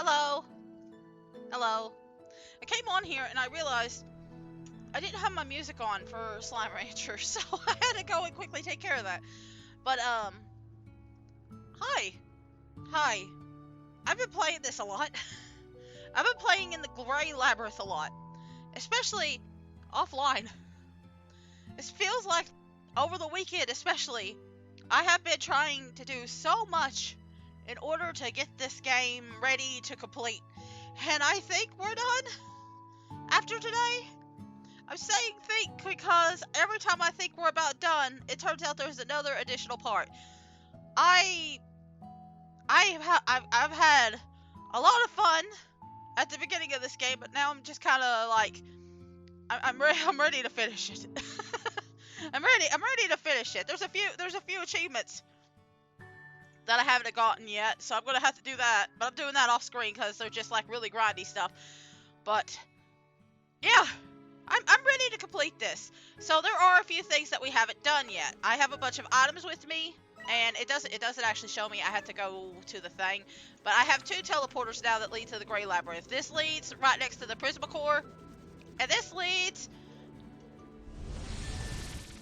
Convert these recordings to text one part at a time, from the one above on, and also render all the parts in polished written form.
Hello. Hello. I came on here and I realized I didn't have my music on for Slime Rancher, so I had to go and quickly take care of that. But, hi. Hi. I've been playing this a lot. I've been playing in the Grey Labyrinth a lot. Especially offline. It feels like over the weekend especially, I have been trying to do so much in order to get this game ready to complete. And I think we're done after today. I'm saying think because every time I think we're about done, it turns out there's another additional part. I've had a lot of fun at the beginning of this game, but now I'm just kind of like I'm ready to finish it. I'm ready to finish it. There's a few achievements that I haven't gotten yet, so I'm gonna have to do that. But I'm doing that off screen because they're just like really grindy stuff. But yeah, I'm ready to complete this. So there are a few things that we haven't done yet. I have a bunch of items with me, and it doesn't actually show me I have to go to the thing. But I have 2 teleporters now that lead to the Grey Labyrinth. This leads right next to the Prismacore, and this leads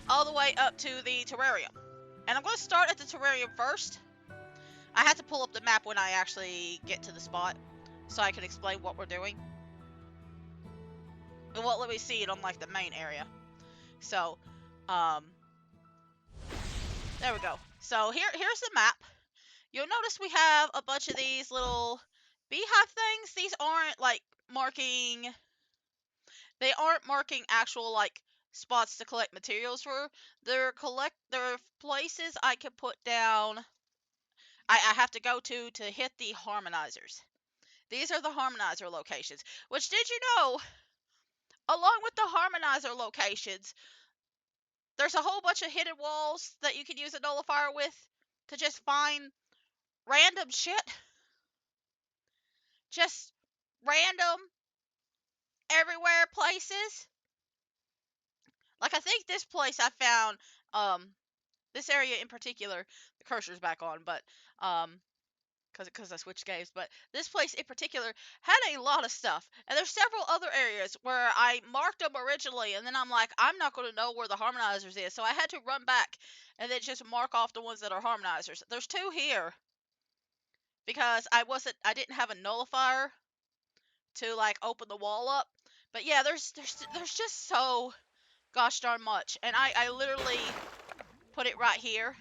all the way up to the terrarium. And I'm going to start at the terrarium first. I have to pull up the map when I actually get to the spot so I can explain what we're doing. It won't let me see it on like the main area. So, there we go. So here's the map. You'll notice we have a bunch of these little beehive things. These aren't like marking, they aren't marking actual like spots to collect materials for. They're places I can put down. I have to go to hit the harmonizers. These are the harmonizer locations. Which, did you know, along with the harmonizer locations, there's a whole bunch of hidden walls that you can use a nullifier with to just find random shit. Just random, everywhere places. Like, I think this place I found, this area in particular, the cursor's back on, but, because I switched games, but this place in particular had a lot of stuff. And there's several other areas where I marked them originally, and then I'm like, I'm not going to know where the harmonizers is, so I had to run back and then just mark off the ones that are harmonizers. There's 2 here because I didn't have a nullifier to like open the wall up. But yeah, there's just so gosh darn much, and I literally put it right here.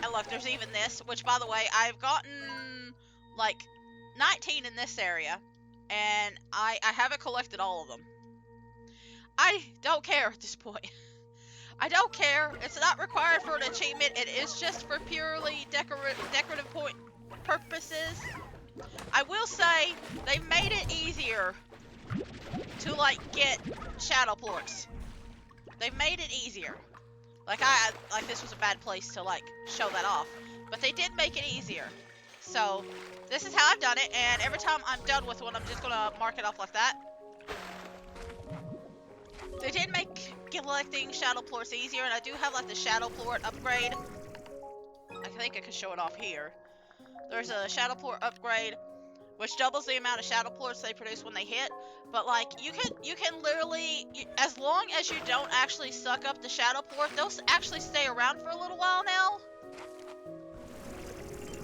And look, there's even this, which, by the way, I've gotten, like, 19 in this area, and I haven't collected all of them. I don't care at this point. I don't care. It's not required for an achievement. It is just for purely decorative point purposes. I will say, they've made it easier to, like, get shadow plorts. They've made it easier. Like, this was a bad place to, like, show that off. But they did make it easier. So, this is how I've done it, and every time I'm done with one, I'm just gonna mark it off like that. They did make collecting shadow plorts easier, and I do have, like, the shadow plort upgrade. I think I can show it off here. There's a shadow plort upgrade, which doubles the amount of shadow plorts they produce when they hit. But like, you can literally, as long as you don't actually suck up the shadow plort, they'll actually stay around for a little while now.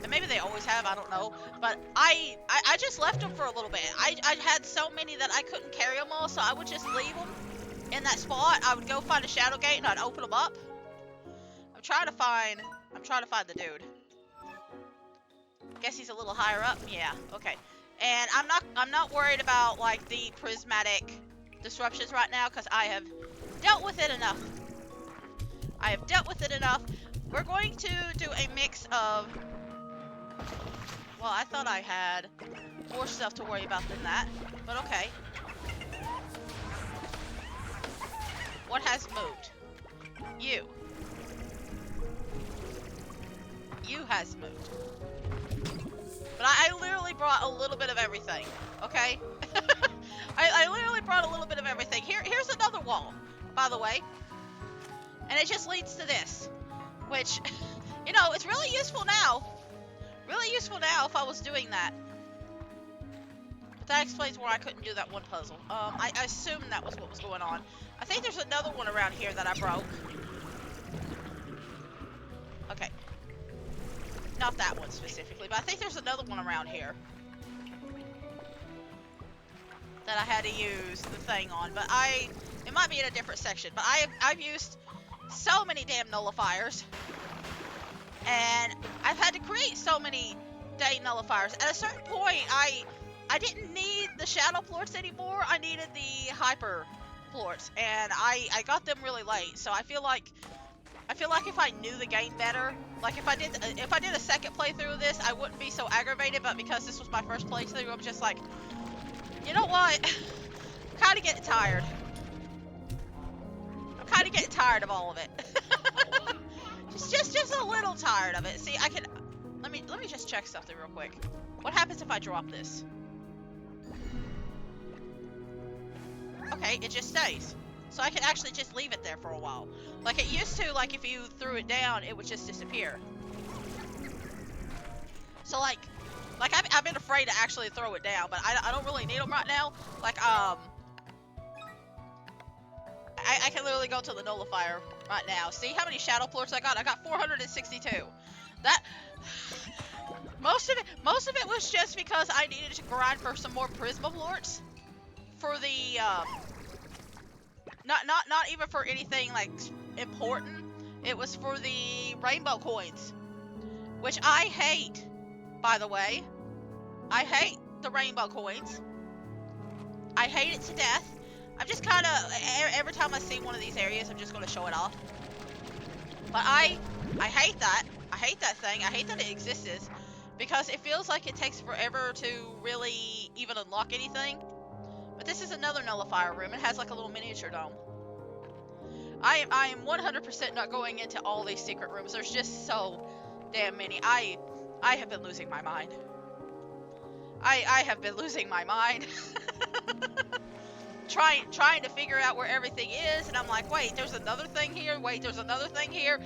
And maybe they always have, I don't know. But I just left them for a little bit. I had so many that I couldn't carry them all, so I would just leave them in that spot. I would go find a shadow gate and I'd open them up. I'm trying to find the dude. Guess he's a little higher up. Yeah, okay. And I'm not worried about like the prismatic disruptions right now because I have dealt with it enough. We're going to do a mix of, well, I thought I had more stuff to worry about than that, but okay. What has moved? You has moved. But I literally brought a little bit of everything, okay? I literally brought a little bit of everything. Here's another wall, by the way. And it just leads to this, which, You know, it's really useful now. Really useful now if I was doing that. But that explains why I couldn't do that one puzzle. I assumed that was what was going on. I think there's another one around here that I broke. Okay. Not that one specifically, but I think there's another one around here that I had to use the thing on. But it might be in a different section. But I've used so many damn nullifiers. And I've had to create so many dang nullifiers. At a certain point, I didn't need the shadow plorts anymore. I needed the hyper plorts, and I got them really late. So I feel like if I knew the game better, like if I did a second playthrough of this, I wouldn't be so aggravated. But because this was my first playthrough, I'm just like, you know what? I'm kind of getting tired. I'm kind of getting tired of all of it. just a little tired of it. See, I can. Let me just check something real quick. What happens if I drop this? Okay, it just stays. So I can actually just leave it there for a while. Like it used to, like if you threw it down, it would just disappear. So like I've been afraid to actually throw it down, but I don't really need them right now. Like, I can literally go to the nullifier right now. See how many shadow plorts I got? I got 462. That most of it was just because I needed to grind for some more prisma plorts for the not even for anything like important. It was for the rainbow coins, which I hate, by the way. I hate the rainbow coins. I hate it to death. I'm just kind of, every time I see one of these areas, I'm just going to show it off. But I hate that. I hate that thing. I hate that it exists. Because it feels like it takes forever to really even unlock anything. But this is another nullifier room. It has like a little miniature dome. I am 100% not going into all these secret rooms. There's just so damn many. I have been losing my mind. I have been losing my mind. Trying to figure out where everything is, and I'm like, wait, there's another thing here. Wait, there's another thing here.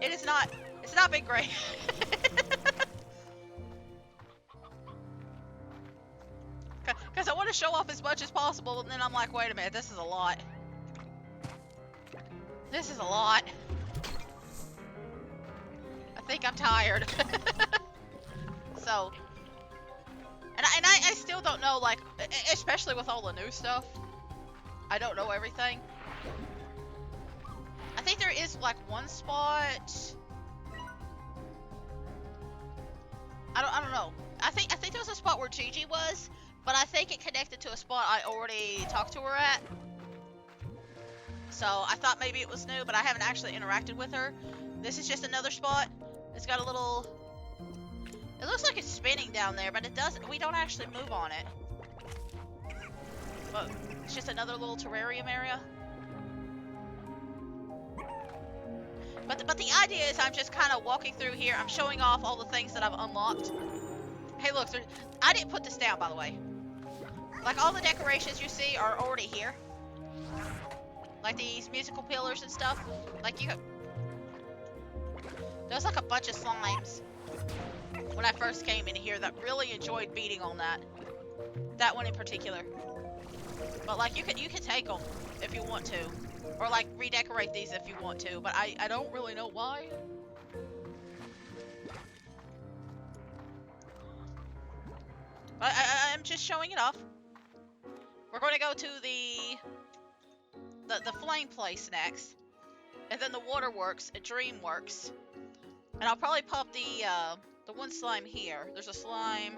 It's not been great. Because I want to show off as much as possible, and then I'm like, wait a minute, this is a lot. This is a lot. I think I'm tired. So, and I still don't know, like, especially with all the new stuff. I don't know everything. I think there is like one spot. I don't know. I think there was a spot where Gigi was, but I think it connected to a spot I already talked to her at. So I thought maybe it was new, but I haven't actually interacted with her. This is just another spot. It's got a little. It looks like it's spinning down there, but it doesn't. We don't actually move on it. But it's just another little terrarium area. But the idea is I'm just kind of walking through here. I'm showing off all the things that I've unlocked. Hey, look, I didn't put this down, by the way. Like, all the decorations you see are already here. Like these musical pillars and stuff. Like, there's like a bunch of slimes when I first came in here that really enjoyed beating on that. That one in particular. But like you can take them if you want to, or like redecorate these if you want to. But I don't really know why. But I'm just showing it off. We're going to go to the flame place next, and then the waterworks and dreamworks, and I'll probably pop the one slime here. There's a slime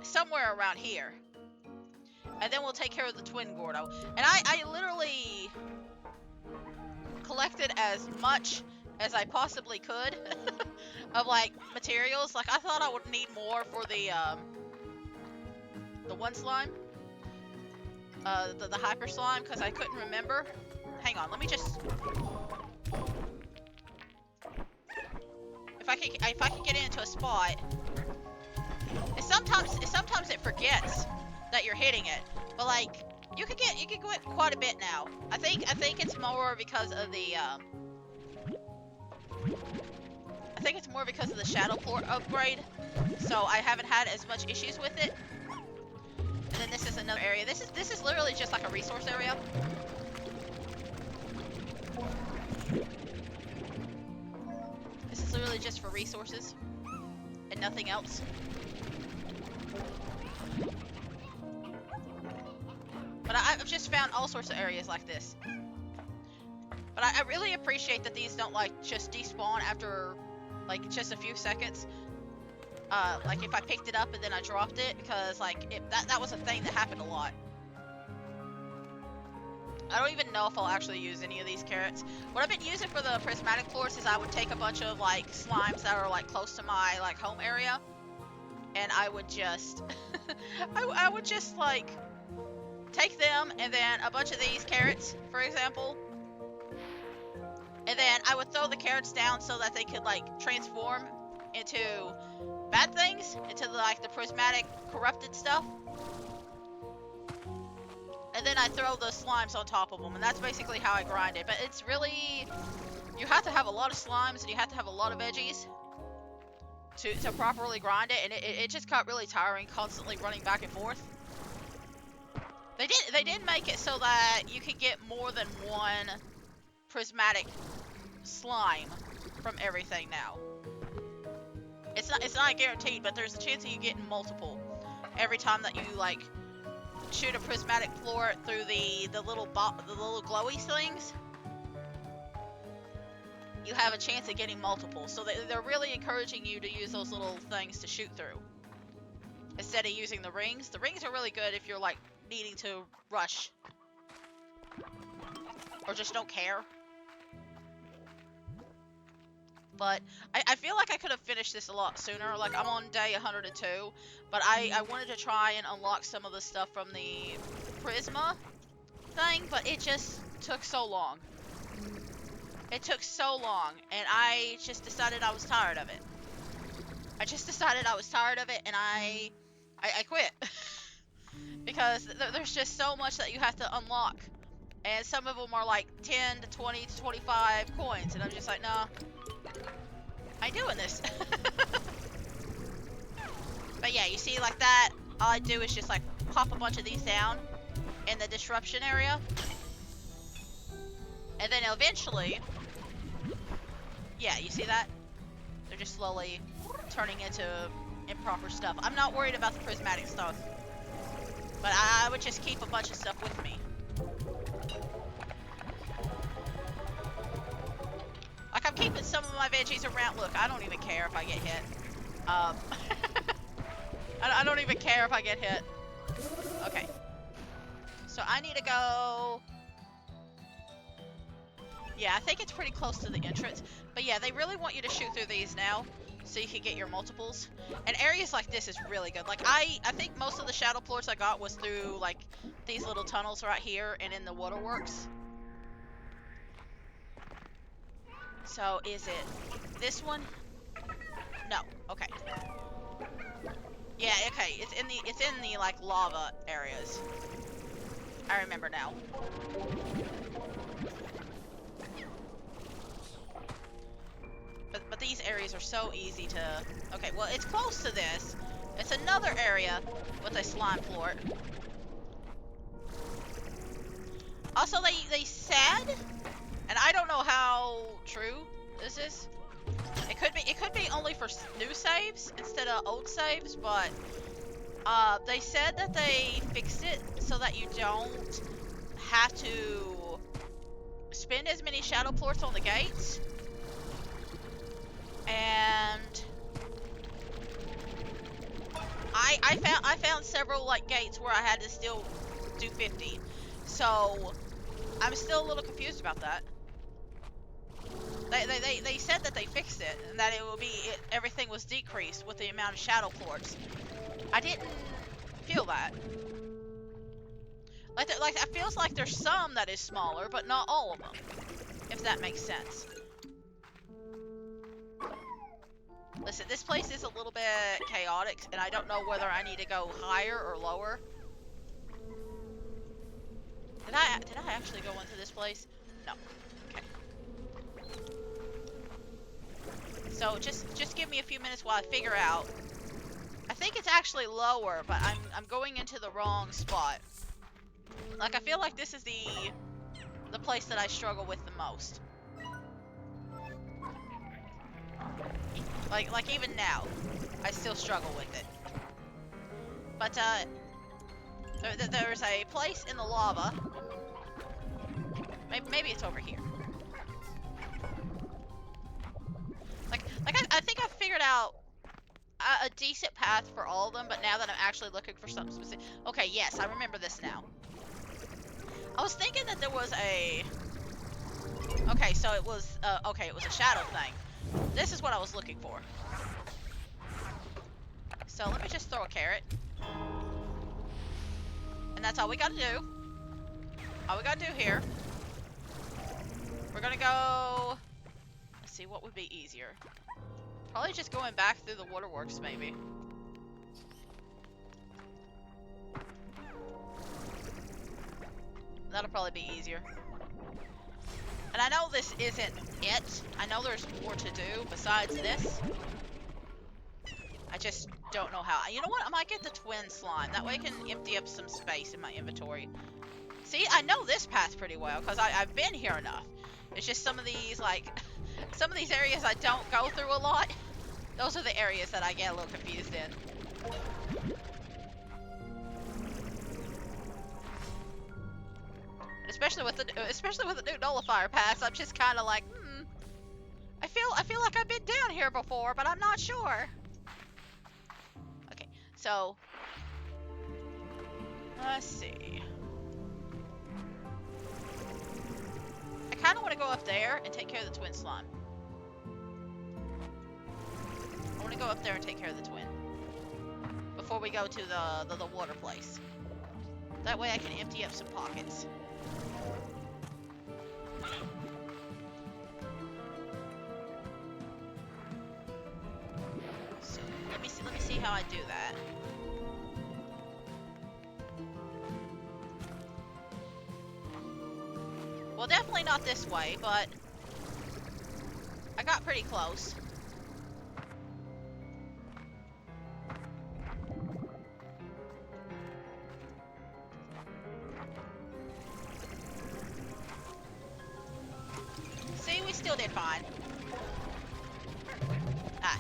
somewhere around here. And then we'll take care of the twin Gordo. And I literally collected as much as I possibly could of like materials. Like I thought I would need more for the one slime, the hyper slime, because I couldn't remember. Hang on, let me just. If I can get into a spot. Sometimes it forgets that you're hitting it, but like you can get quite a bit now. I think it's more because of the more because of the shadow port upgrade, so I haven't had as much issues with it. And then this is another area. This is literally just like a resource area. This is literally just for resources and nothing else. But I've just found all sorts of areas like this. But I really appreciate that these don't like just despawn after like just a few seconds. Like if I picked it up and then I dropped it, because like that was a thing that happened a lot. I don't even know if I'll actually use any of these carrots. What I've been using for the prismatic floors is I would take a bunch of like slimes that are like close to my like home area, and I would just I would just like take them, and then a bunch of these carrots, for example, and then I would throw the carrots down so that they could like transform into bad things, into the prismatic corrupted stuff. And then I throw the slimes on top of them, and that's basically how I grind it. But it's really, you have to have a lot of slimes and you have to have a lot of veggies to properly grind it, and it just got really tiring constantly running back and forth. They did make it so that you could get more than one prismatic slime from everything now. It's not guaranteed, but there's a chance of you getting multiple every time that you like shoot a prismatic floor through the little glowy things. You have a chance of getting multiple, so they're really encouraging you to use those little things to shoot through instead of using the rings. The rings are really good if you're like needing to rush or just don't care. But I feel like I could have finished this a lot sooner. Like, I'm on day 102, but I wanted to try and unlock some of the stuff from the Prisma thing, but it just took so long. It took so long, and I just decided I was tired of it. I just decided I was tired of it, and I quit. Because there's just so much that you have to unlock. And some of them are like 10 to 20 to 25 coins, and I'm just like, nah. I ain't doing this. But yeah, you see like that, all I do is just like pop a bunch of these down in the disruption area. And then eventually, yeah, you see that? They're just slowly turning into improper stuff. I'm not worried about the prismatic stuff, but I would just keep a bunch of stuff with me. Like, I'm keeping some of my veggies around. Look, I don't even care if I get hit. I don't even care if I get hit. Okay. So I need to go... Yeah, I think it's pretty close to the entrance. But yeah, they really want you to shoot through these now, so you can get your multiples. And areas like this is really good. Like, I think most of the shadow floors I got was through, like, these little tunnels right here and in the waterworks. So, is it this one? No. Okay. Yeah, okay. It's in the like lava areas. I remember now. But these areas are so easy to... Okay, well, it's close to this. It's another area with a slime floor. Also, they said, and I don't know how true this is. It could be only for new saves instead of old saves, but they said that they fixed it so that you don't have to spend as many shadow ports on the gates. And I found several like gates where I had to still do 50. So I'm still a little confused about that. They said that they fixed it and that it will be everything was decreased with the amount of shadow ports. I didn't feel that. Like it feels like there's some that is smaller, but not all of them. If that makes sense. Listen, this place is a little bit chaotic, and I don't know whether I need to go higher or lower. Did I actually go into this place? No. Okay. So just give me a few minutes while I figure out. I think it's actually lower, but I'm going into the wrong spot. Like, I feel like this is the place that I struggle with the most. Like even now, I still struggle with it. But there's a place in the lava. Maybe it's over here. I think I've figured out a decent path for all of them, but now that I'm actually looking for something specific. Okay, yes, I remember this now. I was thinking that there was a... Okay, so it was, okay, it was a shadow thing. This is what I was looking for. So let me just throw a carrot. And that's all we gotta do. All we gotta do here. We're gonna go... Let's see, what would be easier? Probably just going back through the waterworks, maybe. That'll probably be easier. And I know this isn't it. I know there's more to do besides this. I just don't know how. You know what? I might get the twin slime. That way I can empty up some space in my inventory. See, I know this path pretty well because I've been here enough. It's just some of these, like, some of these areas I don't go through a lot. Those are the areas that I get a little confused in. Especially with the new nullifier pass, I'm just kind of like, I feel like I've been down here before, but I'm not sure. Okay, so let's see. I kind of want to go up there and take care of the twin slime. I want to go up there and take care of the twin before we go to the water place. That way I can empty up some pockets. So let me see how I do that. Well, definitely not this way, but I got pretty close. See, we still did fine. Ah.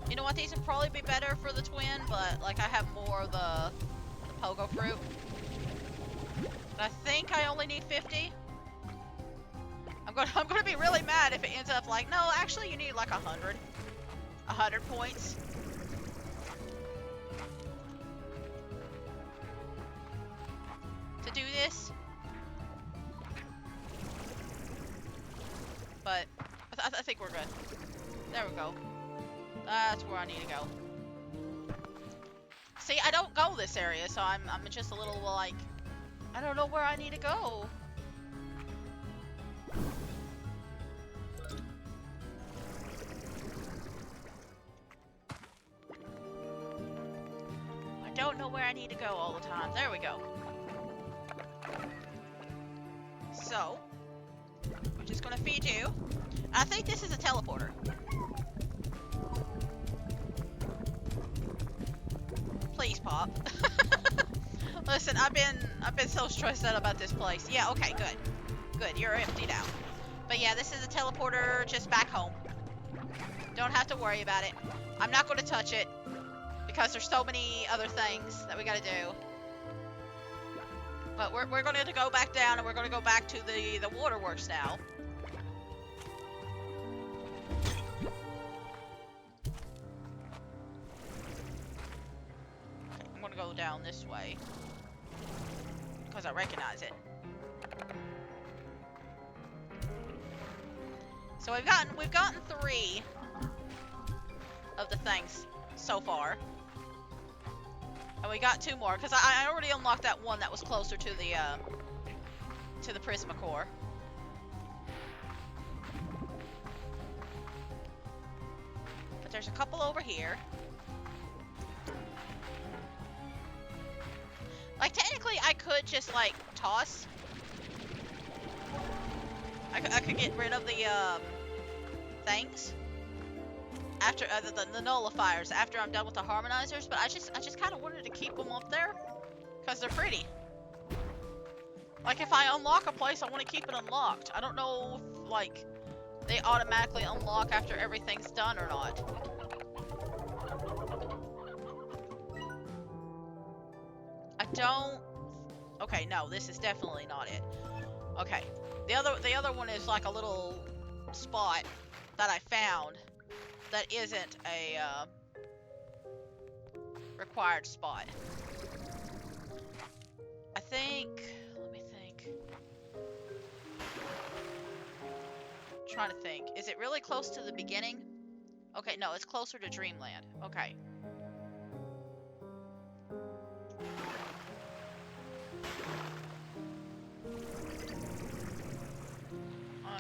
You know what? These would probably be better for the twin, but like I have more of the pogo fruit. I think I only need 50. I'm gonna be really mad if it ends up like, no, actually you need like 100. 100 points. To do this. But I think we're good. There we go. That's where I need to go. See, I don't go this area, so I'm just a little like, I don't know where I need to go. I don't know where I need to go all the time. There we go. So, we're just gonna feed you. I think this is a teleporter. Please pop. Listen, I've been so stressed out about this place. Yeah, okay, good. Good, you're emptied out. But yeah, this is a teleporter just back home. Don't have to worry about it. I'm not going to touch it because there's so many other things that we got to do. But we're going to go back down and we're going to go back to the waterworks now. Okay, I'm going to go down this way because I recognize it. So we've gotten 3 of the things so far. And we got 2 more, because I already unlocked that one that was closer to the Prismacore. But there's a couple over here. Like, technically, I could just, like, toss. I could get rid of the things after the nullifiers after I'm done with the harmonizers, but I just kind of wanted to keep them up there because they're pretty. Like if I unlock a place, I want to keep it unlocked. I don't know if like they automatically unlock after everything's done or not. I don't. Okay, no, this is definitely not it. Okay, the other one is like a little spot that I found that isn't a required spot. I think. Let me think. I'm trying to think. Is it really close to the beginning? Okay, no, it's closer to Dreamland. Okay.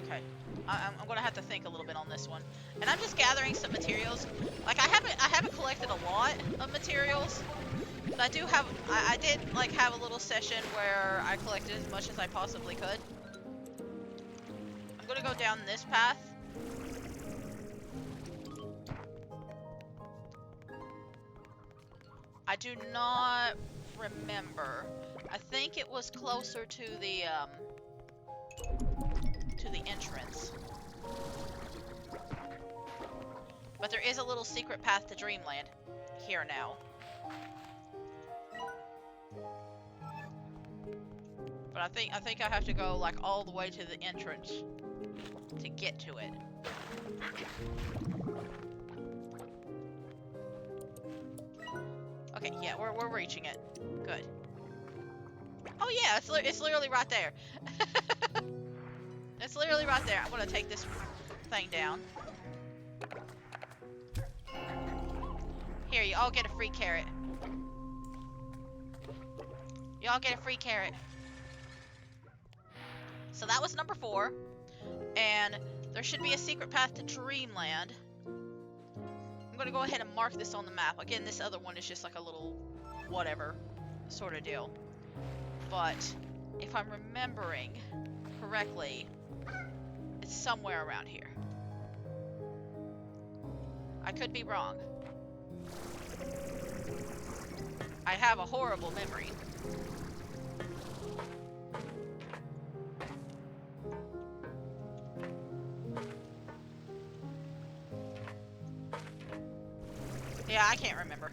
Okay, I'm gonna have to think a little bit on this one, and I'm just gathering some materials. Like I haven't collected a lot of materials, but I do have. I did like have a little session where I collected as much as I possibly could. I'm gonna go down this path. I do not remember. I think it was closer to the entrance. But there is a little secret path to Dreamland here now. But I think I have to go like all the way to the entrance to get to it. Okay, yeah, we're reaching it. Good. Oh yeah, it's literally right there. It's literally right there. I'm gonna take this thing down. Here, you all get a free carrot. You all get a free carrot. So that was number 4. And there should be a secret path to Dreamland. I'm gonna go ahead and mark this on the map. Again, this other one is just like a little whatever sort of deal. But if I'm remembering correctly, it's somewhere around here. I could be wrong. I have a horrible memory. Yeah, I can't remember.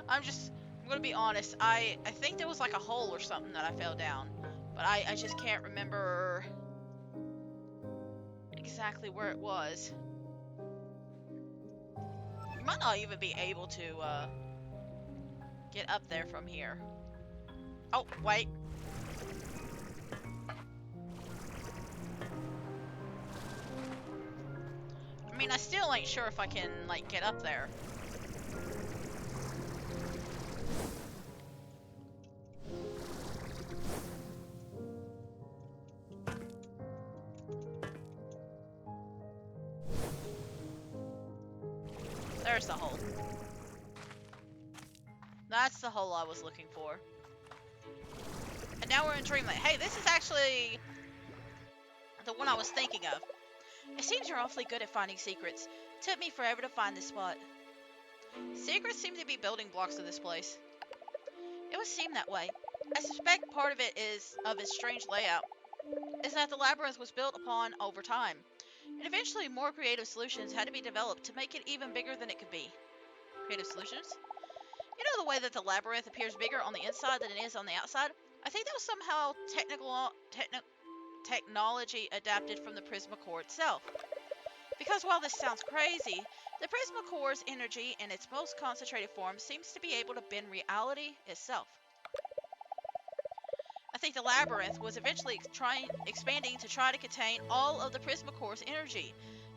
I'm gonna be honest. I think there was like a hole or something that I fell down. But I just can't remember exactly where it was. You might not even be able to get up there from here. Oh, wait. I mean, I still ain't sure if I can, like, get up there. There's the hole. That's the hole I was looking for. And now we're in Dreamland. Hey, this is actually the one I was thinking of. It seems you're awfully good at finding secrets. Took me forever to find this spot. Secrets seem to be building blocks of this place. It would seem that way. I suspect part of it is of its strange layout is that the labyrinth was built upon over time, and eventually more creative solutions had to be developed to make it even bigger than it could be. Creative solutions? You know the way that the labyrinth appears bigger on the inside than it is on the outside? I think that was somehow technology adapted from the Prismacore itself. Because while this sounds crazy, the Prismacore's energy in its most concentrated form seems to be able to bend reality itself. I think the labyrinth was eventually expanding to try to contain all of the Prismacore's energy,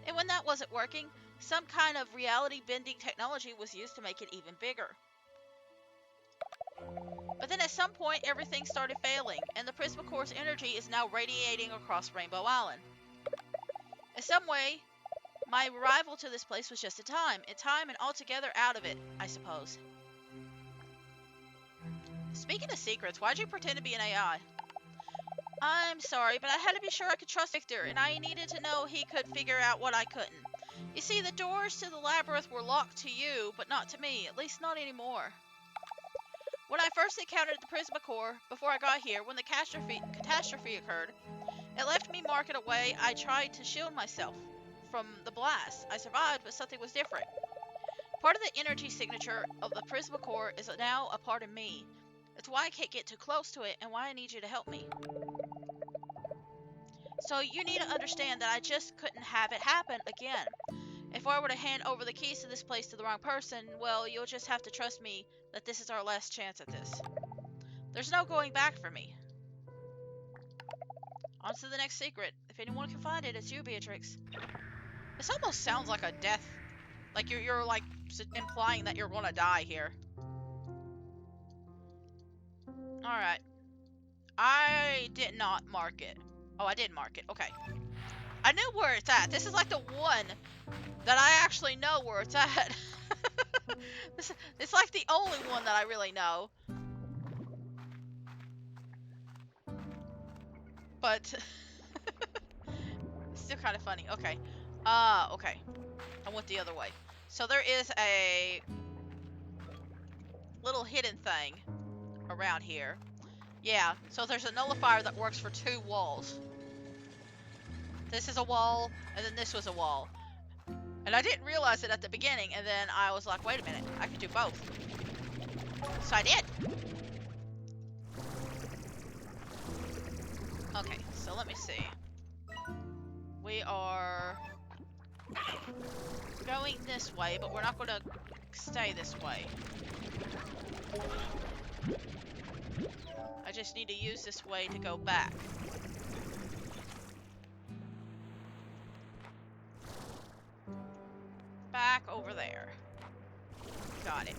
and when that wasn't working, some kind of reality-bending technology was used to make it even bigger. But then at some point, everything started failing, and the Prismacore's energy is now radiating across Rainbow Island. In some way, my arrival to this place was just a time and altogether out of it, I suppose. Speaking of secrets, why'd you pretend to be an AI? I'm sorry, but I had to be sure I could trust Victor, and I needed to know he could figure out what I couldn't. You see, the doors to the labyrinth were locked to you, but not to me, at least not anymore. When I first encountered the Prismacore, before I got here, when the catastrophe occurred, it left me marked away. I tried to shield myself from the blast. I survived, but something was different. Part of the energy signature of the Prismacore is now a part of me. That's why I can't get too close to it, and why I need you to help me. So you need to understand that I just couldn't have it happen again. If I were to hand over the keys to this place to the wrong person, well, you'll just have to trust me that this is our last chance at this. There's no going back for me. On to the next secret. If anyone can find it, it's you, Beatrix. This almost sounds like a death. Like you're like implying that you're gonna die here. Alright. I did not mark it. Oh, I did mark it. Okay. I knew where it's at. This is like the one that I actually know where it's at. It's like the only one that I really know. But it's still kind of funny. Okay. Okay. I went the other way. So there is a little hidden thing around here. Yeah, so there's a nullifier that works for 2 walls. This is a wall, and then this was a wall. And I didn't realize it at the beginning, and then I was like, wait a minute, I could do both. So I did. Okay, so let me see. We are going this way, but we're not going to stay this way. I just need to use this way to go back. Back over there. Got it.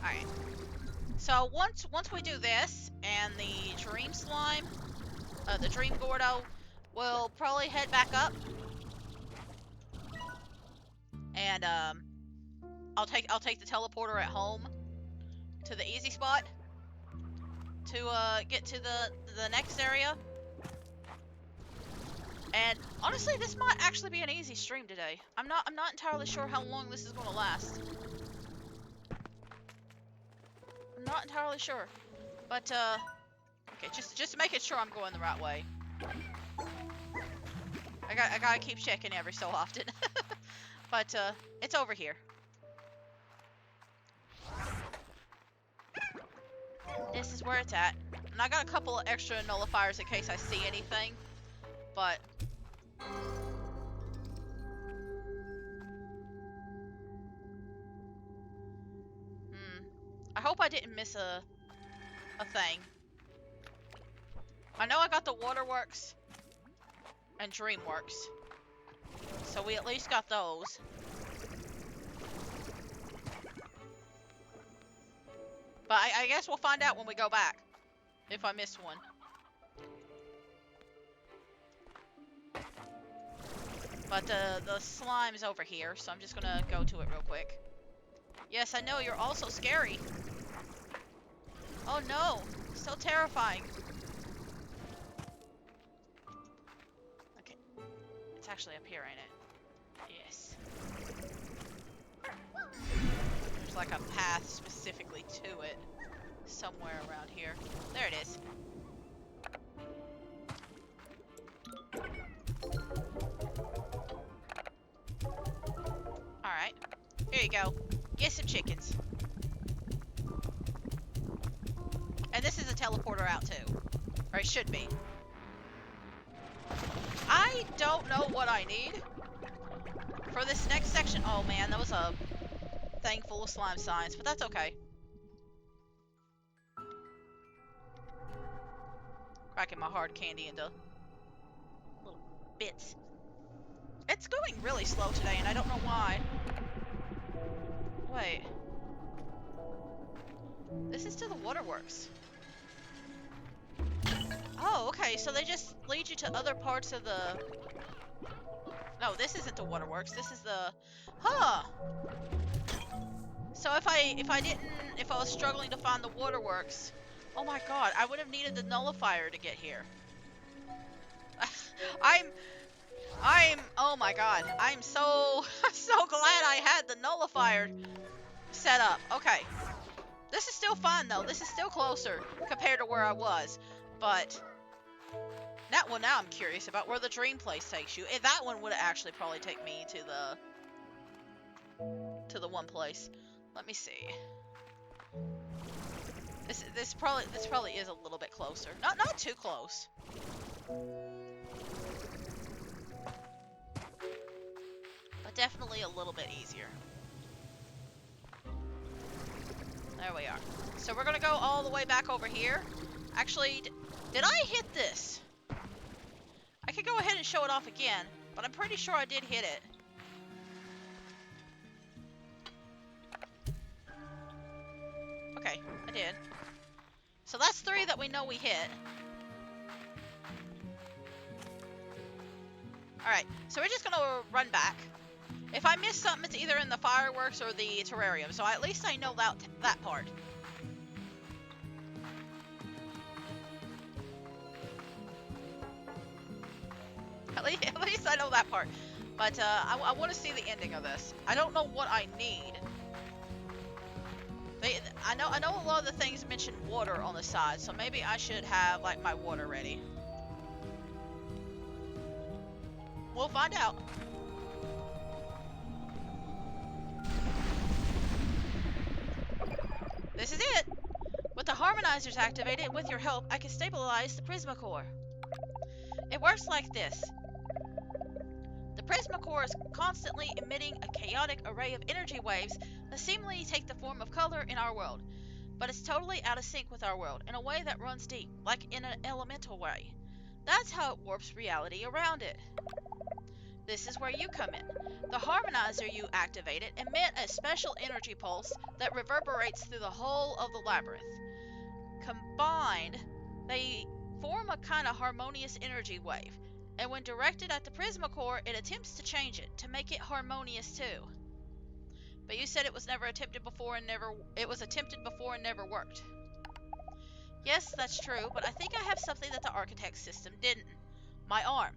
Alright. So once we do this, and the dream slime, the dream Gordo, we'll probably head back up. And I'll take the teleporter at home to the easy spot to get to the next area. And honestly, this might actually be an easy stream today. I'm not entirely sure how long this is going to last. I'm not entirely sure, but okay, just making sure I'm going the right way. I gotta keep checking every so often. But it's over here. This is where it's at. And I got a couple of extra nullifiers in case I see anything. But I hope I didn't miss a thing. I know I got the Waterworks and Dreamworks. So we at least got those. But I guess we'll find out when we go back. If I missed one. But the slime's over here, so I'm just gonna go to it real quick. Yes, I know, you're also scary. Oh no, so terrifying. Okay, it's actually up here, ain't it? Yes. There's like a path specifically to it, somewhere around here. There it is. Alright, here you go. Get some chickens. And this is a teleporter out too. Or it should be. I don't know what I need for this next section. Oh man, that was a thing full of slime signs, but that's okay. Cracking my hard candy into little bits. It's going really slow today, and I don't know why. Wait. This is to the Waterworks. Oh, okay, so they just lead you to other parts of the... No, this isn't the Waterworks, this is the... Huh! So if I was struggling to find the waterworks, oh my god, I would have needed the nullifier to get here. I'm, oh my god, I'm so, so glad I had the nullifier set up. Okay. This is still fun though. This is still closer compared to where I was. But, now I'm curious about where the dream place takes you. And that one would actually probably take me to the one place. Let me see. This probably is a little bit closer. Not too close. But definitely a little bit easier. There we are. So we're gonna go all the way back over here. Actually, did I hit this? I could go ahead and show it off again, but I'm pretty sure I did hit it. Okay, I did. So that's 3 that we know we hit. Alright, so we're just gonna run back. If I miss something, it's either in the fireworks or the terrarium, so at least I know that part. At least I know that part. But I want to see the ending of this. I don't know what I need. I know a lot of the things mention water on the side, so maybe I should have like my water ready. We'll find out. This is it! With the harmonizers activated and with your help, I can stabilize the Prismacore. It works like this. The Prismacore is constantly emitting a chaotic array of energy waves that seemingly take the form of color in our world. But it's totally out of sync with our world, in a way that runs deep, like in an elemental way. That's how it warps reality around it. This is where you come in. The harmonizer you activated emit a special energy pulse that reverberates through the whole of the labyrinth. Combined, they form a kind of harmonious energy wave, and when directed at the Prismacore, it attempts to change it, to make it harmonious too. But you said it was attempted before and never worked. Yes, that's true, but I think I have something that the architect system didn't. My arm.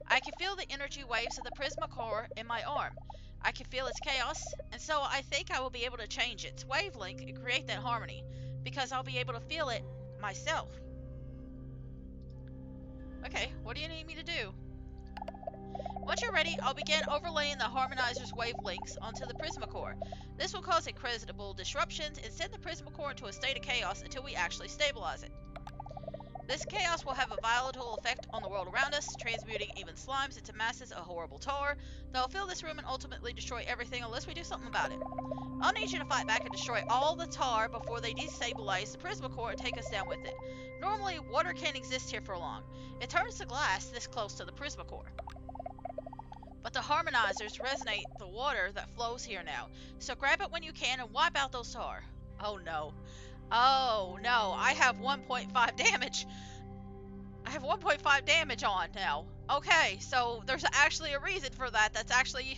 I can feel the energy waves of the Prismacore in my arm. I can feel its chaos, and so I think I will be able to change its wavelength and create that harmony, because I'll be able to feel it myself. Okay, what do you need me to do? Once you're ready, I'll begin overlaying the harmonizer's wavelengths onto the Prismacore. This will cause incredible disruptions and send the Prismacore into a state of chaos until we actually stabilize it. This chaos will have a volatile effect on the world around us, transmuting even slimes into masses of horrible tar that will fill this room and ultimately destroy everything unless we do something about it. I'll need you to fight back and destroy all the tar before they destabilize the Prismacore and take us down with it. Normally, water can't exist here for long. It turns to glass this close to the Prismacore. But the harmonizers resonate the water that flows here now, so grab it when you can and wipe out those tar. Oh no. Oh no, I have 1.5 damage. I have 1.5 damage on now. Okay, so there's actually a reason for that. That's actually...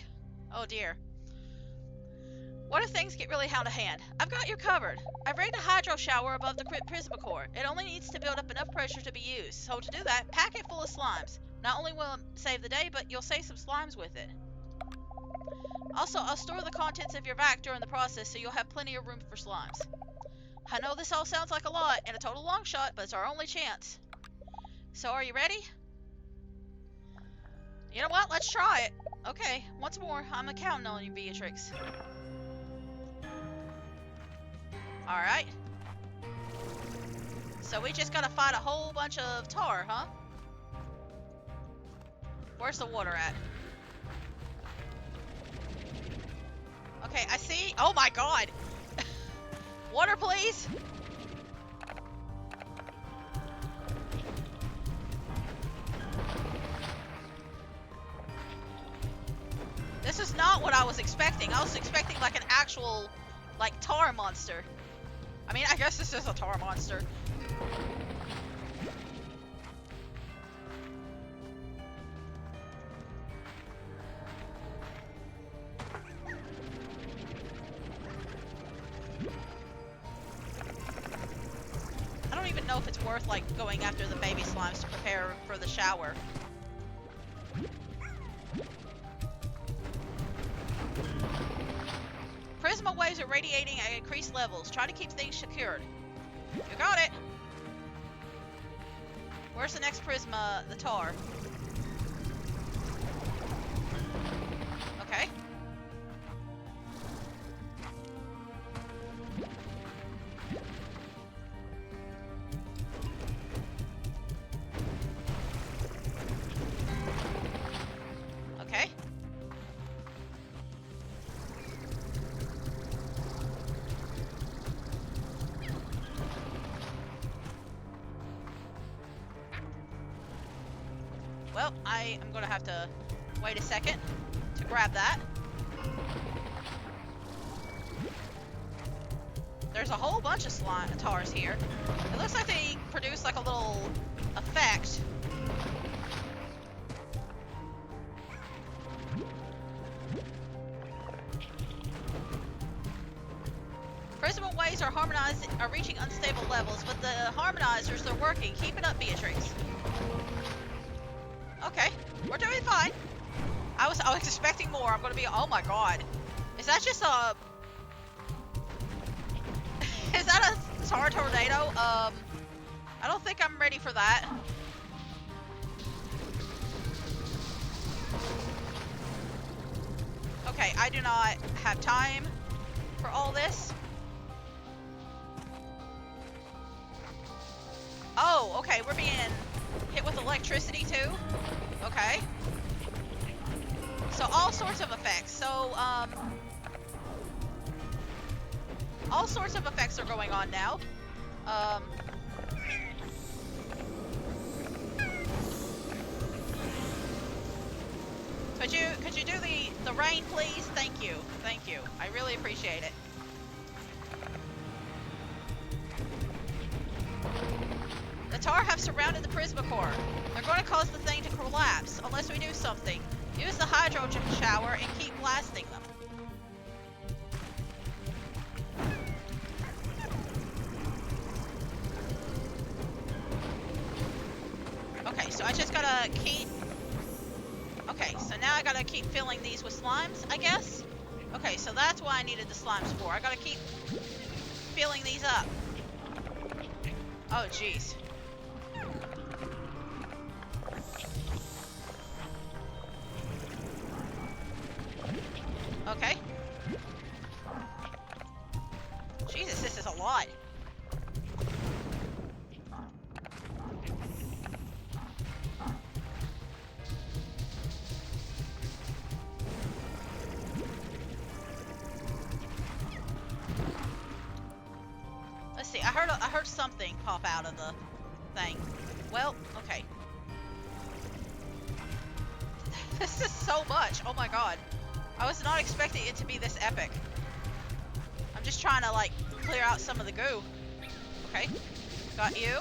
Oh dear. What if things get really out of hand? I've got you covered. I've rigged a hydro shower above the Prismacore. It only needs to build up enough pressure to be used. So to do that, pack it full of slimes. Not only will it save the day, but you'll save some slimes with it. Also, I'll store the contents of your vac during the process so you'll have plenty of room for slimes. I know this all sounds like a lot and a total long shot, but it's our only chance. So are you ready? You know what? Let's try it. Okay, once more, I'm counting on you, Beatrix. Alright. So we just gotta fight a whole bunch of tar, huh? Where's the water at? Okay, I see. Oh my god! Water, please! This is not what I was expecting. I was expecting like an actual, like, tar monster. I mean, I guess this is a tar monster. worth like going after the baby slimes to prepare for the shower. Prisma waves are radiating at increased levels. Try to keep things secured. You got it. Where's the next Prisma? The tar. Okay. Okay. Well, I am gonna have to wait a second to grab that. There's a whole bunch of slime tars here. It looks like they produce like a little effect. Prisma waves are reaching unstable levels, but the harmonizers, they're working. Keep it up, Beatrix. Okay, we're doing fine. I was expecting more. I'm gonna be, oh my god. Is that just a... Is that a tar tornado? I don't think I'm ready for that. Okay, I do not have time for all this. Oh, okay, we're being hit with electricity too. Okay. So all sorts of effects. So, all sorts of effects are going on now. Could you do the rain, please? Thank you. Thank you. I really appreciate it. The tar have surrounded the Prisma core. They're going to cause the thing to collapse unless we do something. Use the hydro shower and keep blasting them. Okay, so I just gotta keep... Okay, so now I gotta keep filling these with slimes, I guess? Okay, so that's why I needed the slimes for. I gotta keep filling these up. Oh, jeez. Okay. Jesus, this is a lot. Let's see. I heard something pop out of the thing. Well, okay. This is so much. Oh my god. I was not expecting it to be this epic. I'm just trying to, like, clear out some of the goo. Okay. Got you.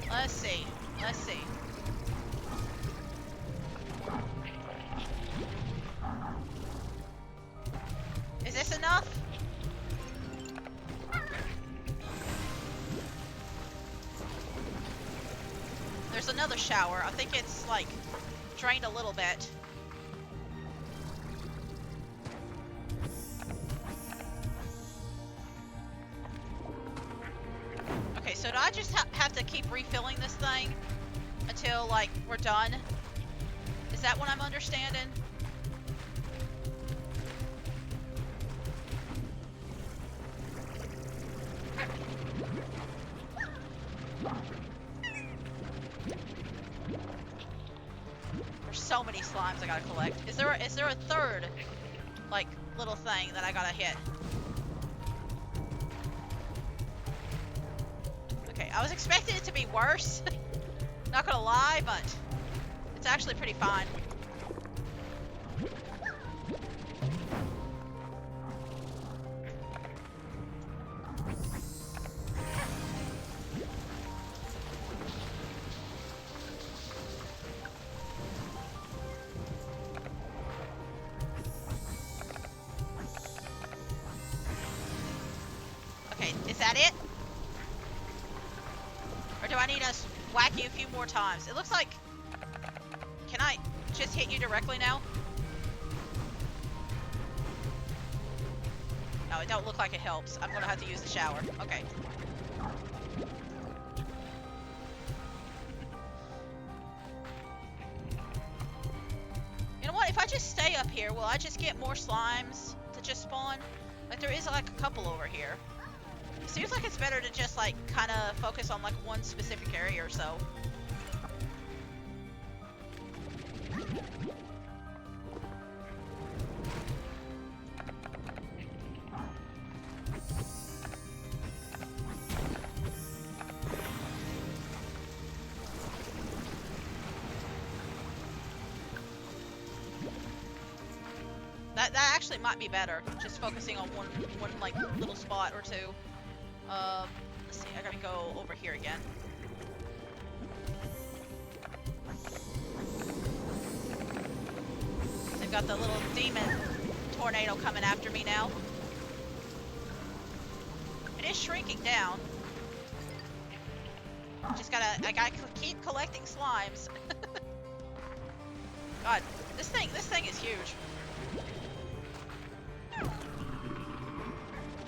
Let's see. Let's see. Is this enough? There's another shower. I think it's, like, drained a little bit. Okay, so do I just have to keep refilling this thing until, like, we're done? Is that what I'm understanding? There's so many slimes I gotta collect. Is there a third, like, little thing that I gotta hit? Okay, I was expecting it to be worse. Not gonna lie, but it's actually pretty fine. Is that it? Or do I need to whack you a few more times? It looks like... Can I just hit you directly now? No, it don't look like it helps. I'm gonna have to use the shower. Okay. You know what? If I just stay up here, will I just get more slimes to just spawn? Like, there is like a couple over here. It seems like it's better to just like kind of focus on like one specific area or so. That actually might be better, just focusing on one like little spot or two. Let's see, I gotta go over here again. They've got the little demon tornado coming after me now. It is shrinking down. I gotta keep collecting slimes. God, this thing is huge.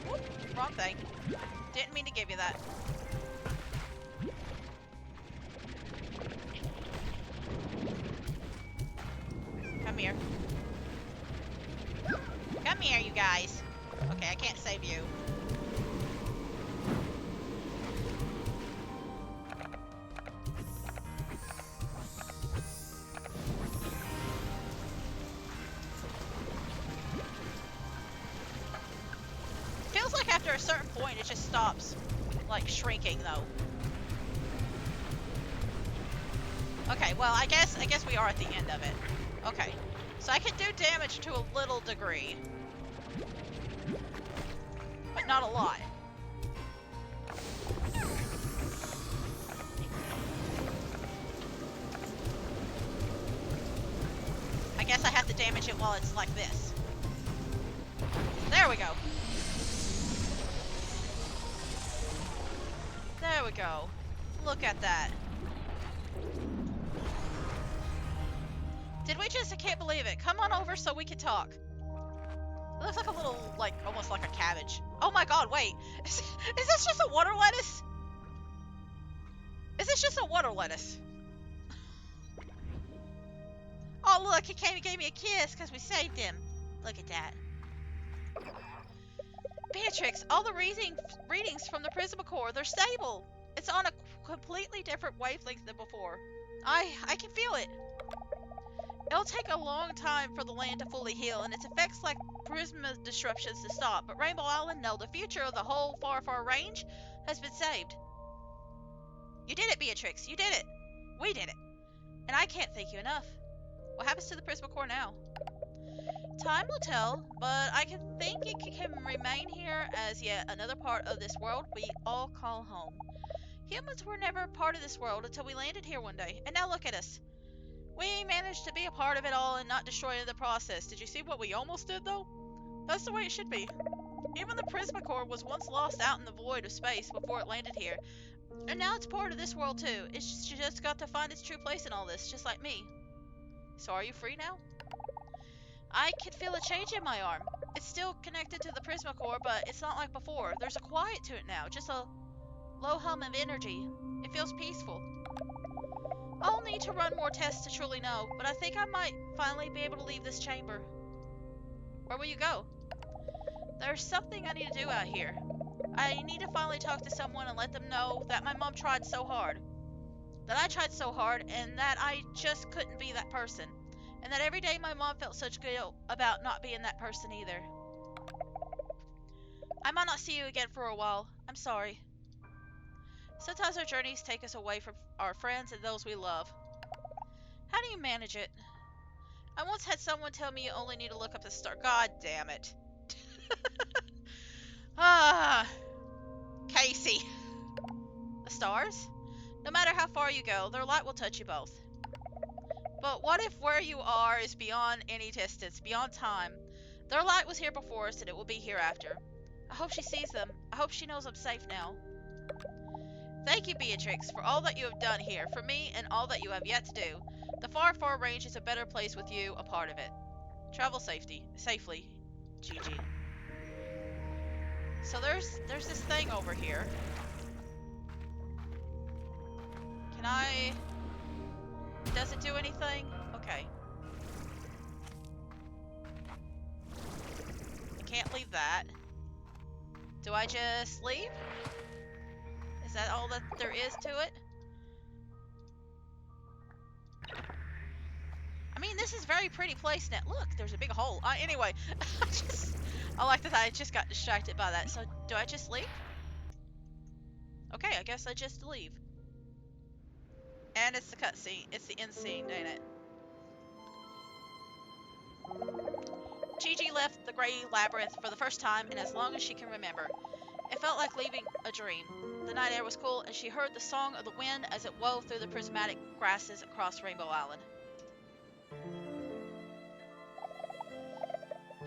Whoop, wrong thing. Didn't mean to give you that. Come here. Come here, you guys. Okay, I can't save you. Feels like after a certain point it just stops, like, shrinking though. Okay, well, I guess we are at the end of it. Okay, so I can do damage to a little degree, but not a lot. I guess I have to damage it while it's like this. There we go. There we go. Look at that. Did we just... I can't believe it. Come on over so we can talk. It looks like a little, like, almost like a cabbage. Oh my god, wait. Is this just a water lettuce? Is this just a water lettuce? Oh look, he came and gave me a kiss because we saved him. Look at that. Beatrix, all the readings from the Prismacore, they're stable. It's on a completely different wavelength than before. I can feel it. It'll take a long time for the land to fully heal, and its effects like prisma disruptions to stop, but Rainbow Island, no, the future of the whole far, far range has been saved. You did it, Beatrix. You did it. We did it. And I can't thank you enough. What happens to the Prismacore now? Time will tell, but I can think it can remain here as yet another part of this world we all call home. Humans were never a part of this world until we landed here one day, and now look at us. We managed to be a part of it all and not destroy it in the process. Did you see what we almost did, though? That's the way it should be. Even the Prismacore was once lost out in the void of space before it landed here, and now it's part of this world too. It's just got to find its true place in all this, just like me. So are you free now? I can feel a change in my arm. It's still connected to the Prismacore, but it's not like before. There's a quiet to it now, just a low hum of energy. It feels peaceful. I'll need to run more tests to truly know, but I think I might finally be able to leave this chamber. Where will you go? There's something I need to do out here. I need to finally talk to someone and let them know that my mom tried so hard. That I tried so hard, and that I just couldn't be that person. And that every day my mom felt such guilt about not being that person either. I might not see you again for a while. I'm sorry. Sometimes our journeys take us away from our friends and those we love. How do you manage it? I once had someone tell me you only need to look up the star. God damn it. Ah, Casey. The stars? No matter how far you go, their light will touch you both. But what if where you are is beyond any distance, beyond time? Their light was here before us, and it will be hereafter. I hope she sees them. I hope she knows I'm safe now. Thank you, Beatrix, for all that you have done here, for me, and all that you have yet to do. The far, far range is a better place with you a part of it. Travel safely, Gigi. So there's this thing over here. Can I... Does it do anything? Okay. I can't leave that. Do I just leave? Is that all that there is to it? I mean, this is a very pretty place now. Look, there's a big hole. Anyway, I like that I just got distracted by that. So, do I just leave? Okay, I guess I just leave. And it's the cutscene. It's the end scene, ain't it? Gigi left the Grey Labyrinth for the first time in as long as she can remember. It felt like leaving a dream. The night air was cool, and she heard the song of the wind as it wove through the prismatic grasses across Rainbow Island.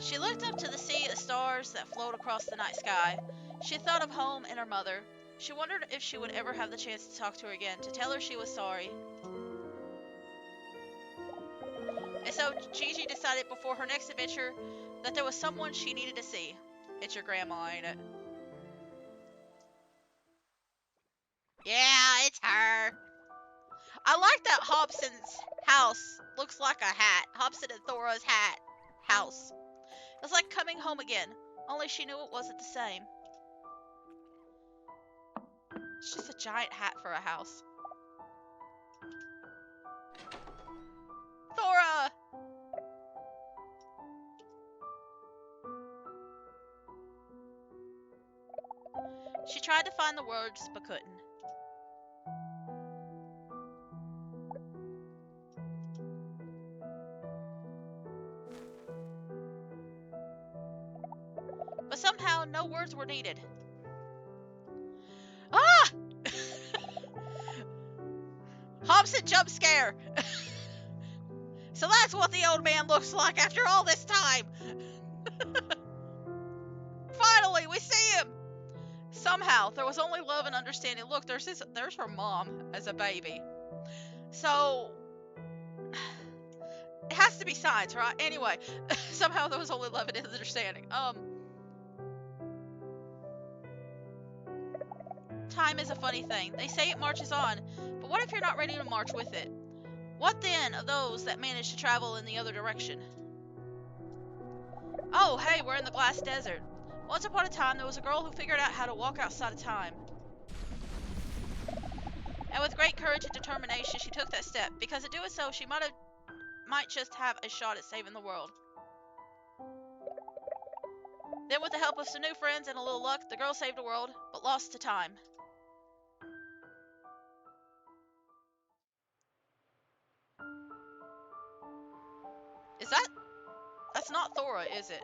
She looked up to the sea of stars that float across the night sky. She thought of home and her mother. She wondered if she would ever have the chance to talk to her again, to tell her she was sorry. And so Gigi decided before her next adventure that there was someone she needed to see. It's your grandma, ain't it? Yeah, it's her. I like that Hobson's house looks like a hat. Hobson and Thora's house. It was like coming home again, only she knew it wasn't the same. It's just a giant hat for a house. Thora! She tried to find the words, but couldn't. But somehow, no words were needed. Ah! Hobson jump scare! So that's what the old man looks like after all this time! Finally, we see him! Somehow, there was only love and understanding. Look, there's her mom as a baby. So, it has to be science, right? Anyway, somehow there was only love and understanding. Time is a funny thing. They say it marches on, but what if you're not ready to march with it? What then of those that manage to travel in the other direction? Oh, hey, we're in the glass desert. Once upon a time, there was a girl who figured out how to walk outside of time. And with great courage and determination, she took that step, because in doing so, she might just have a shot at saving the world. Then, with the help of some new friends and a little luck, the girl saved the world, but lost to time. That's not Thora, is it?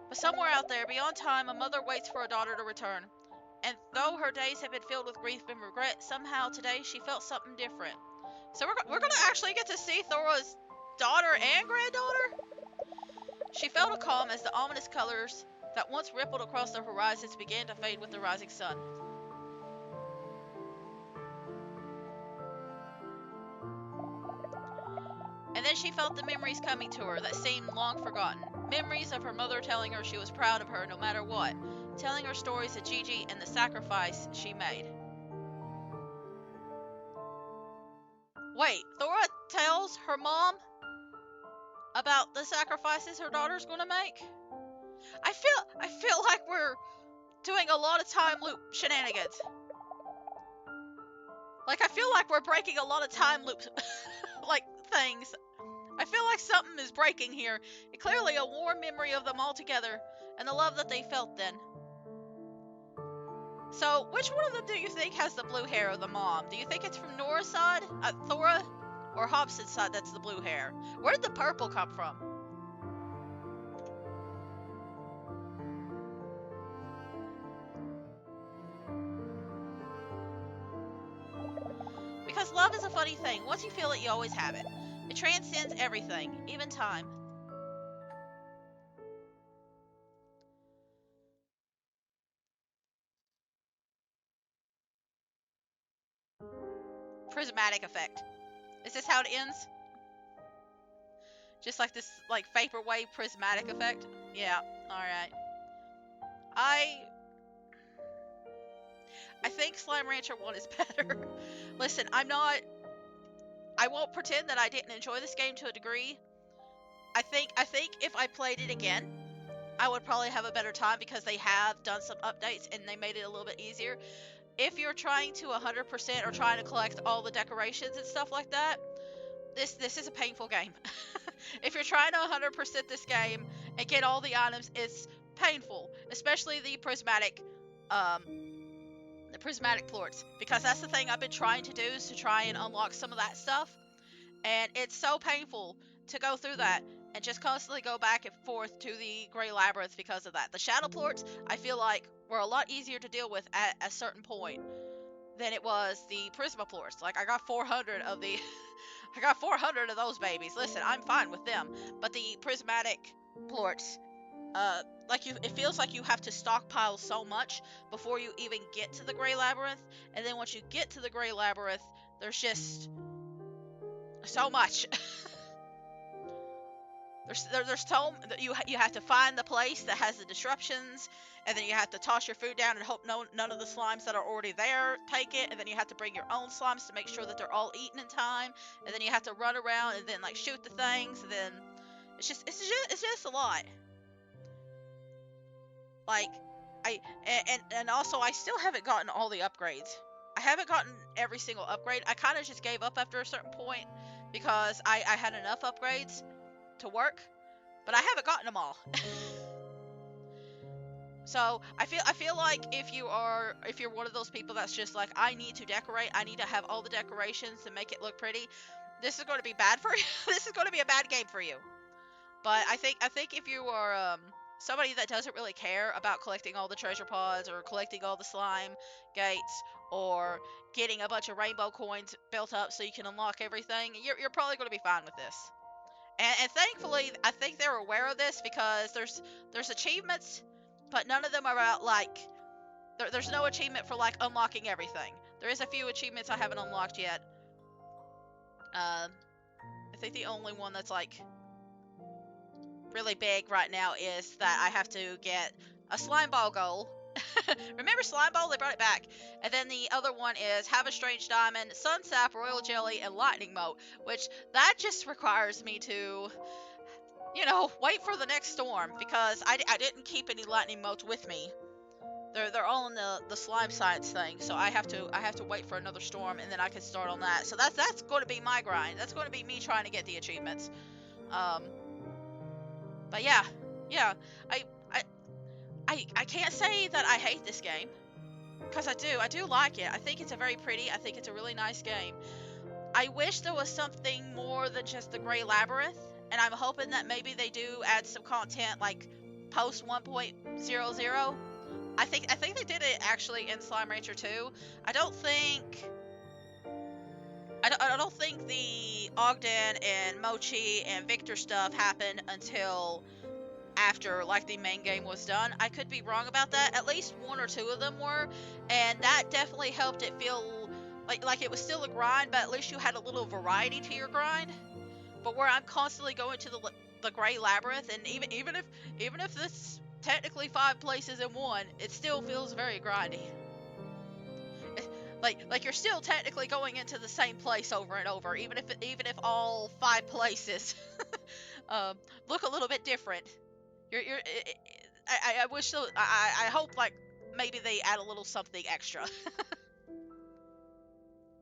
But somewhere out there, beyond time, a mother waits for a daughter to return. And though her days have been filled with grief and regret, somehow today she felt something different. So we're gonna actually get to see Thora's daughter and granddaughter? She felt a calm as the ominous colors that once rippled across the horizons began to fade with the rising sun. And then she felt the memories coming to her that seemed long forgotten. Memories of her mother telling her she was proud of her no matter what. Telling her stories of Gigi and the sacrifice she made. Wait, Thora tells her mom about the sacrifices her daughter's gonna make? I feel like we're doing a lot of time loop shenanigans. Like, I feel like we're breaking a lot of time loops, like, things. I feel like something is breaking here. And clearly a warm memory of them all together, and the love that they felt then. So, which one of them do you think has the blue hair of the mom? Do you think it's from Nora's side, Thora, or Hobson's side that's the blue hair? Where did the purple come from? Because love is a funny thing. Once you feel it, you always have it. It transcends everything, even time. prismatic effect. Is this how it ends? Just like this, like vaporwave prismatic effect? Yeah. All right. I I think Slime Rancher 1 is better. Listen, I won't pretend that I didn't enjoy this game to a degree. I think if I played it again, I would probably have a better time because they have done some updates and they made it a little bit easier. If you're trying to 100% or trying to collect all the decorations and stuff like that, this is a painful game. If you're trying to 100% this game and get all the items, it's painful, especially um, the prismatic plorts, because that's the thing I've been trying to do is to try and unlock some of that stuff, and it's so painful to go through that and just constantly go back and forth to the Grey Labyrinth because of that. The shadow plorts I feel like were a lot easier to deal with at a certain point than it was the prisma plorts. Like I got 400 of the I got 400 of those babies. Listen, I'm fine with them, but the prismatic plorts, like it feels like you have to stockpile so much before you even get to the Grey Labyrinth, and then once you get to the Grey Labyrinth, there's just so much. there's so you have to find the place that has the disruptions, and then you have to toss your food down and hope none of the slimes that are already there take it, and then you have to bring your own slimes to make sure that they're all eaten in time, and then you have to run around and then like shoot the things, and then it's just a lot. Like I and also I still haven't gotten all the upgrades. I haven't gotten every single upgrade. I kind of just gave up after a certain point because I had enough upgrades to work, but I haven't gotten them all. So I feel like if you're one of those people that's just like I need to decorate, I need to have all the decorations to make it look pretty, this is going to be bad for you. This is going to be a bad game for you. But I think if you are somebody that doesn't really care about collecting all the treasure pods or collecting all the slime gates or getting a bunch of rainbow coins built up so you can unlock everything, you're probably going to be fine with this. And thankfully, I think they're aware of this because there's achievements, but none of them are about like there's no achievement for like unlocking everything. There is a few achievements I haven't unlocked yet. I think the only one that's like really big right now is that I have to get a slime ball goal. Remember slime ball? They brought it back. And then the other one is have a strange diamond, sun sap, royal jelly, and lightning mote. Which that just requires me to, wait for the next storm because I didn't keep any lightning motes with me. They're all in the slime science thing, so I have to wait for another storm and then I can start on that. So that's going to be my grind. That's going to be me trying to get the achievements. Um, but yeah, I I I can't say that I hate this game because I do like it. I think it's a very pretty. I think it's a really nice game. I wish there was something more than just the Grey Labyrinth, and I'm hoping that maybe they do add some content like post 1.00. I think they did it actually in Slime Rancher 2. I don't think I don't think the Ogden and Mochi and Victor stuff happened until after like the main game was done. I could be wrong about that. At least one or two of them were, and that definitely helped it feel like it was still a grind, but at least you had a little variety to your grind. But where I'm constantly going to the Grey Labyrinth, and even if this technically 5 places in one, it still feels very grindy. Like you're still technically going into the same place over and over, even if all 5 places um, look a little bit different. I wish so. I hope like maybe they add a little something extra.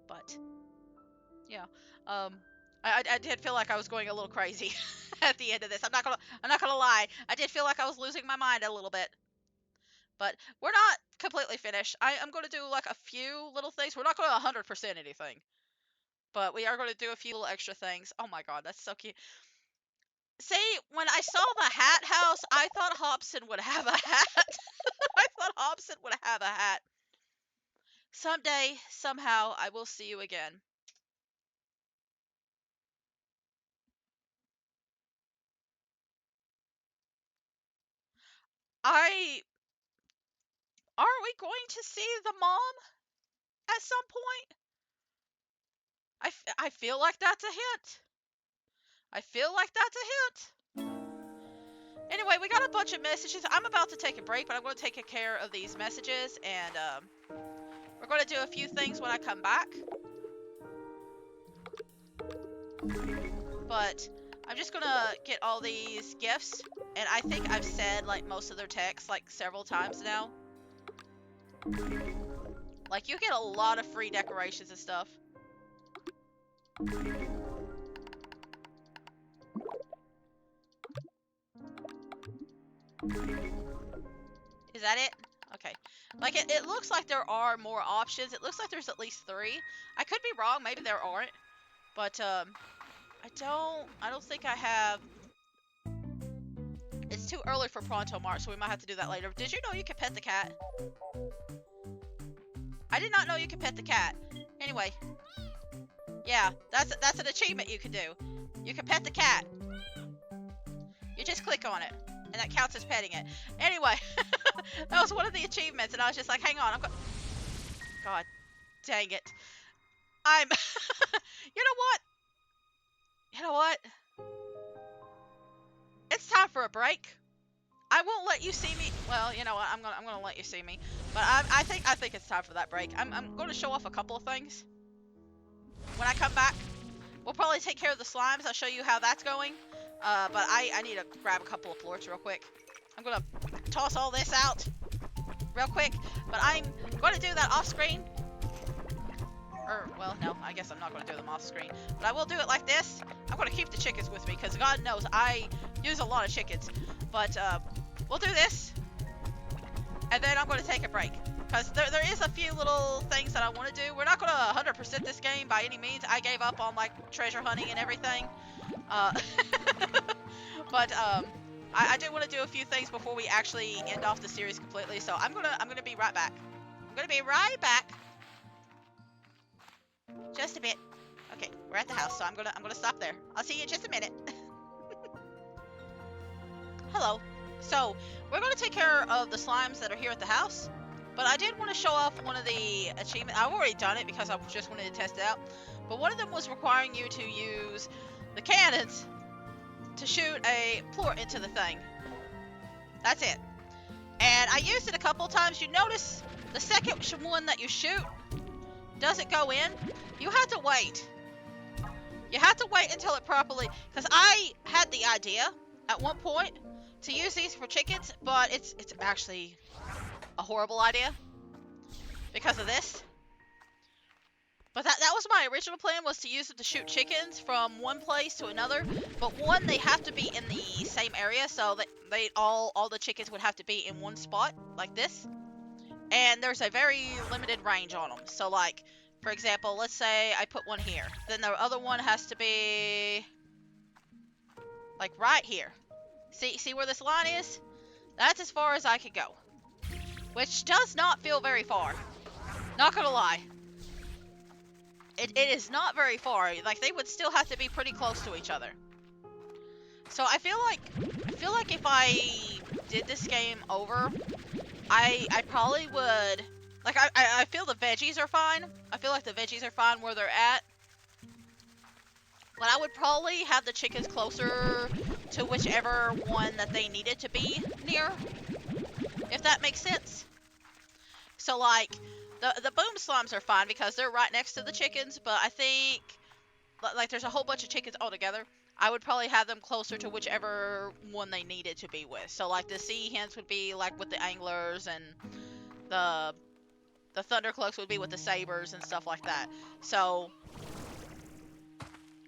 But yeah, um, I did feel like I was going a little crazy at the end of this. I'm not gonna lie. I did feel like I was losing my mind a little bit. But we're not completely finished. I'm going to do like a few little things. We're not going to 100% anything, but we are going to do a few little extra things. Oh my god, that's so cute. See, when I saw the hat house, I thought Hobson would have a hat. I thought Hobson would have a hat. Someday, somehow, I will see you again. I Aren't we going to see the mom at some point? I feel like that's a hint. I feel like that's a hint. Anyway, we got a bunch of messages. I'm about to take a break, but I'm going to take care of these messages, and we're going to do a few things when I come back. But I'm just going to get all these gifts, and I think I've said like most of their text like several times now. Like, you get a lot of free decorations and stuff. Is that it? Okay. Like, it looks like there are more options. It looks like there's at least 3. I could be wrong. Maybe there aren't. But, I don't think I have... It's too early for Pronto Mart, so we might have to do that later. Did you know you could pet the cat? I did not know you could pet the cat. Anyway. Yeah, that's an achievement you can do. You can pet the cat. You just click on it, and that counts as petting it. Anyway, that was one of the achievements, and I was just like, hang on, God dang it. You know what? You know what? It's time for a break. I won't let you see me. Well, you know what? I'm gonna let you see me. But I think it's time for that break. I'm going to show off a couple of things. When I come back, we'll probably take care of the slimes. I'll show you how that's going. But I need to grab a couple of floors real quick. I'm gonna toss all this out real quick. But I'm going to do that off screen. Well, no, I guess I'm not going to do them off screen. But I will do it like this. I'm going to keep the chickens with me because God knows I use a lot of chickens. But we'll do this. And then I'm going to take a break. Because there is a few little things that I want to do. We're not going to 100% this game by any means. I gave up on like treasure hunting and everything. But I do want to do a few things before we actually end off the series completely. So I'm gonna be right back. I'm gonna be right back. Just a bit. Okay, we're at the house, so I'm gonna stop there. I'll see you in just a minute. Hello. So we're gonna take care of the slimes that are here at the house, but I did want to show off one of the achievements. I've already done it because I just wanted to test it out. But one of them was requiring you to use the cannons to shoot a plort into the thing. That's it. And I used it a couple times. You notice the second one that you shoot doesn't go in. You have to wait. You have to wait until it properly, because I had the idea at one point to use these for chickens, but it's actually a horrible idea because of this. But that was my original plan, was to use it to shoot chickens from one place to another. But one, they have to be in the same area, so that all the chickens would have to be in one spot like this. And there's a very limited range on them. So like, for example, let's say I put one here. Then the other one has to be like right here. See where this line is? That's as far as I could go. Which does not feel very far. Not gonna lie. It is not very far. Like, they would still have to be pretty close to each other. So I feel like if I did this game over, I probably would, like, I feel the veggies are fine. I feel like the veggies are fine where they're at. But I would probably have the chickens closer to whichever one that they needed to be near, if that makes sense. So like, the boom slimes are fine because they're right next to the chickens, but I think, like, there's a whole bunch of chickens all together. I would probably have them closer to whichever one they needed to be with. So like, the sea hens would be like with the anglers, and the thundercloaks would be with the sabers and stuff like that. So,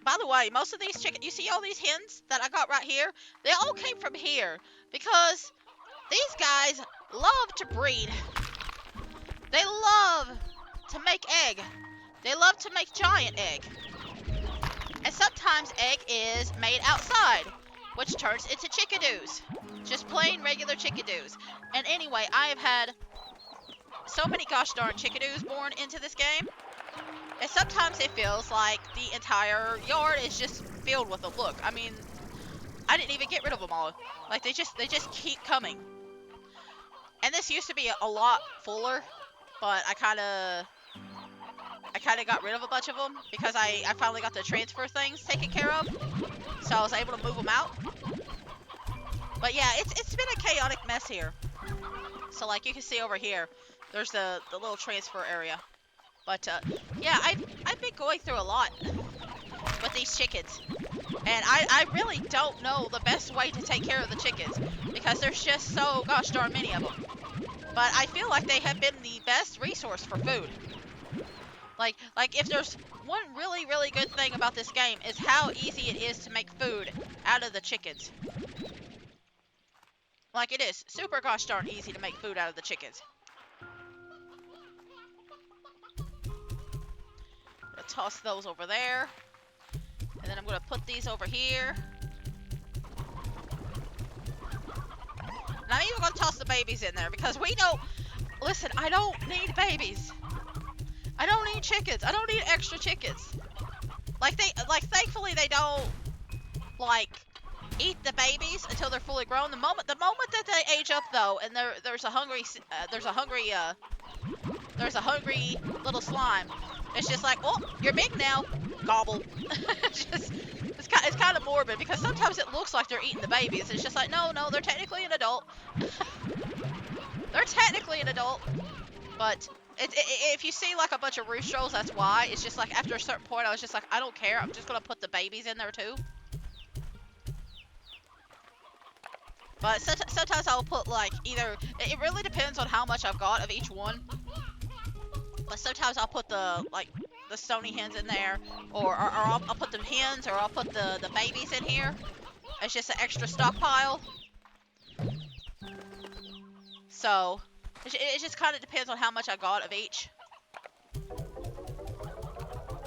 by the way, most of these chickens, you see all these hens that I got right here? They all came from here because these guys love to breed. They love to make egg. They love to make giant egg. And sometimes egg is made outside, which turns into chickadoos. Just plain regular chickadoos. And anyway, I have had so many gosh darn chickadoos born into this game. And sometimes it feels like the entire yard is just filled with them. Look, I mean, I didn't even get rid of them all. Like, they just keep coming. And this used to be a lot fuller, but I kind of I kind of got rid of a bunch of them because I finally got the transfer things taken care of. So I was able to move them out. But yeah, it's been a chaotic mess here. So like you can see over here, there's the little transfer area. But yeah, I've been going through a lot with these chickens. And I really don't know the best way to take care of the chickens because there's just so gosh darn many of them. But I feel like they have been the best resource for food. Like if there's one really good thing about this game is how easy it is to make food out of the chickens. Like it is super gosh darn easy to make food out of the chickens. I'm gonna toss those over there. And then I'm gonna put these over here. And I'm even gonna toss the babies in there because we know, listen, I don't need babies. I don't need chickens. I don't need extra chickens. Like thankfully they don't like eat the babies until they're fully grown. The moment that they age up though, and there's a hungry little slime. It's just like, oh, you're big now. Gobble. It's kind of morbid because sometimes it looks like they're eating the babies. It's just like, no, they're technically an adult. They're technically an adult, but if you see like a bunch of roosters, that's why. It's just like after a certain point, I was just like, I don't care. I'm just gonna put the babies in there too. But sometimes I'll put like either. It really depends on how much I've got of each one. But sometimes I'll put the Sony hens in there, or I'll put the hens, or I'll put the babies in here. It's just an extra stockpile. So it just kind of depends on how much I got of each.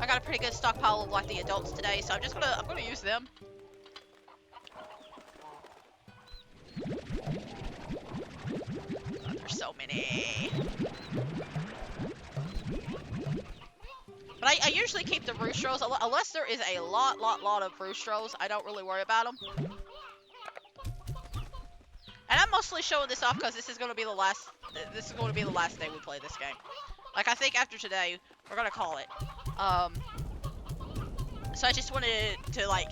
I got a pretty good stockpile of like the adults today, so I'm gonna use them. Oh, there's so many. But I usually keep the roosters, unless there is a lot of roosters. I don't really worry about them. And I'm mostly showing this off because this is going to be the last day we play this game. Like I think after today, we're gonna call it. So I just wanted to like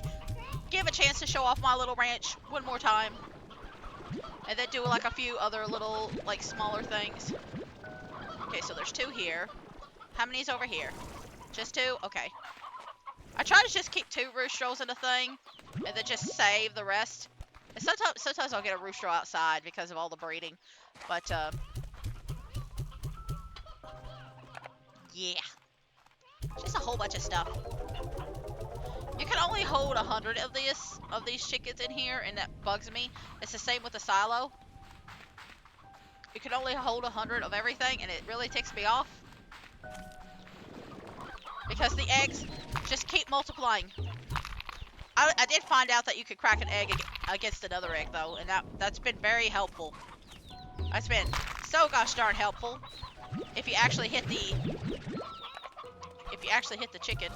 give a chance to show off my little ranch one more time, and then do like a few other little like smaller things. Okay, so there's 2 here. How many's over here? Just 2? Okay. I try to just keep 2 roosters in a thing, and then just save the rest. And sometimes I'll get a rooster outside because of all the breeding, but yeah, just a whole bunch of stuff. You can only hold 100 of these chickens in here, and that bugs me. It's the same with the silo. You can only hold 100 of everything, and it really ticks me off. Because the eggs just keep multiplying. I did find out that you could crack an egg against another egg, though, and that's been very helpful. That's been so gosh darn helpful. If you actually hit the chicken,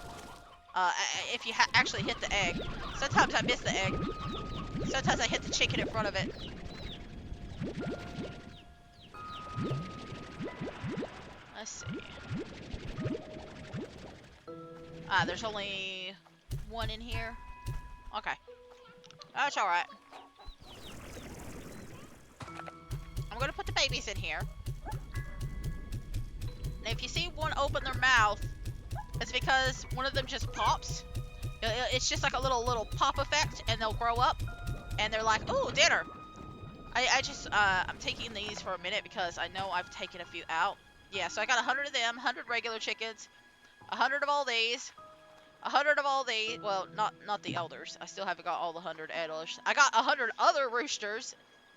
if you actually hit the egg. Sometimes I miss the egg. Sometimes I hit the chicken in front of it. Let's see. There's only 1 in here. Okay. That's alright. I'm gonna put the babies in here. And if you see one open their mouth, it's because one of them just pops. It's just like a little pop effect, and they'll grow up, and they're like, "Ooh, dinner." I'm taking these for a minute because I know I've taken a few out. Yeah, so I got 100 of them, 100 regular chickens, 100 of all these, 100 of all these. Well, not the elders. I still haven't got all the 100 elders. I got 100 other roosters,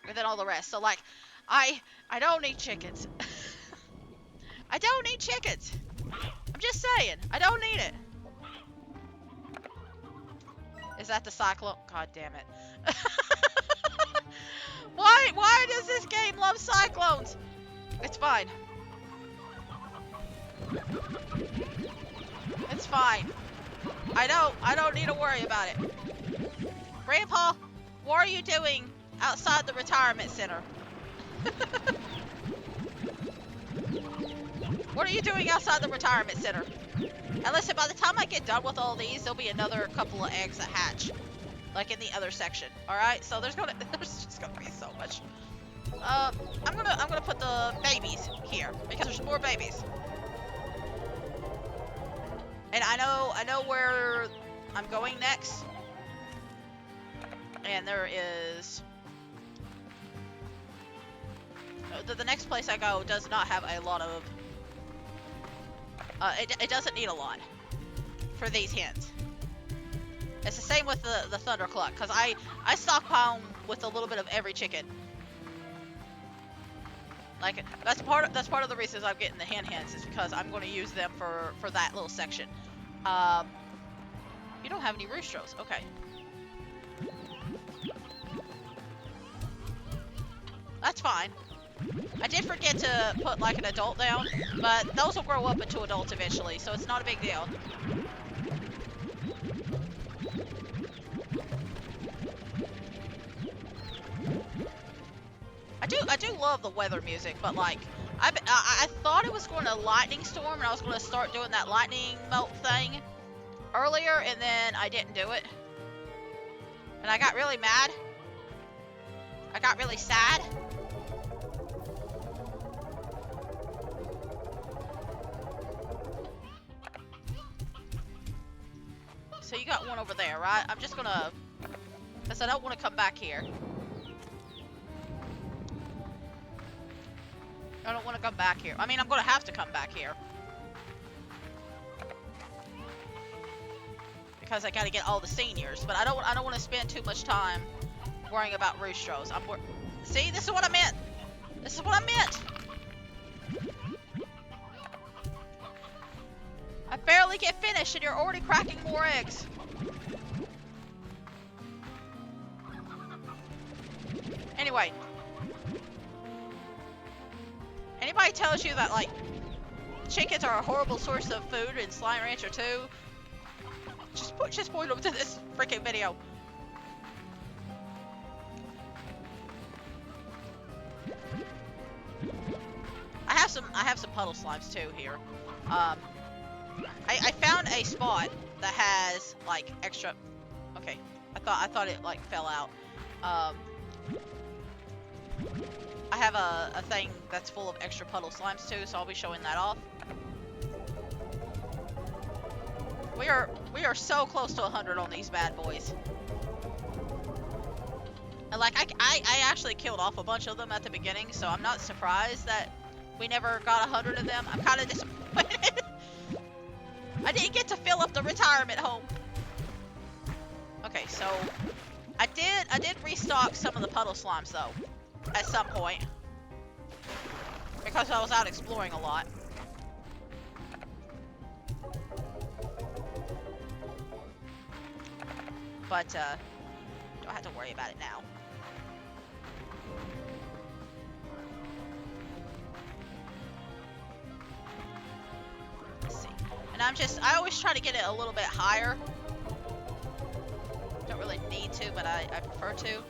and then all the rest. So like, I don't need chickens. I don't need chickens. I'm just saying, I don't need it. Is that the cyclone? God damn it. Why does this game love cyclones? It's fine. It's fine. I don't need to worry about it. Grandpa, what are you doing outside the retirement center? What are you doing outside the retirement center? And listen, by the time I get done with all these, there'll be another couple of eggs that hatch, like in the other section. All right, so there's just gonna be so much. I'm gonna put the babies here because there's more babies. And I know where I'm going next. And there is the next place I go does not have a lot of. It doesn't need a lot for these hens. It's the same with the Thunder Cluck, because I stockpile with a little bit of every chicken. Like that's part of the reasons I'm getting the hens is because I'm going to use them for that little section. You don't have any roosters, okay? That's fine. I did forget to put like an adult down, but those will grow up into adults eventually, so it's not a big deal. I do love the weather music, but like I thought it was going to lightning storm and I was going to start doing that lightning melt thing earlier, and then I didn't do it. And I got really mad. I got really sad. So you got one over there, right? I'm just gonna, because I don't want to come back here. I don't want to come back here. I mean, I'm gonna have to come back here. Because I gotta get all the seniors, but I don't want to spend too much time worrying about roosters. See, this is what I meant. This is what I meant. I barely get finished and you're already cracking more eggs. Anyway. Anybody tells you that, like, chickens are a horrible source of food in Slime Rancher 2, just point them to this freaking video. I have some puddle slimes too here. I found a spot that has like extra. Okay, I thought it like fell out. I have a thing that's full of extra puddle slimes too, so I'll be showing that off. We are so close to 100 on these bad boys. And like I actually killed off a bunch of them at the beginning, so I'm not surprised that we never got 100 of them. I'm kind of disappointed. I didn't get to fill up the retirement home. Okay, so I did restock some of the puddle slimes though, at some point, because I was out exploring a lot. But don't have to worry about it now. Let's see. And I always try to get it a little bit higher. Don't really need to, but I prefer to.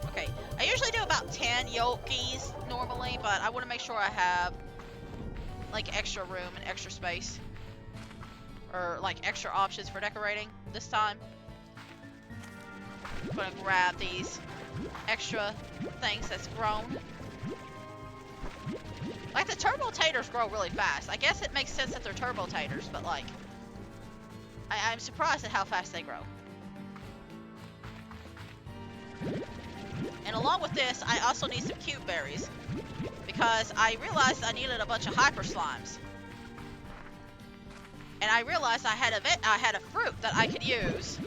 Okay, I usually do about 10 yolkies normally, but I want to make sure I have like extra room and extra space, or like extra options for decorating this time. I'm gonna grab these extra things that's grown. Like the turbo taters grow really fast. I guess it makes sense that they're turbo taters, but like I'm surprised at how fast they grow. And along with this, I also need some cube berries, because I realized I needed a bunch of hyper slimes. And I realized I had a fruit that I could use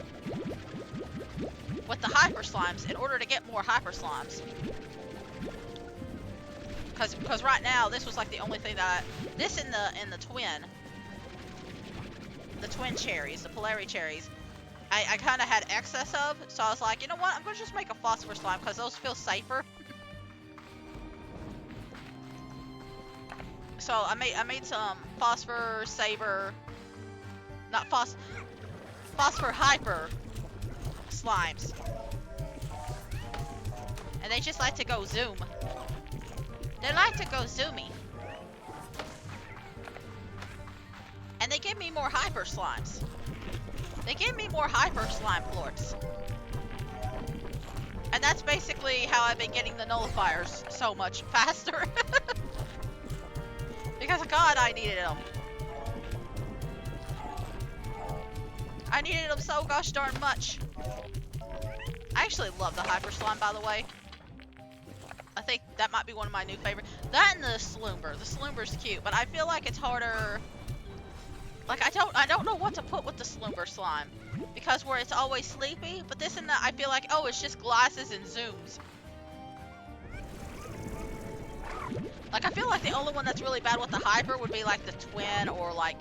with the hyper slimes in order to get more hyper slimes. Because right now this was like the only thing that this in the twin cherries, the Polari cherries, I kind of had excess of, so I was like, you know what, I'm gonna just make a phosphor slime because those feel safer. So I made some phosphor saber, not phosphor hyper slimes, and they just like to go zoom. They like to go zoomy. gave me more hyper slimes. They gave me more hyper slime plorts. And that's basically how I've been getting the nullifiers so much faster. Because, God, I needed them. I needed them so gosh darn much. I actually love the hyper slime, by the way. I think that might be one of my new favorites. That and the Sloomber. The Sloomber's cute, but I feel like it's harder. Like, I don't know what to put with the Sloomber slime. Because where it's always sleepy, but this and that, I feel like, oh, it's just glasses and zooms. Like, I feel like the only one that's really bad with the hyper would be like the twin or like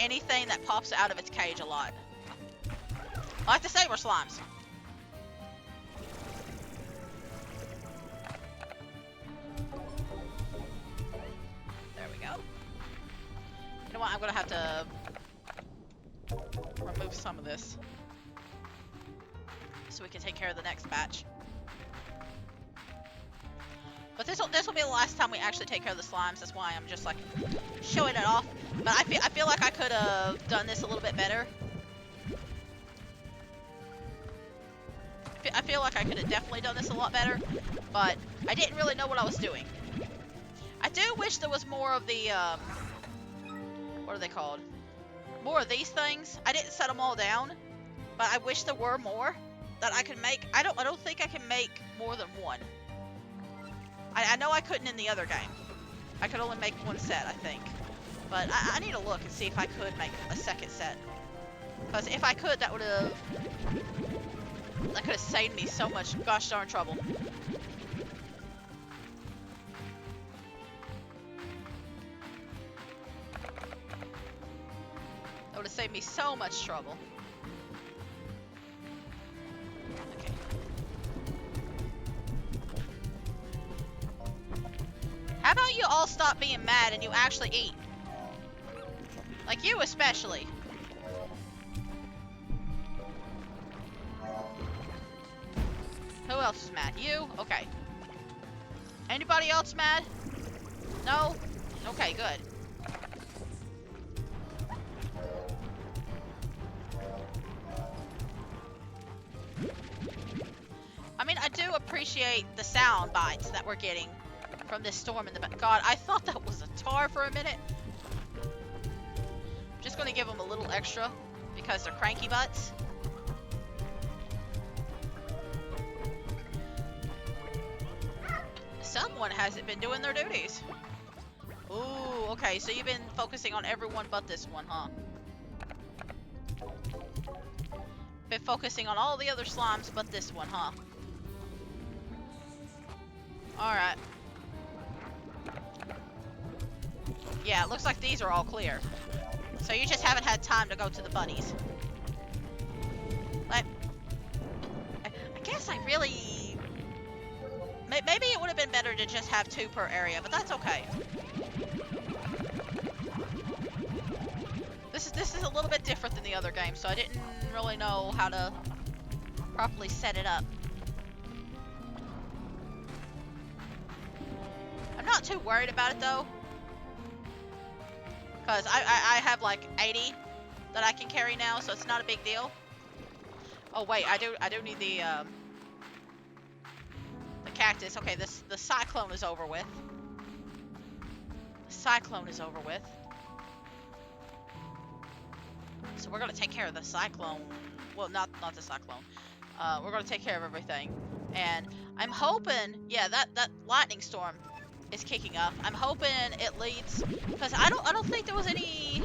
anything that pops out of its cage a lot. I like the saber slimes. There we go. You know what? I'm gonna have to remove some of this so we can take care of the next batch. But this will be the last time we actually take care of the slimes. That's why I'm just like showing it off. But I feel like I could have done this a little bit better. I feel like I could have definitely done this a lot better, but I didn't really know what I was doing. I do wish there was more of the what are they called? More of these things. I didn't set them all down, but I wish there were more that I could make. I don't think I can make more than one. I know I couldn't in the other game. I could only make one set, I think. But I need to look and see if I could make a second set. Because if I could, that could have saved me so much gosh darn trouble. That would have saved me so much trouble. Okay. How about you all stop being mad and you actually eat? Like you especially. Who else is mad? You? Okay. Anybody else mad? No? Okay, good. I mean, I do appreciate the sound bites that we're getting from this storm in the back. God, I thought that was a tar for a minute. I'm just gonna give them a little extra because they're cranky butts. Someone hasn't been doing their duties. Ooh, okay, so you've been focusing on everyone but this one, huh? Been focusing on all the other slimes but this one, huh? Alright. Yeah, it looks like these are all clear. So you just haven't had time to go to the bunnies. But I guess I really... Maybe it would have been better to just have 2 per area, but that's okay. This is a little bit different than the other game, so I didn't really know how to properly set it up. I'm not too worried about it though, because I have like 80 that I can carry now, so it's not a big deal. Oh wait, I do need the cactus. Okay, the cyclone is over with. The cyclone is over with. So we're gonna take care of the cyclone. Well, not the cyclone. We're gonna take care of everything. And I'm hoping, yeah, that lightning storm is kicking up. I'm hoping it leads, because I don't think there was any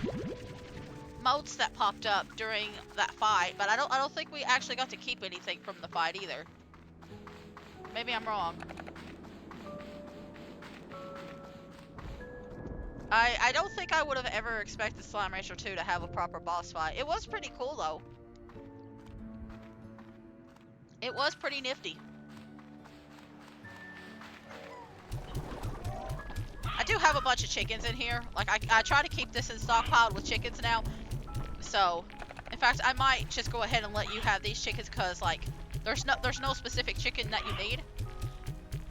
motes that popped up during that fight, but I don't think we actually got to keep anything from the fight either. Maybe I'm wrong. I don't think I would have ever expected Slime Rancher 2 to have a proper boss fight. It was pretty cool though. It was pretty nifty. I do have a bunch of chickens in here. Like I try to keep this in stockpiled with chickens now. So, in fact, I might just go ahead and let you have these chickens because like there's no specific chicken that you need.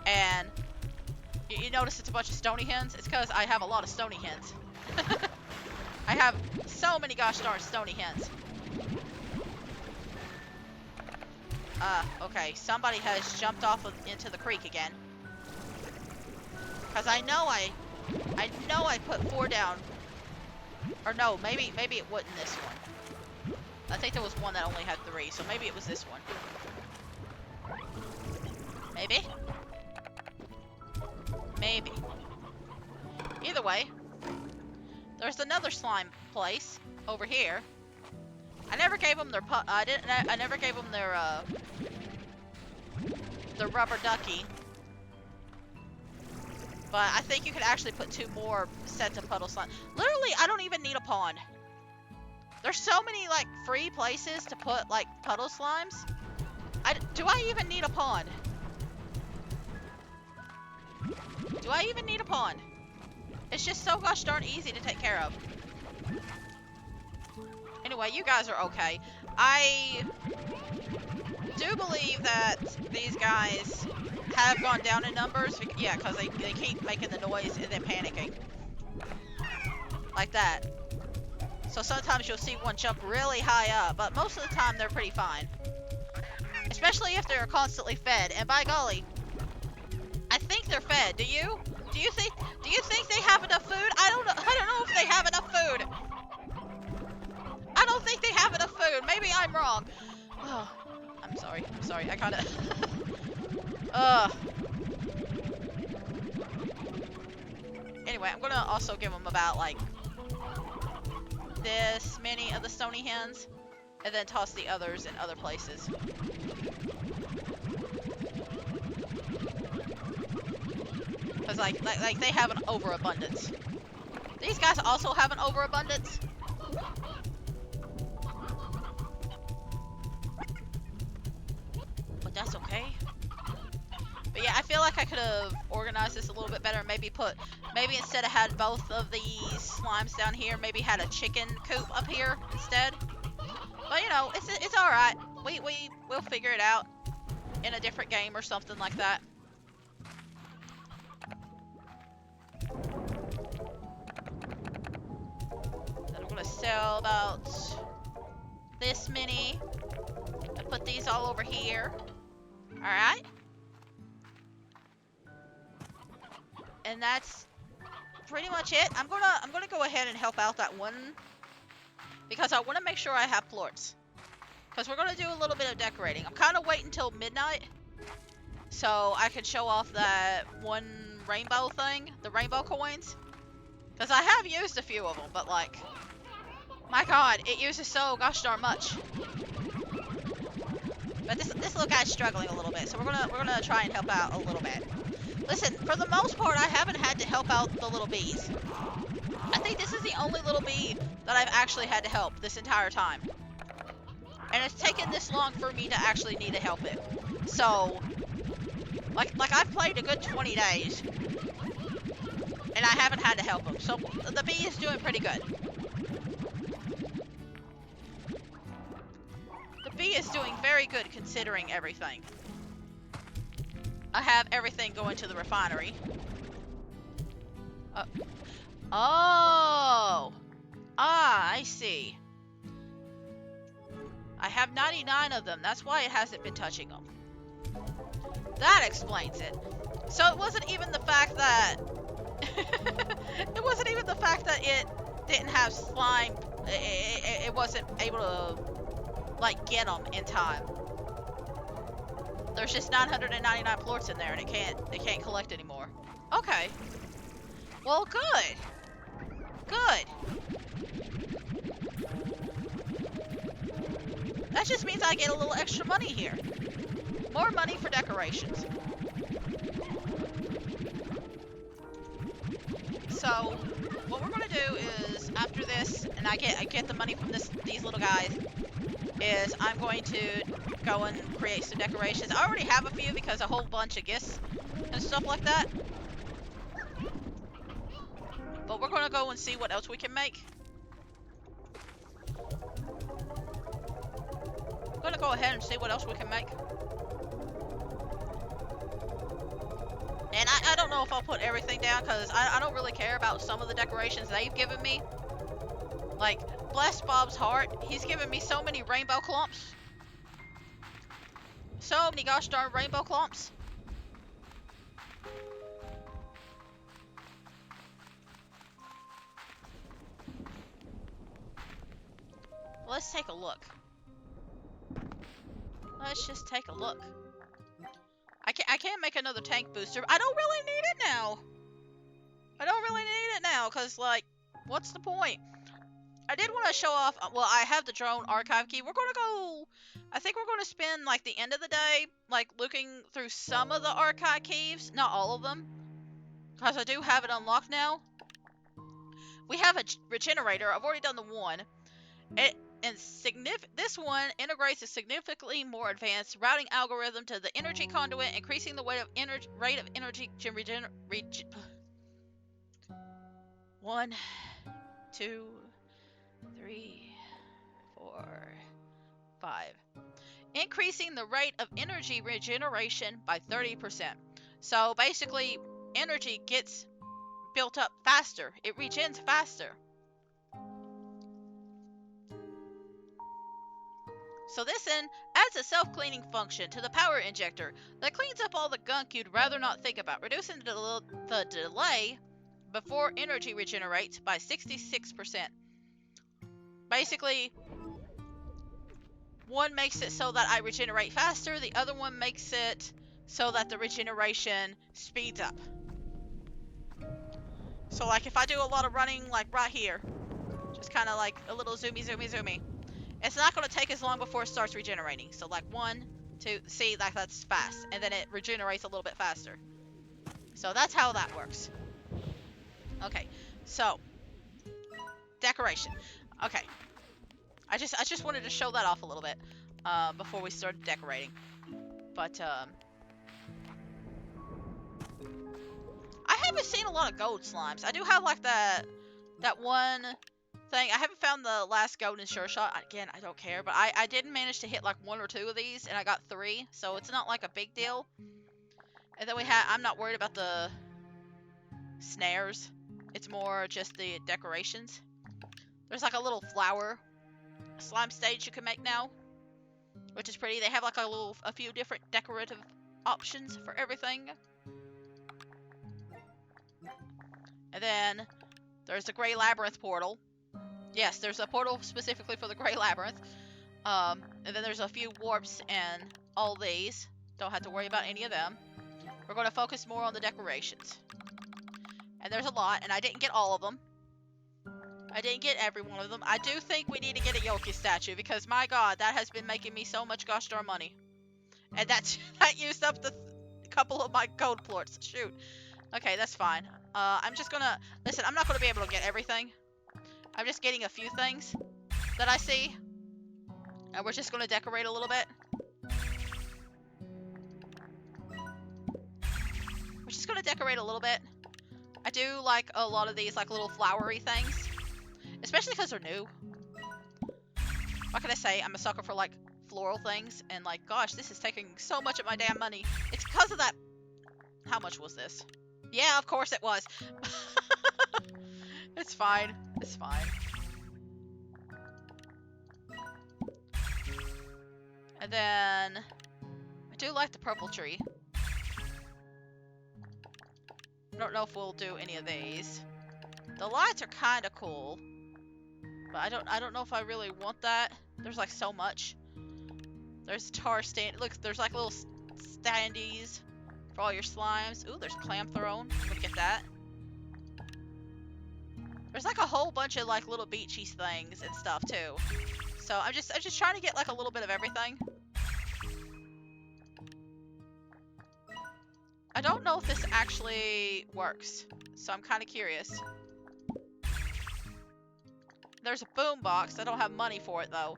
And you notice it's a bunch of stony hens. It's because I have a lot of stony hens. I have so many gosh darn stony hens. Okay, somebody has jumped off into the creek again. Cause I know I put 4 down. Or no, maybe it wasn't this one. I think there was one that only had 3, so maybe it was this one. Maybe? Maybe. Either way, there's another slime place over here. I never gave them their I never gave them their rubber ducky. But I think you could actually put 2 more sets of puddle slime. Literally, I don't even need a pond. There's so many, like, free places to put, like, puddle slimes. Do I even need a pond? Do I even need a pond? It's just so gosh darn easy to take care of. Anyway, you guys are okay. I do believe that these guys have gone down in numbers. Yeah, because they keep making the noise and then panicking. Like that. So sometimes you'll see one jump really high up, but most of the time they're pretty fine. Especially if they're constantly fed. And by golly, I think they're fed. Do you? Do you think they have enough food? I don't know if they have enough food. I don't think they have enough food. Maybe I'm wrong. Oh, I'm sorry. I kinda Anyway, I'm gonna also give them about like this many of the stony hens, and then toss the others in other places. Cause like they have an overabundance. These guys also have an overabundance. But that's okay. But yeah, I feel like I could have organized this a little bit better. Maybe instead of had both of these slimes down here, maybe had a chicken coop up here instead. But you know, it's all right. We'll figure it out in a different game or something like that. Then I'm gonna sell about this many and put these all over here. All right. And that's pretty much it. I'm gonna go ahead and help out that one because I want to make sure I have plorts. Because we're gonna do a little bit of decorating. I'm kind of waiting until midnight so I can show off that one rainbow thing, the rainbow coins. Because I have used a few of them, but like, my God, it uses so gosh darn much. But this little guy's struggling a little bit, so we're gonna try and help out a little bit. Listen, for the most part, I haven't had to help out the little bees. I think this is the only little bee that I've actually had to help this entire time. And it's taken this long for me to actually need to help it. So, like I've played a good 20 days. And I haven't had to help him. So, the bee is doing pretty good. The bee is doing very good considering everything. I have everything going to the refinery. Oh! Ah, I see. I have 99 of them. That's why it hasn't been touching them. That explains it. So it wasn't even the fact that... it wasn't even the fact that it didn't have slime. It wasn't able to, like, get them in time. There's just 999 plorts in there, and it can't collect anymore. Okay. Well, good. Good. That just means I get a little extra money here. More money for decorations. So, what we're gonna do is, after this, and I get the money from these little guys, is I'm going to go and create some decorations. I already have a few because a whole bunch of gifts and stuff like that. But we're gonna go and see what else we can make. I'm gonna go ahead and see what else we can make. And I don't know if I'll put everything down because I don't really care about some of the decorations they've given me. Like, bless Bob's heart, he's given me so many rainbow clumps. So many gosh darn rainbow clumps. Let's take a look. Let's just take a look. I can't make another tank booster. I don't really need it now. I don't really need it now, because, like, what's the point? I did want to show off, well, I have the drone archive key. We're going to go, I think we're going to spend, like, the end of the day, like, looking through some of the archive keys. Not all of them, because I do have it unlocked now. We have a regenerator. I've already done the one. This one integrates a significantly more advanced routing algorithm to the energy conduit, increasing the rate of energy regeneration. 1, 2, 3, 4, 5. Increasing the rate of energy regeneration by 30%. So basically, energy gets built up faster. It regens faster. So this then adds a self-cleaning function to the power injector that cleans up all the gunk you'd rather not think about, reducing the delay before energy regenerates by 66%. Basically, one makes it so that I regenerate faster, the other one makes it so that the regeneration speeds up. So like if I do a lot of running like right here, just kind of like a little zoomy, it's not going to take as long before it starts regenerating. So like 1, 2, see, like that's fast, and then it regenerates a little bit faster. So that's how that works. Okay, so decoration. Okay, I just wanted to show that off a little bit before we started decorating. But I haven't seen a lot of gold slimes. I do have like that one thing. I haven't found the last golden sure shot. Again, I don't care, but I did manage to hit like 1 or 2 of these, and I got 3, so it's not like a big deal. And then I'm not worried about the snares. It's more just the decorations. There's like a little flower slime stage you can make now, which is pretty. They have like a few different decorative options for everything. And then there's the Grey Labyrinth portal. Yes, there's a portal specifically for the Grey Labyrinth. And then there's a few warps and all these. Don't have to worry about any of them. We're going to focus more on the decorations. And there's a lot, and I didn't get all of them. I didn't get every one of them. I do think we need to get a Yoki statue, because my god, that has been making me so much gosh darn money. And that used up the couple of my gold plorts. Shoot. Okay, that's fine. I'm just gonna... Listen, I'm not gonna be able to get everything. I'm just getting a few things that I see. And we're just gonna decorate a little bit. We're just gonna decorate a little bit. I do like a lot of these like little flowery things. Especially because they're new. What can I say? I'm a sucker for like floral things. And like, gosh, this is taking so much of my damn money. It's because of that... How much was this? Yeah, of course it was. It's fine. It's fine. And then... I do like the purple tree. I don't know if we'll do any of these. The lights are kind of cool. But I don't know if I really want that. There's like so much. There's tar stand. Look, there's like little standees for all your slimes. Ooh, there's clam throne. I'm gonna get that. There's like a whole bunch of like little beachy things and stuff too. So I'm just trying to get like a little bit of everything. I don't know if this actually works, so I'm kind of curious. There's a boom box. I don't have money for it though.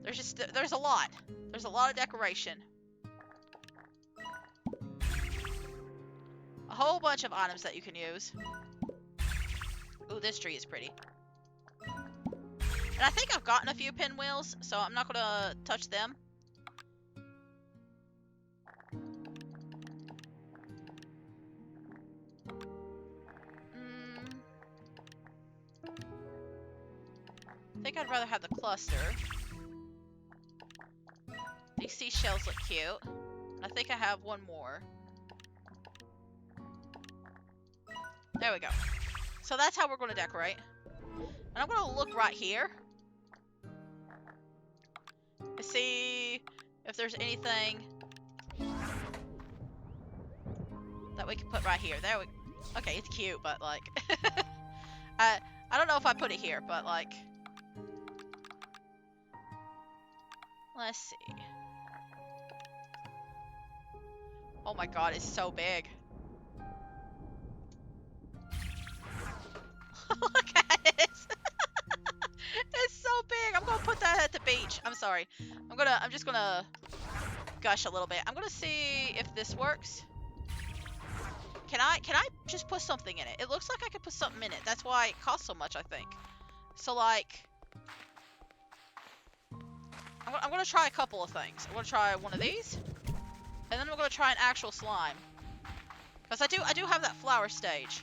There's a lot. There's a lot of decoration. A whole bunch of items that you can use. Ooh, this tree is pretty. And I think I've gotten a few pinwheels, so I'm not gonna touch them. think I'd rather have the cluster. These seashells look cute. I think I have one more. There we go. So that's how we're going to decorate. And I'm going to look right here to see if there's anything that we can put right here. There we go. Okay, it's cute, but like... I don't know if I put it here, but like... Let's see. Oh my god, it's so big. Look at it! It's so big! I'm gonna put that at the beach. I'm sorry. I'm just gonna gush a little bit. I'm gonna see if this works. Can I just put something in it? It looks like I could put something in it. That's why it costs so much, I think. So like... I'm gonna try a couple of things. I'm gonna try one of these. And then I'm gonna try an actual slime. Because I do have that flower stage.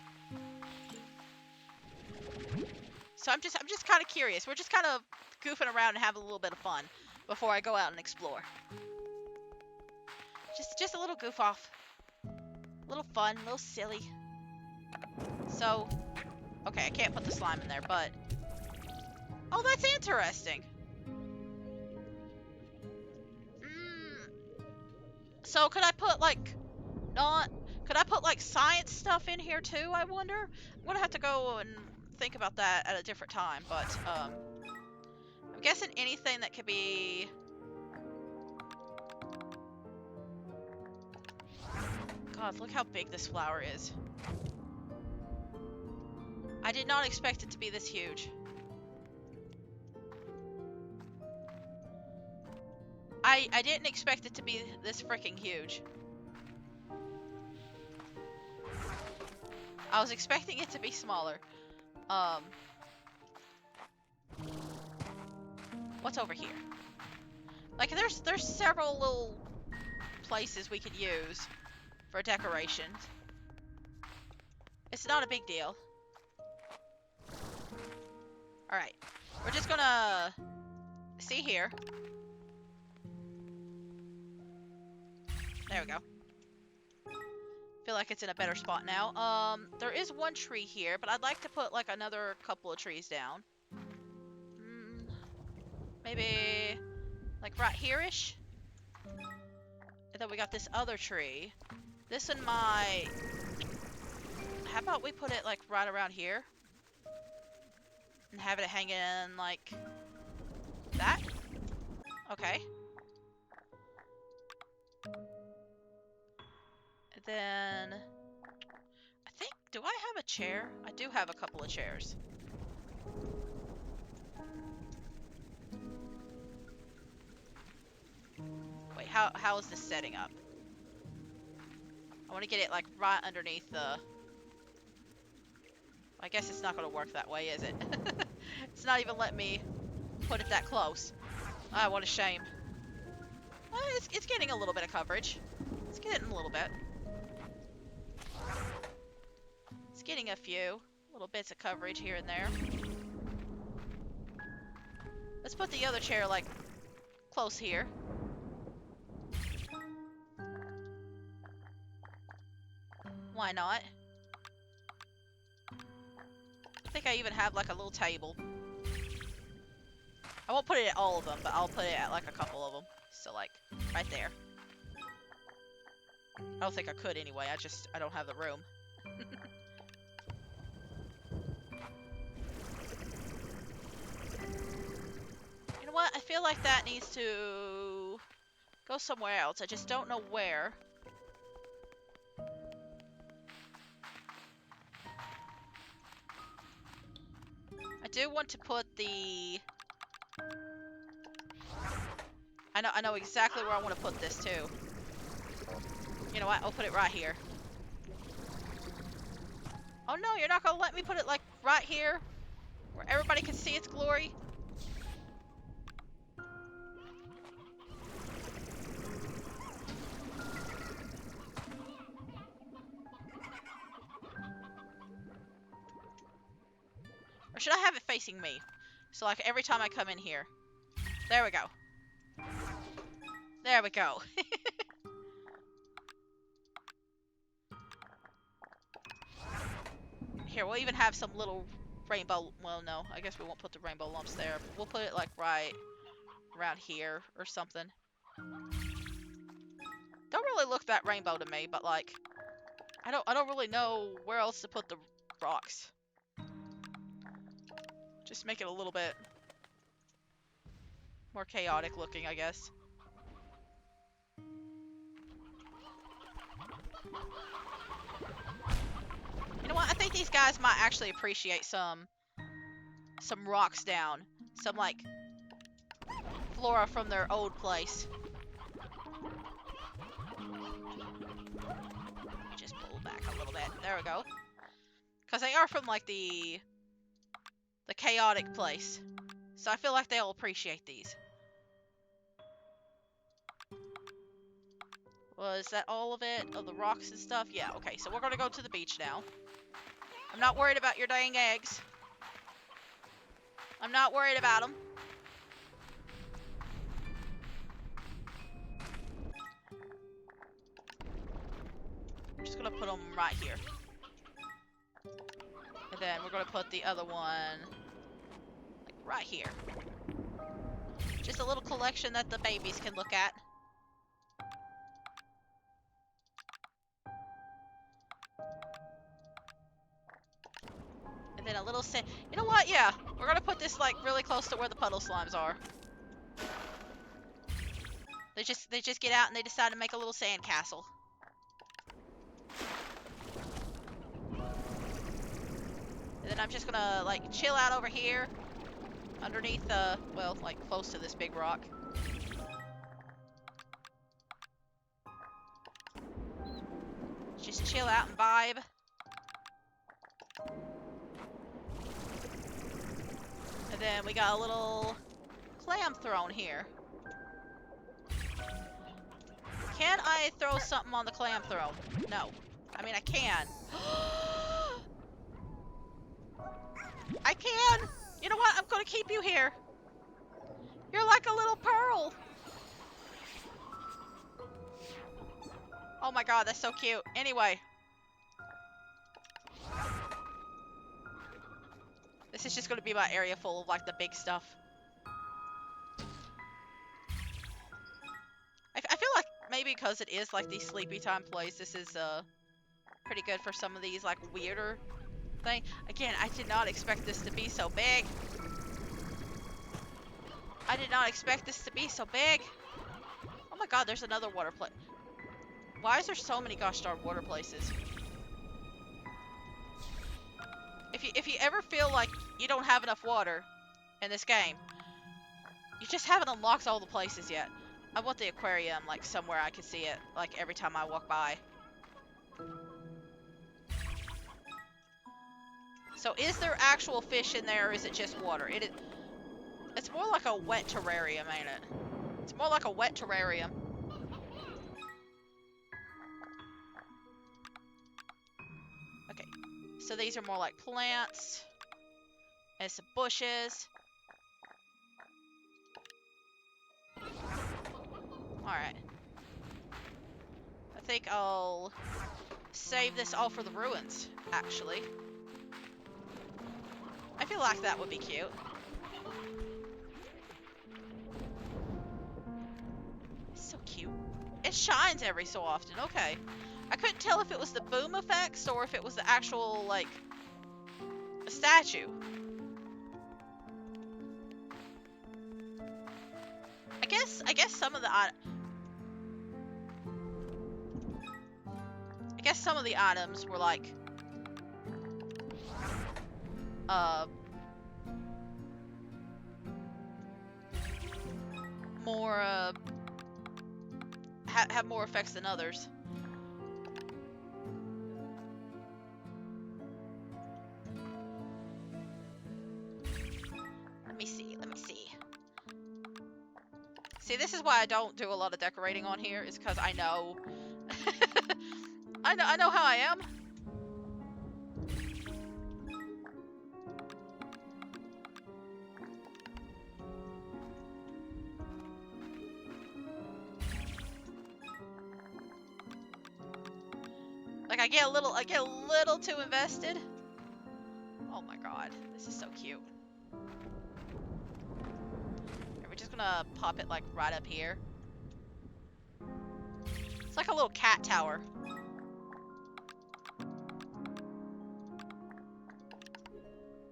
So I'm just kind of curious. We're just kind of goofing around and having a little bit of fun before I go out and explore. Just a little goof off. A little fun, a little silly. So, okay, I can't put the slime in there, but... Oh, that's interesting. So could I put like could I put like science stuff in here too, I wonder? I'm gonna have to go and think about that at a different time, but I'm guessing anything that could be... God, look how big this flower is. I did not expect it to be this huge. I didn't expect it to be this freaking huge. I was expecting it to be smaller. What's over here? Like, there's several little places we could use for decorations. It's not a big deal. Alright. We're just gonna see here. There we go. Feel like it's in a better spot now. There is one tree here, but I'd like to put like another couple of trees down. Maybe like right here-ish. And then we got this other tree. This one might... How about we put it like right around here? And have it hanging like that? Okay. And then... I think... Do I have a chair? I do have a couple of chairs. Wait, how is this setting up? I want to get it like right underneath the... I guess it's not going to work that way, is it? It's not even letting me put it that close. Ah, what a shame. It's getting a little bit of coverage. It's getting a little bit. It's getting a few little bits of coverage here and there. Let's put the other chair like close here. Why not? I think I even have like a little table. I won't put it at all of them, but I'll put it at like a couple of them. So like, right there. I don't think I could anyway, I don't have the room. You know what? I feel like that needs to go somewhere else. I just don't know where. I do want to put the... I know exactly where I want to put this too. You know what? I'll put it right here. Oh no, you're not gonna let me put it like right here? Where everybody can see its glory? Or should I have it facing me? So like every time I come in here. There we go. There we go. Here, we'll even have some little rainbow, well no, I guess we won't put the rainbow lumps there. We'll put it like right around here or something. Don't really look that rainbow to me, but like I don't really know where else to put the rocks. Just make it a little bit more chaotic looking, I guess. You know what? I think these guys might actually appreciate some rocks down. Some like flora from their old place. Just pull back a little bit. There we go. Because they are from like the chaotic place. So I feel like they'll appreciate these. Was that all of it? Of the rocks and stuff? Yeah, okay. So we're going to go to the beach now. I'm not worried about your dang eggs. I'm not worried about them. I'm just going to put them right here. And then we're going to put the other one like right here. Just a little collection that the babies can look at. And then a little sand. You know what? Yeah. We're going to put this like really close to where the puddle slimes are. They just get out and they decide to make a little sand castle. And then I'm just gonna like chill out over here underneath well, like close to this big rock. Just chill out and vibe. And then we got a little clam thrown here. Can I throw something on the clam throne? No. I mean, I can. I can! You know what? I'm gonna keep you here. You're like a little pearl. Oh my god, that's so cute. Anyway. This is just gonna be my area full of like the big stuff. I feel like maybe because it is like the sleepy time place, this is pretty good for some of these like weirder thing. Again, I did not expect this to be so big. I did not expect this to be so big. Oh my god, there's another water place. Why is there so many gosh darn water places? If you ever feel like you don't have enough water in this game, you just haven't unlocked all the places yet. I want the aquarium like somewhere I can see it like every time I walk by. So is there actual fish in there or is it just water? It's more like a wet terrarium, ain't it? It's more like a wet terrarium. Okay, so these are more like plants and some bushes. Alright. I think I'll save this all for the ruins, actually. I feel like that would be cute. It's so cute. It shines every so often. Okay. I couldn't tell if it was the boom effects or if it was the actual, like, a statue. I guess some of the items were like more have more effects than others. Let me see. See, this is why I don't do a lot of decorating on here, is because I know I know how I am. Like I get a little too invested. Oh my god, this is so cute. We're just gonna pop it like right up here. It's like a little cat tower.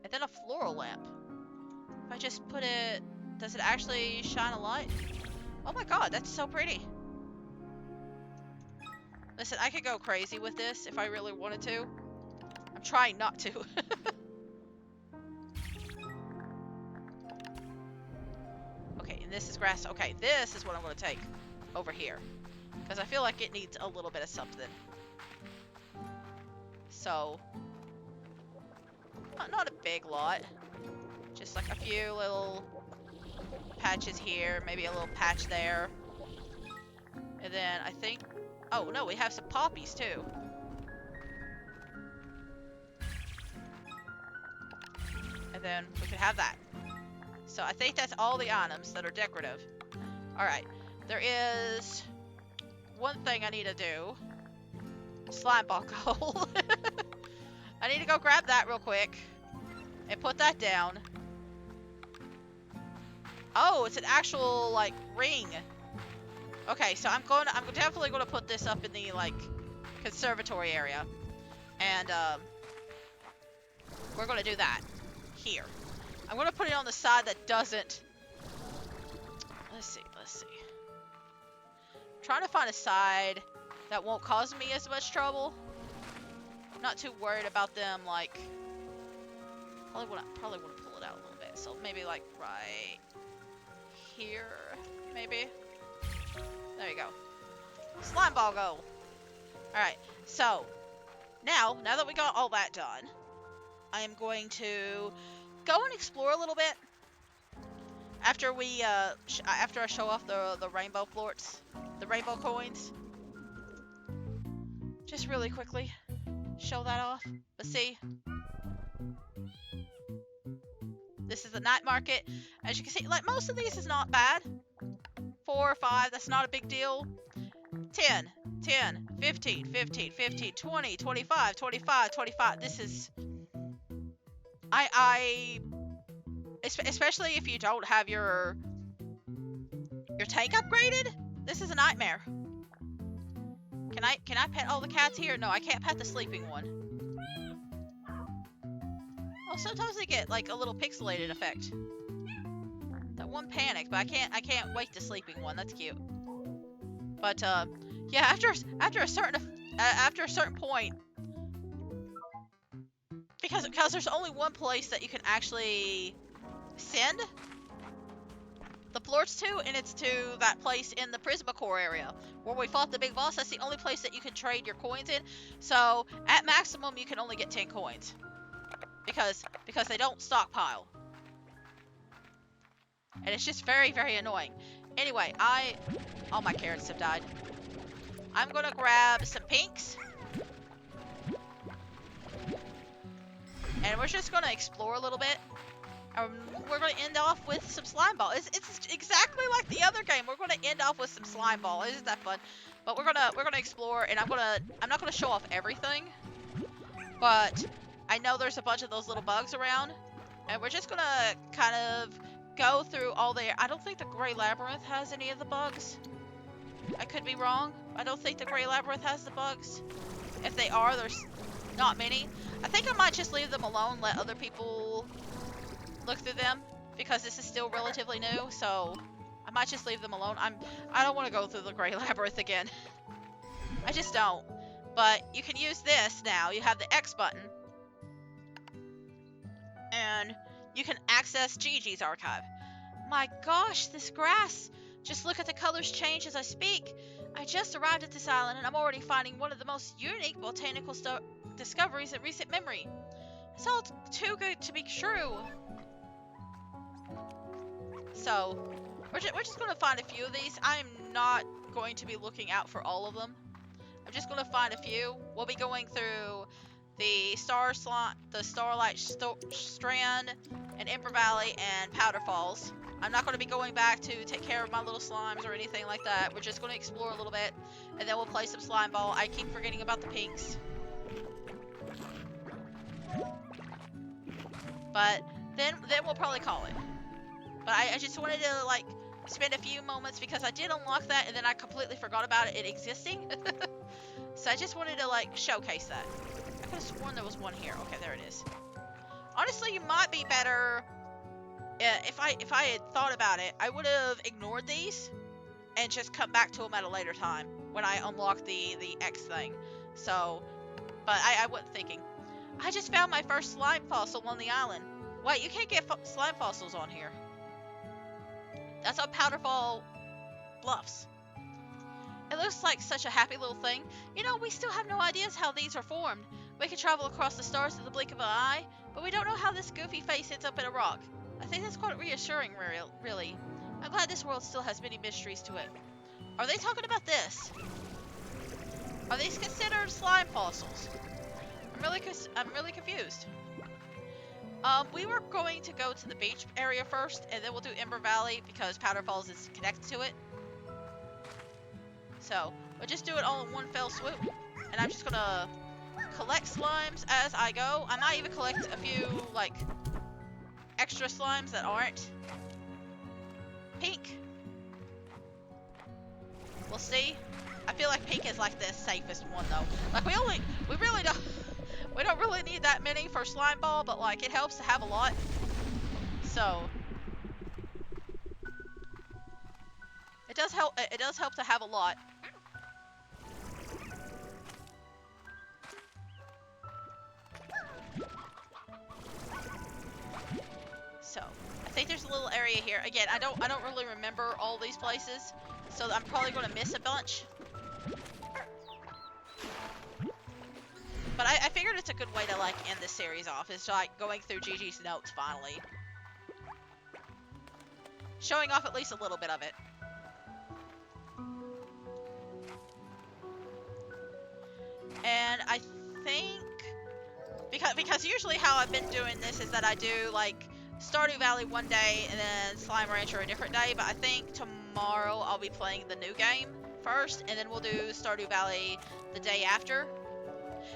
And then a floral lamp. If I just put it, does it actually shine a light? Oh my god, that's so pretty. Listen, I could go crazy with this if I really wanted to. I'm trying not to. Okay, and this is grass. Okay, this is what I'm going to take over here. Because I feel like it needs a little bit of something. So, not a big lot. Just like a few little patches here, maybe a little patch there. And then I think, oh no, we have some poppies too. And then we could have that. So I think that's all the items that are decorative. Alright, there is one thing I need to do. Slime ball goal. I need to go grab that real quick. And put that down. Oh, it's an actual, like, ring. Okay, so I'm definitely gonna put this up in the, like, conservatory area. And, we're gonna do that. Here. I'm gonna put it on the side that doesn't... Let's see. I'm trying to find a side that won't cause me as much trouble. I'm not too worried about them, like... Probably wanna pull it out a little bit. So maybe, like, right... here, maybe. There you go. Slime ball go. Alright, so now that we got all that done, I am going to go and explore a little bit. After we after I show off the rainbow florts, the rainbow coins. Just really quickly show that off. But see, this is the night market. As you can see, like most of these is not bad. 4 or 5, that's not a big deal. 10, 15, 20, 25, 25. This is... Especially if you don't have your tank upgraded, this is a nightmare. Can I pet all the cats here? No, I can't pet the sleeping one. Oh, sometimes they get like a little pixelated effect. That one panicked, but I can't wake the sleeping one. That's cute. But yeah, after a certain point, because there's only one place that you can actually send the florts to, and it's to that place in the Prismacore area where we fought the big boss. That's the only place that you can trade your coins in. So at maximum, you can only get 10 coins because they don't stockpile. And it's just very, very annoying. Anyway, all my carrots have died. I'm gonna grab some pinks. And we're just gonna explore a little bit. We're gonna end off with some slime ball. It's exactly like the other game. We're gonna end off with some slime ball. Isn't that fun? But we're gonna explore, and I'm not gonna show off everything. But I know there's a bunch of those little bugs around, and we're just gonna kind of go through all the... I don't think the Grey Labyrinth has any of the bugs. I could be wrong. I don't think the Grey Labyrinth has the bugs. If they are, there's not many. I think I might just leave them alone, let other people look through them, because this is still relatively new, so I might just leave them alone. I don't want to go through the Grey Labyrinth again. I just don't. But you can use this now. You have the X button. And you can access Gigi's archive. My gosh, this grass! Just look at the colors change as I speak. I just arrived at this island and I'm already finding one of the most unique botanical discoveries in recent memory. It's all too good to be true. So, we're just going to find a few of these. I'm not going to be looking out for all of them. I'm just going to find a few. We'll be going through the Starlight Strand, and Ember Valley, and Powder Falls. I'm not going to be going back to take care of my little slimes or anything like that. We're just going to explore a little bit, and then we'll play some slime ball. I keep forgetting about the pinks. But then we'll probably call it. But I just wanted to, like, spend a few moments because I did unlock that and then I completely forgot about it existing. So I just wanted to, like, showcase that. I could have sworn there was one here. Okay, there it is. Honestly, you might be better if I had thought about it. I would have ignored these and just come back to them at a later time when I unlock the X thing. So, but I wasn't thinking. I just found my first slime fossil on the island. Wait, you can't get slime fossils on here. That's on Powderfall Bluffs. It looks like such a happy little thing. You know, we still have no ideas how these are formed. We can travel across the stars in the blink of an eye, but we don't know how this goofy face ends up in a rock. I think that's quite reassuring, really. I'm glad this world still has many mysteries to it. Are they talking about this? Are these considered slime fossils? I'm really confused. We were going to go to the beach area first, and then we'll do Ember Valley because Powder Falls is connected to it. So, we'll just do it all in one fell swoop. And I'm just gonna collect slimes as I go. I might even collect a few, like, extra slimes that aren't pink. We'll see. I feel like pink is like the safest one though. Like we don't really need that many for slime ball, but like it helps to have a lot. So it does help to have a lot. So I think there's a little area here. Again, I don't really remember all these places, so I'm probably gonna miss a bunch. But I figured it's a good way to, like, end this series off, is like going through Gigi's notes finally. Showing off at least a little bit of it. And I think, because usually how I've been doing this is that I do, like, Stardew Valley one day and then Slime Rancher a different day, but I think tomorrow I'll be playing the new game first, and then we'll do Stardew Valley the day after.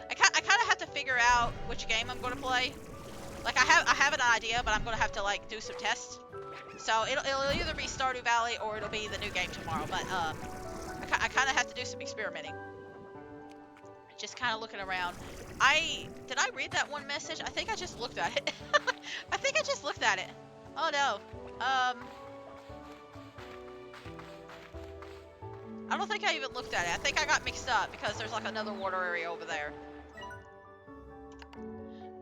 I kind of have to figure out which game I'm going to play. Like, I have an idea, but I'm going to have to, like, do some tests. So, it'll either be Stardew Valley or it'll be the new game tomorrow. But, I kind of have to do some experimenting. Just kind of looking around. Did I read that one message? I think I just looked at it. I think I just looked at it. Oh, no. I don't think I even looked at it. I think I got mixed up because there's like another water area over there.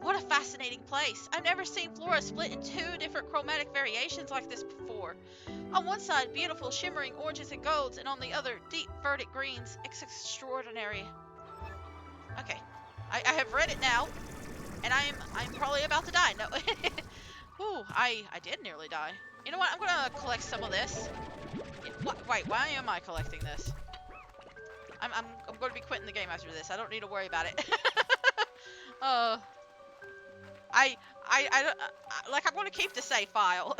What a fascinating place. I've never seen flora split in two different chromatic variations like this before. On one side, beautiful shimmering oranges and golds, and on the other, deep verdant greens. It's extraordinary. Okay. I have read it now, and I'm probably about to die. No. Ooh, I did nearly die. You know what? I'm gonna collect some of this. Wait, why am I collecting this? I'm going to be quitting the game after this. I don't need to worry about it. I'm going to keep the save file.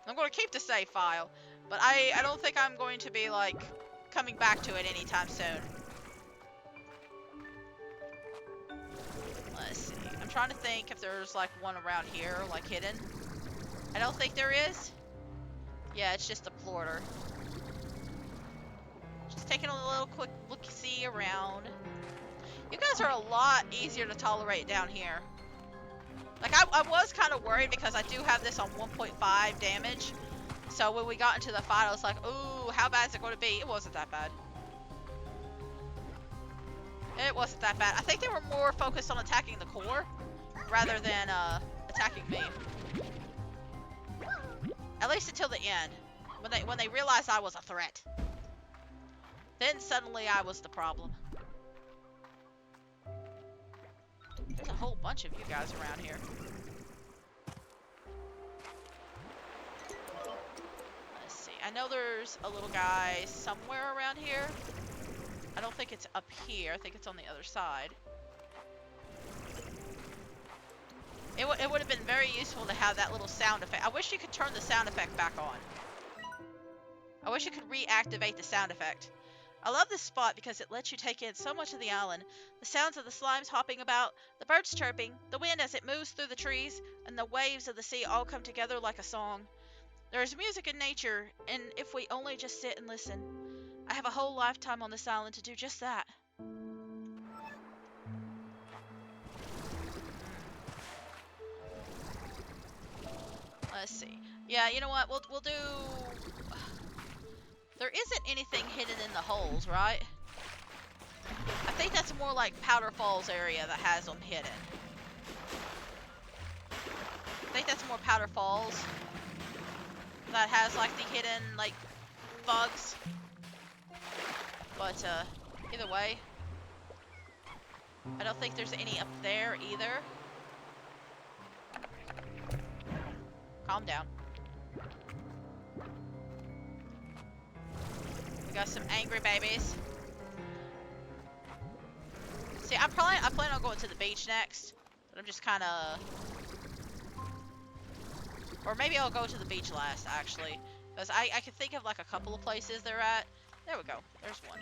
I'm going to keep the save file, but I don't think I'm going to be like coming back to it anytime soon. Let's see. I'm trying to think if there's like one around here, like hidden. I don't think there is. Yeah, it's just a plotter. Just taking a little quick look-see around. You guys are a lot easier to tolerate down here. Like, I was kind of worried because I do have this on 1.5 damage. So when we got into the fight, I was like, ooh, how bad is it going to be? It wasn't that bad. It wasn't that bad. I think they were more focused on attacking the core rather than attacking me. At least until the end, when they realized I was a threat. Then suddenly I was the problem. There's a whole bunch of you guys around here. Let's see. I know there's a little guy somewhere around here. I don't think it's up here. I think it's on the other side. It would have been very useful to have that little sound effect. I wish you could turn the sound effect back on. I wish you could reactivate the sound effect. I love this spot because it lets you take in so much of the island. The sounds of the slimes hopping about, the birds chirping, the wind as it moves through the trees, and the waves of the sea all come together like a song. There is music in nature, and if we only just sit and listen. I have a whole lifetime on this island to do just that. Let's see. Yeah, you know what? We'll do. There isn't anything hidden in the holes, right? I think that's more like Powder Falls area that has them hidden. I think that's more Powder Falls that has like the hidden like bugs. But either way, I don't think there's any up there either. Calm down. We got some angry babies. See, I plan on going to the beach next, but I'm just kind of, or maybe I'll go to the beach last actually, because I can think of like a couple of places they're at. There we go. There's one.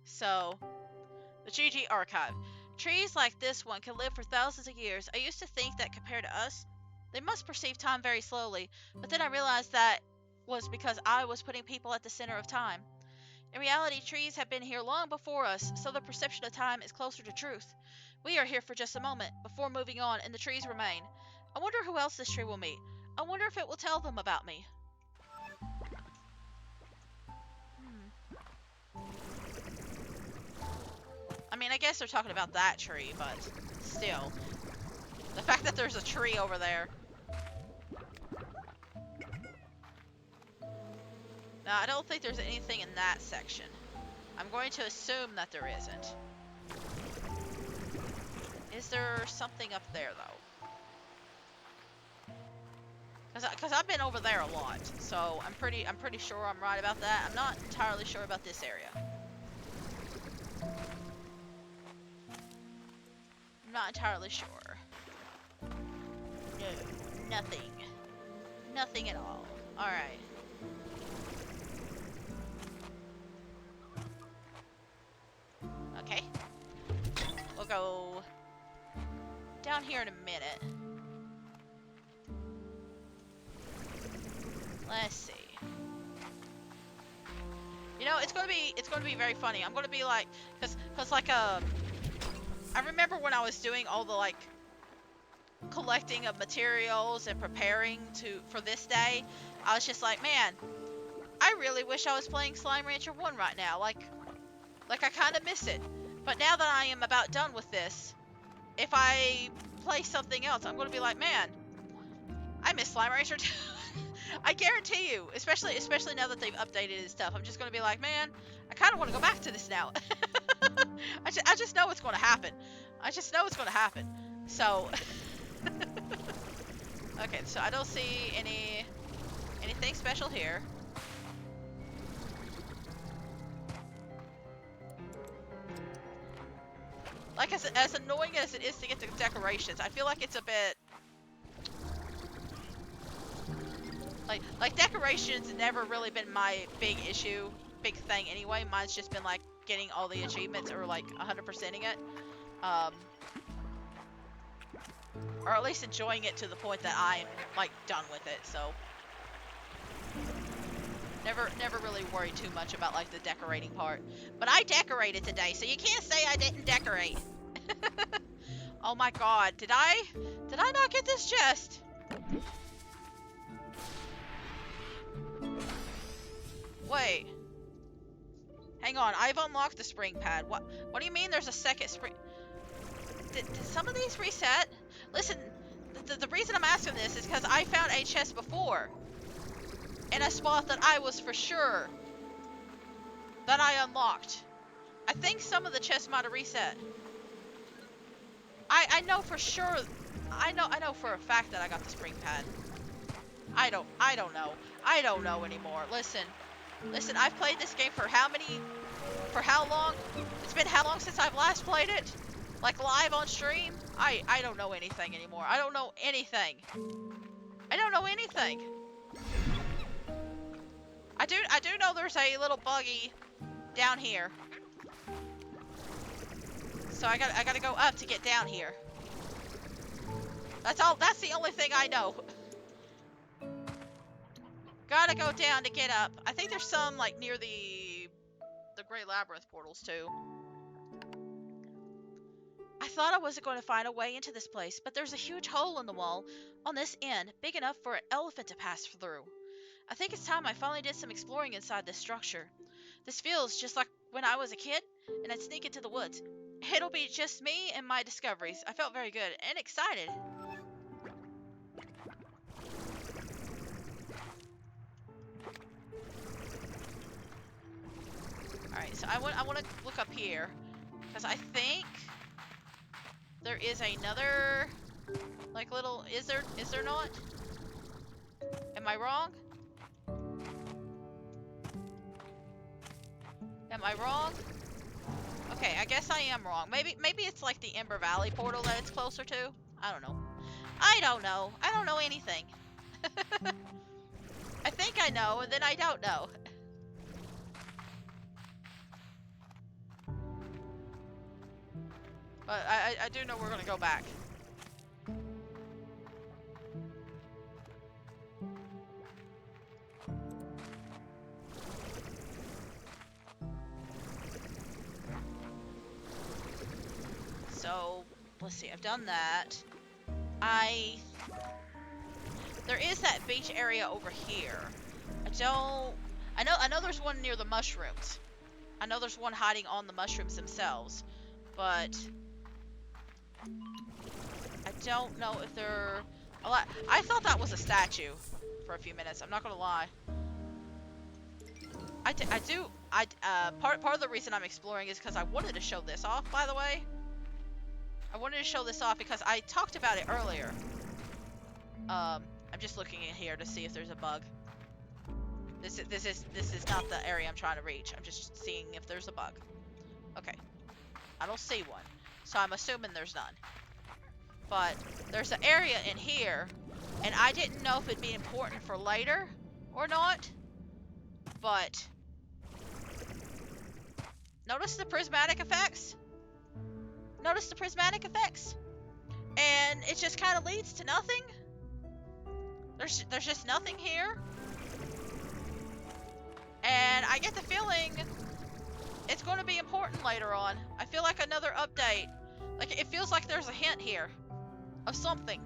So, the GG Archive. Trees like this one can live for thousands of years. I used to think that compared to us, they must perceive time very slowly, but then I realized that was because I was putting people at the center of time. In reality, trees have been here long before us, so the perception of time is closer to truth. We are here for just a moment, before moving on, and the trees remain. I wonder who else this tree will meet. I wonder if it will tell them about me. I mean, I guess they're talking about that tree, but still. The fact that there's a tree over there. Now, I don't think there's anything in that section. I'm going to assume that there isn't. Is there something up there, though? Because I've been over there a lot, so I'm pretty sure I'm right about that. I'm not entirely sure about this area. I'm not entirely sure. No, nothing. Nothing at all. Alright. Okay. We'll go down here in a minute. Let's see. You know, it's gonna be very funny. I'm gonna be like, cause like I remember when I was doing all the like collecting of materials and preparing for this day, I was just like, man, I really wish I was playing Slime Rancher 1 right now. Like I kind of miss it. But now that I am about done with this, if I play something else, I'm going to be like, man, I miss Slime Rancher 2. I guarantee you, especially now that they've updated his stuff, I'm just going to be like, man, I kind of want to go back to this now. I just know it's going to happen. I just know it's going to happen. So, okay, so I don't see anything special here. Like, as annoying as it is to get the decorations, I feel like it's a bit... Like decorations never really been my big thing anyway. Mine's just been, like, getting all the achievements or, like, 100%ing it. Or at least enjoying it to the point that I'm, like, done with it, so... Never really worried too much about like the decorating part. But I decorated today, so you can't say I didn't decorate. Oh my god, did I not get this chest? Wait. Hang on, I've unlocked the spring pad. What do you mean there's a second spring? Did some of these reset? Listen, the reason I'm asking this is because I found a chest before. In a spot that I was for sure that I unlocked. I think some of the chests might have reset. I know for sure. I know for a fact that I got the spring pad. I don't know. I don't know anymore. Listen, I've played this game for how long? It's been how long since I've last played it? Like live on stream? I don't know anything anymore. I don't know anything. I don't know anything. I do know there's a little buggy down here. So I gotta go up to get down here. That's the only thing I know. Gotta go down to get up. I think there's some like near the Grey Labyrinth portals too. I thought I wasn't going to find a way into this place, but there's a huge hole in the wall on this end, big enough for an elephant to pass through. I think it's time I finally did some exploring inside this structure. This feels just like when I was a kid and I'd sneak into the woods. It'll be just me and my discoveries. I felt very good and excited. Alright, so I want to look up here, because I think there is another, like, little, is there not? Am I wrong? Am I wrong? Okay, I guess I am wrong. Maybe it's like the Ember Valley portal that it's closer to? I don't know. I don't know. I don't know anything. I think I know, and then I don't know. But I do know we're gonna go back. So, let's see, I've done that. There is that beach area over here. I know there's one near the mushrooms. I know there's one hiding on the mushrooms themselves, but I don't know if they're a lot. I thought that was a statue for a few minutes. I'm not gonna lie. Part of the reason I'm exploring is because I wanted to show this off. By the way, I wanted to show this off because I talked about it earlier. I'm just looking in here to see if there's a bug. This is not the area I'm trying to reach. I'm just seeing if there's a bug. Okay, I don't see one, so I'm assuming there's none. But there's an area in here, and I didn't know if it'd be important for later or not. But notice the prismatic effects. Notice the prismatic effects, and it just kind of leads to nothing. There's just nothing here. And I get the feeling it's going to be important later on. I feel like another update. Like, it feels like there's a hint here of something.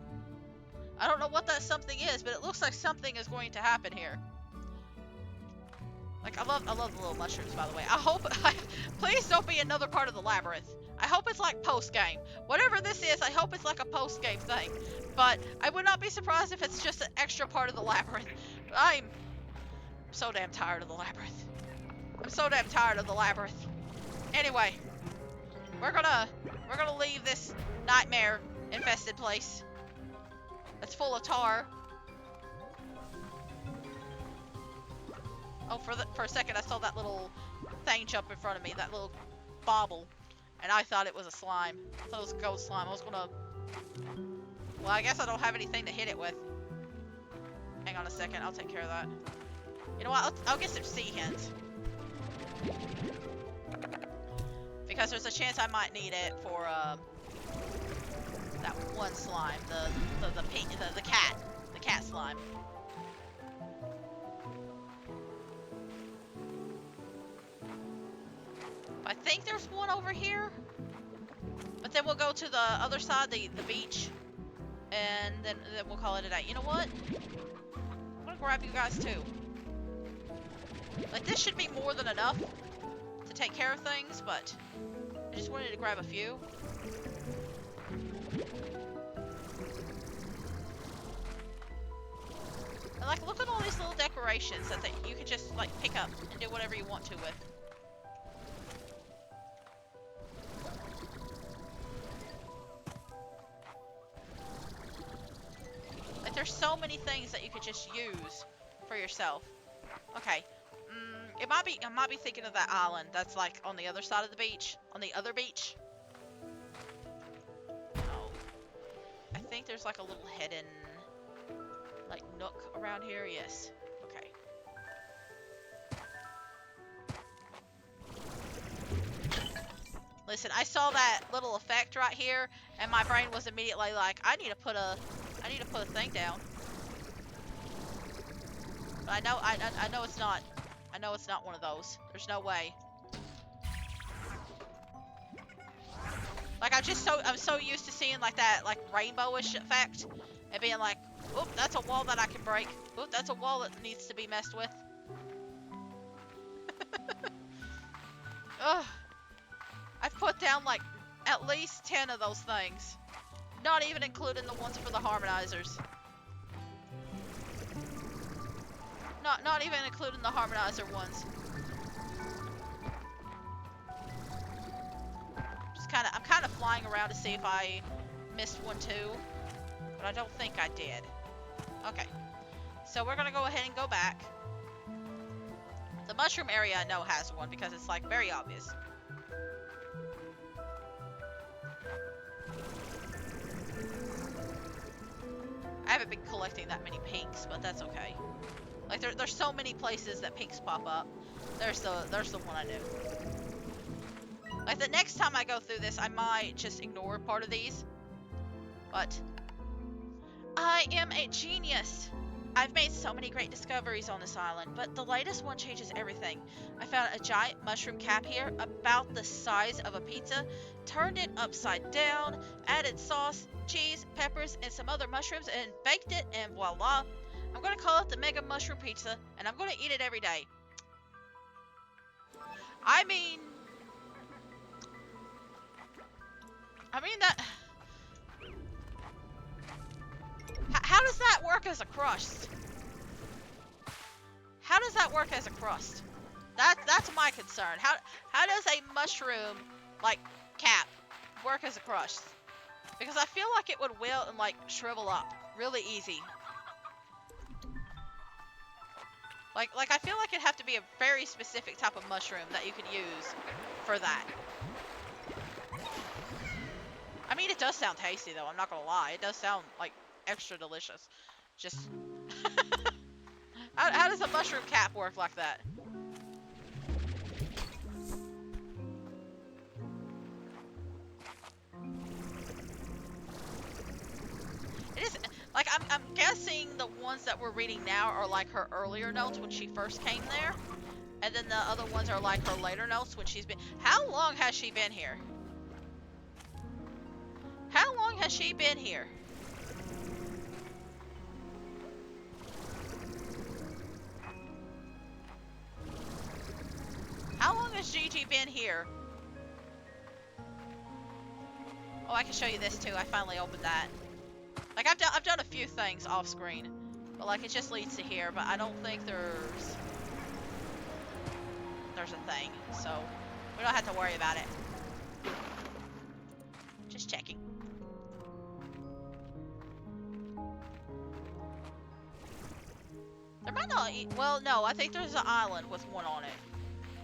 I don't know what that something is, but it looks like something is going to happen here. Like, I love the little mushrooms, by the way. I hope, please don't be another part of the labyrinth. I hope it's like post-game. Whatever this is, I hope it's like a post-game thing. But I would not be surprised if it's just an extra part of the labyrinth. I'm so damn tired of the labyrinth. I'm so damn tired of the labyrinth. Anyway, we're gonna leave this nightmare-infested place that's full of tar. Oh, for a second I saw that little thing jump in front of me, that little bobble, and I thought it was a slime. I thought it was a ghost slime. I was gonna... Well, I guess I don't have anything to hit it with. Hang on a second, I'll take care of that. You know what, I'll get some sea hens. Because there's a chance I might need it for, that one slime, the cat slime. I think there's one over here, but then we'll go to the other side, the beach, and then we'll call it a day. You know what? I'm gonna grab you guys too. Like, this should be more than enough to take care of things, but I just wanted to grab a few. And like, look at all these little decorations that you can just like pick up and do whatever you want to with. Like, there's so many things that you could just use for yourself. Okay. I might be thinking of that island that's like on the other side of the beach. On the other beach. Oh. I think there's like a little hidden like nook around here. Yes. Okay. Listen, I saw that little effect right here, and my brain was immediately like, I need to put a thing down. But I know it's not. I know it's not one of those. There's no way. Like I'm so used to seeing like that like rainbowish effect, and being like, oop, that's a wall that I can break. Oop, that's a wall that needs to be messed with. Ugh. I've put down like at least 10 of those things. Not even including the ones for the harmonizers. Not even including the harmonizer ones. I'm kind of flying around to see if I missed one too, but I don't think I did. Okay, so we're gonna go ahead and go back. The mushroom area I know has one because it's like very obvious. I haven't been collecting that many pinks, but that's okay. Like there's so many places that pinks pop up. There's the one I knew. Like the next time I go through this, I might just ignore part of these. But I am a genius. I've made so many great discoveries on this island, but the latest one changes everything. I found a giant mushroom cap here, about the size of a pizza, turned it upside down, added sauce, cheese, peppers, and some other mushrooms, and baked it, and voila. I'm gonna call it the Mega Mushroom Pizza, and I'm gonna eat it every day. I mean that... How does that work as a crust? How does that work as a crust? That's my concern. How does a mushroom, like, cap work as a crust? Because I feel like it would wilt and, like, shrivel up really easy. Like I feel like it'd have to be a very specific type of mushroom that you could use for that. I mean, it does sound tasty, though. I'm not gonna lie. It does sound, like, extra delicious. Just... how does a mushroom cap work like that? It is... Like, I'm guessing the ones that we're reading now are, like, her earlier notes when she first came there. And then the other ones are, like, her later notes when she's been... How long has she been here? How long has she been here? How long has Gigi been here? Oh, I can show you this too. I finally opened that. Like I've done a few things off screen, but like it just leads to here. But I don't think there's a thing, so we don't have to worry about it. Just checking. There might not. Well, no. I think there's an island with one on it.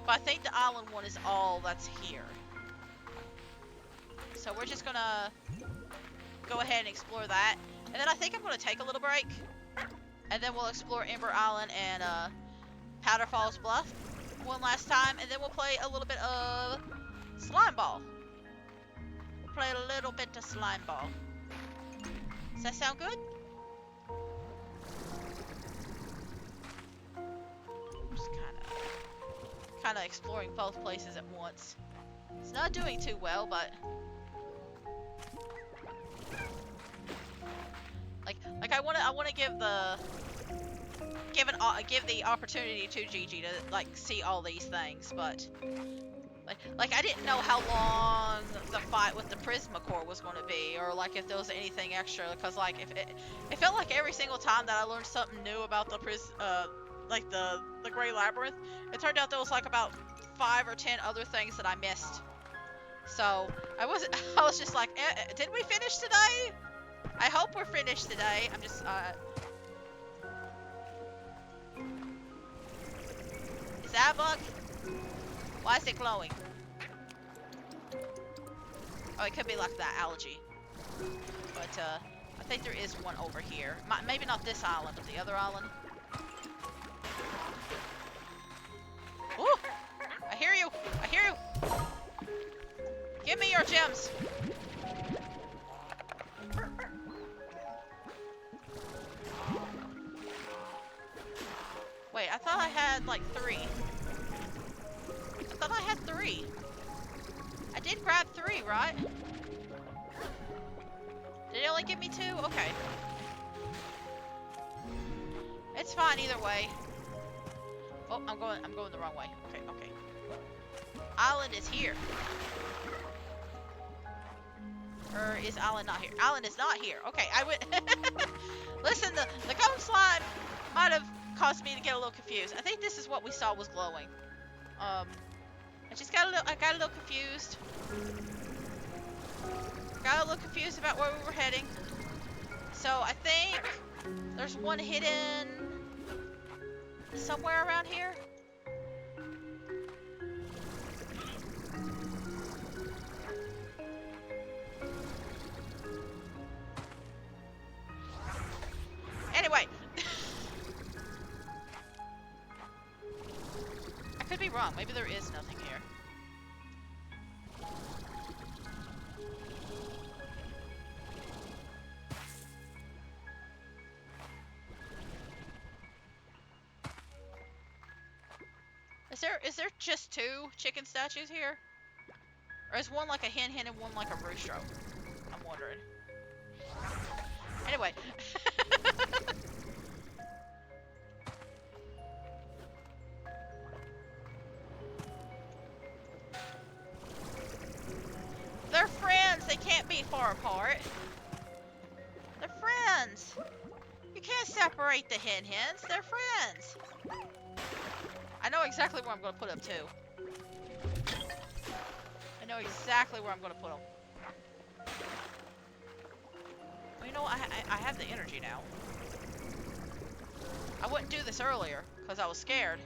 But I think the island one is all that's here. So we're just gonna go ahead and explore that. And then I think I'm gonna take a little break. And then we'll explore Ember Island and Powder Falls Bluff one last time. And then we'll play a little bit of Slime Ball. We'll play a little bit of Slime Ball. Does that sound good? Just kind of exploring both places at once. It's not doing too well, but like I want to give the opportunity to Gigi to like see all these things, but like I didn't know how long the fight with the Prismacore was going to be, or like if there was anything extra, because like if it felt like every single time that I learned something new about the the Grey Labyrinth, it turned out there was like about 5 or 10 other things that I missed. So I was just like, did we finish today? I hope we're finished today. I'm just is that a bug? Why is it glowing? Oh, it could be like that algae. But I think there is one over here. Maybe not this island, but the other island. Ooh! I hear you! I hear you! Give me your gems. Wait, I thought I had like 3. I thought I had 3. I did grab 3, right? Did it only give me 2? Okay. It's fine either way. Oh, I'm going the wrong way. Okay, okay. Island is here. Or is Island not here? Island is not here. Okay, I went. Listen, the cone slime might have caused me to get a little confused. I think this is what we saw was glowing. I got a little confused. Got a little confused about where we were heading. So I think there's one hidden somewhere around here. Anyway. I could be wrong. Maybe there is nothing here. Is there just 2 chicken statues here? Or is one like a hen and one like a rooster? I'm wondering. Anyway. They're friends. They can't be far apart. They're friends. You can't separate the hens. They're friends. I know exactly where I'm going to put them, too. I know exactly where I'm going to put them. Well, you know what? I have the energy now. I wouldn't do this earlier, because I was scared.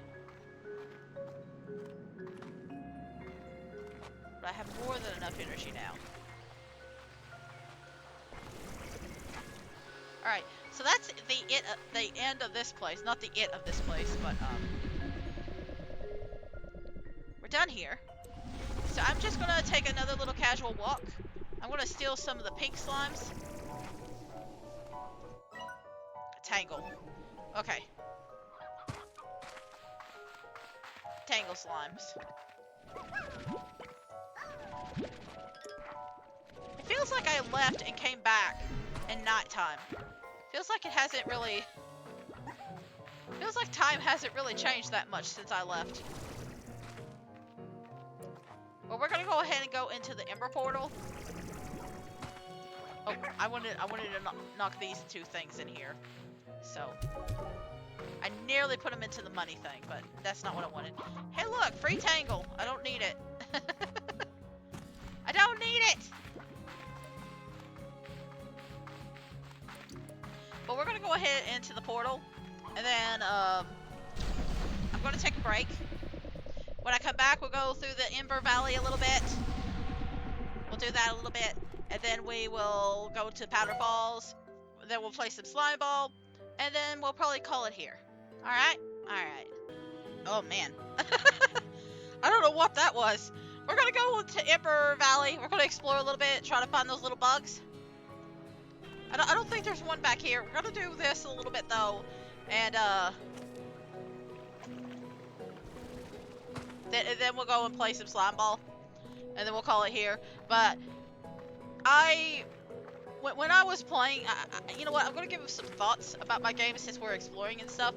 But I have more than enough energy now. Alright, so that's the end of this place. Not the it of this place, but, we're done here. So I'm just gonna take another little casual walk. I'm gonna steal some of the pink slimes. Tangle. Okay. Tangle slimes. It feels like I left and came back in nighttime. Feels like it hasn't really... Feels like time hasn't really changed that much since I left. Well, we're gonna go ahead and go into the Ember Portal. Oh, I wanted to knock these 2 things in here. So, I nearly put them into the money thing, but that's not what I wanted. Hey look, free Tangle. I don't need it. I don't need it! But we're gonna go ahead into the portal. And then, I'm gonna take a break. When I come back, we'll go through the Ember Valley a little bit. We'll do that a little bit. And then we will go to Powder Falls. Then we'll play some Slime Ball. And then we'll probably call it here. Alright? Alright. Oh, man. I don't know what that was. We're gonna go to Ember Valley. We're gonna explore a little bit. Try to find those little bugs. I don't think there's one back here. We're gonna do this a little bit, though. And, then we'll go and play some Slime Ball. And then we'll call it here. But when I was playing, you know what? I'm going to give some thoughts about my game since we're exploring and stuff.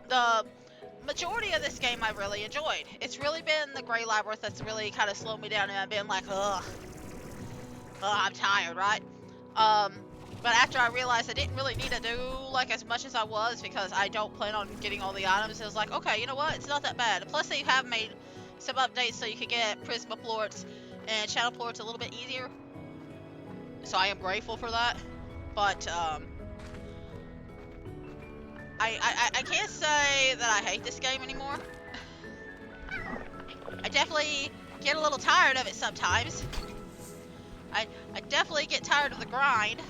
The majority of this game I really enjoyed. It's really been the Grey Labyrinth that's really kind of slowed me down, and I've been like, ugh, I'm tired, right? But after I realized I didn't really need to do like as much as I was because I don't plan on getting all the items, it was like, okay, you know what? It's not that bad. Plus, they have made some updates so you can get Prisma Plorts and Shadow Plorts a little bit easier. So I am grateful for that. But I can't say that I hate this game anymore. I definitely get a little tired of it sometimes. I definitely get tired of the grind.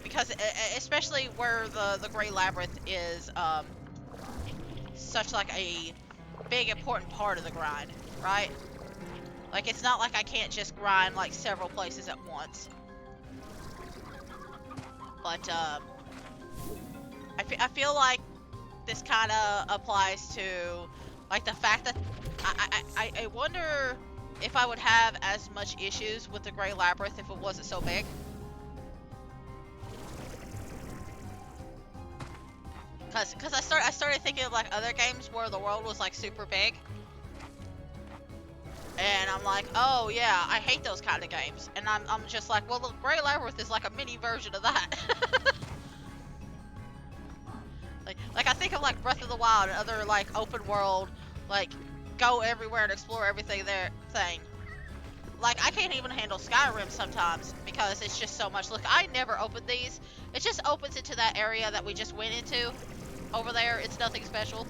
Because especially where the Grey Labyrinth is such like a big important part of the grind, right? Like, it's not like I can't just grind like several places at once. But I feel like this kind of applies to like the fact that I wonder if I would have as much issues with the Grey Labyrinth if it wasn't so big. Cause I started thinking of like other games where the world was like super big. And I'm like, oh yeah, I hate those kind of games. And I'm just like, well, the Grey Labyrinth is like a mini version of that. like I think of like Breath of the Wild and other like open world, like go everywhere and explore everything there thing. Like I can't even handle Skyrim sometimes because it's just so much. Look, I never opened these. It just opens into that area that we just went into over there. It's nothing special.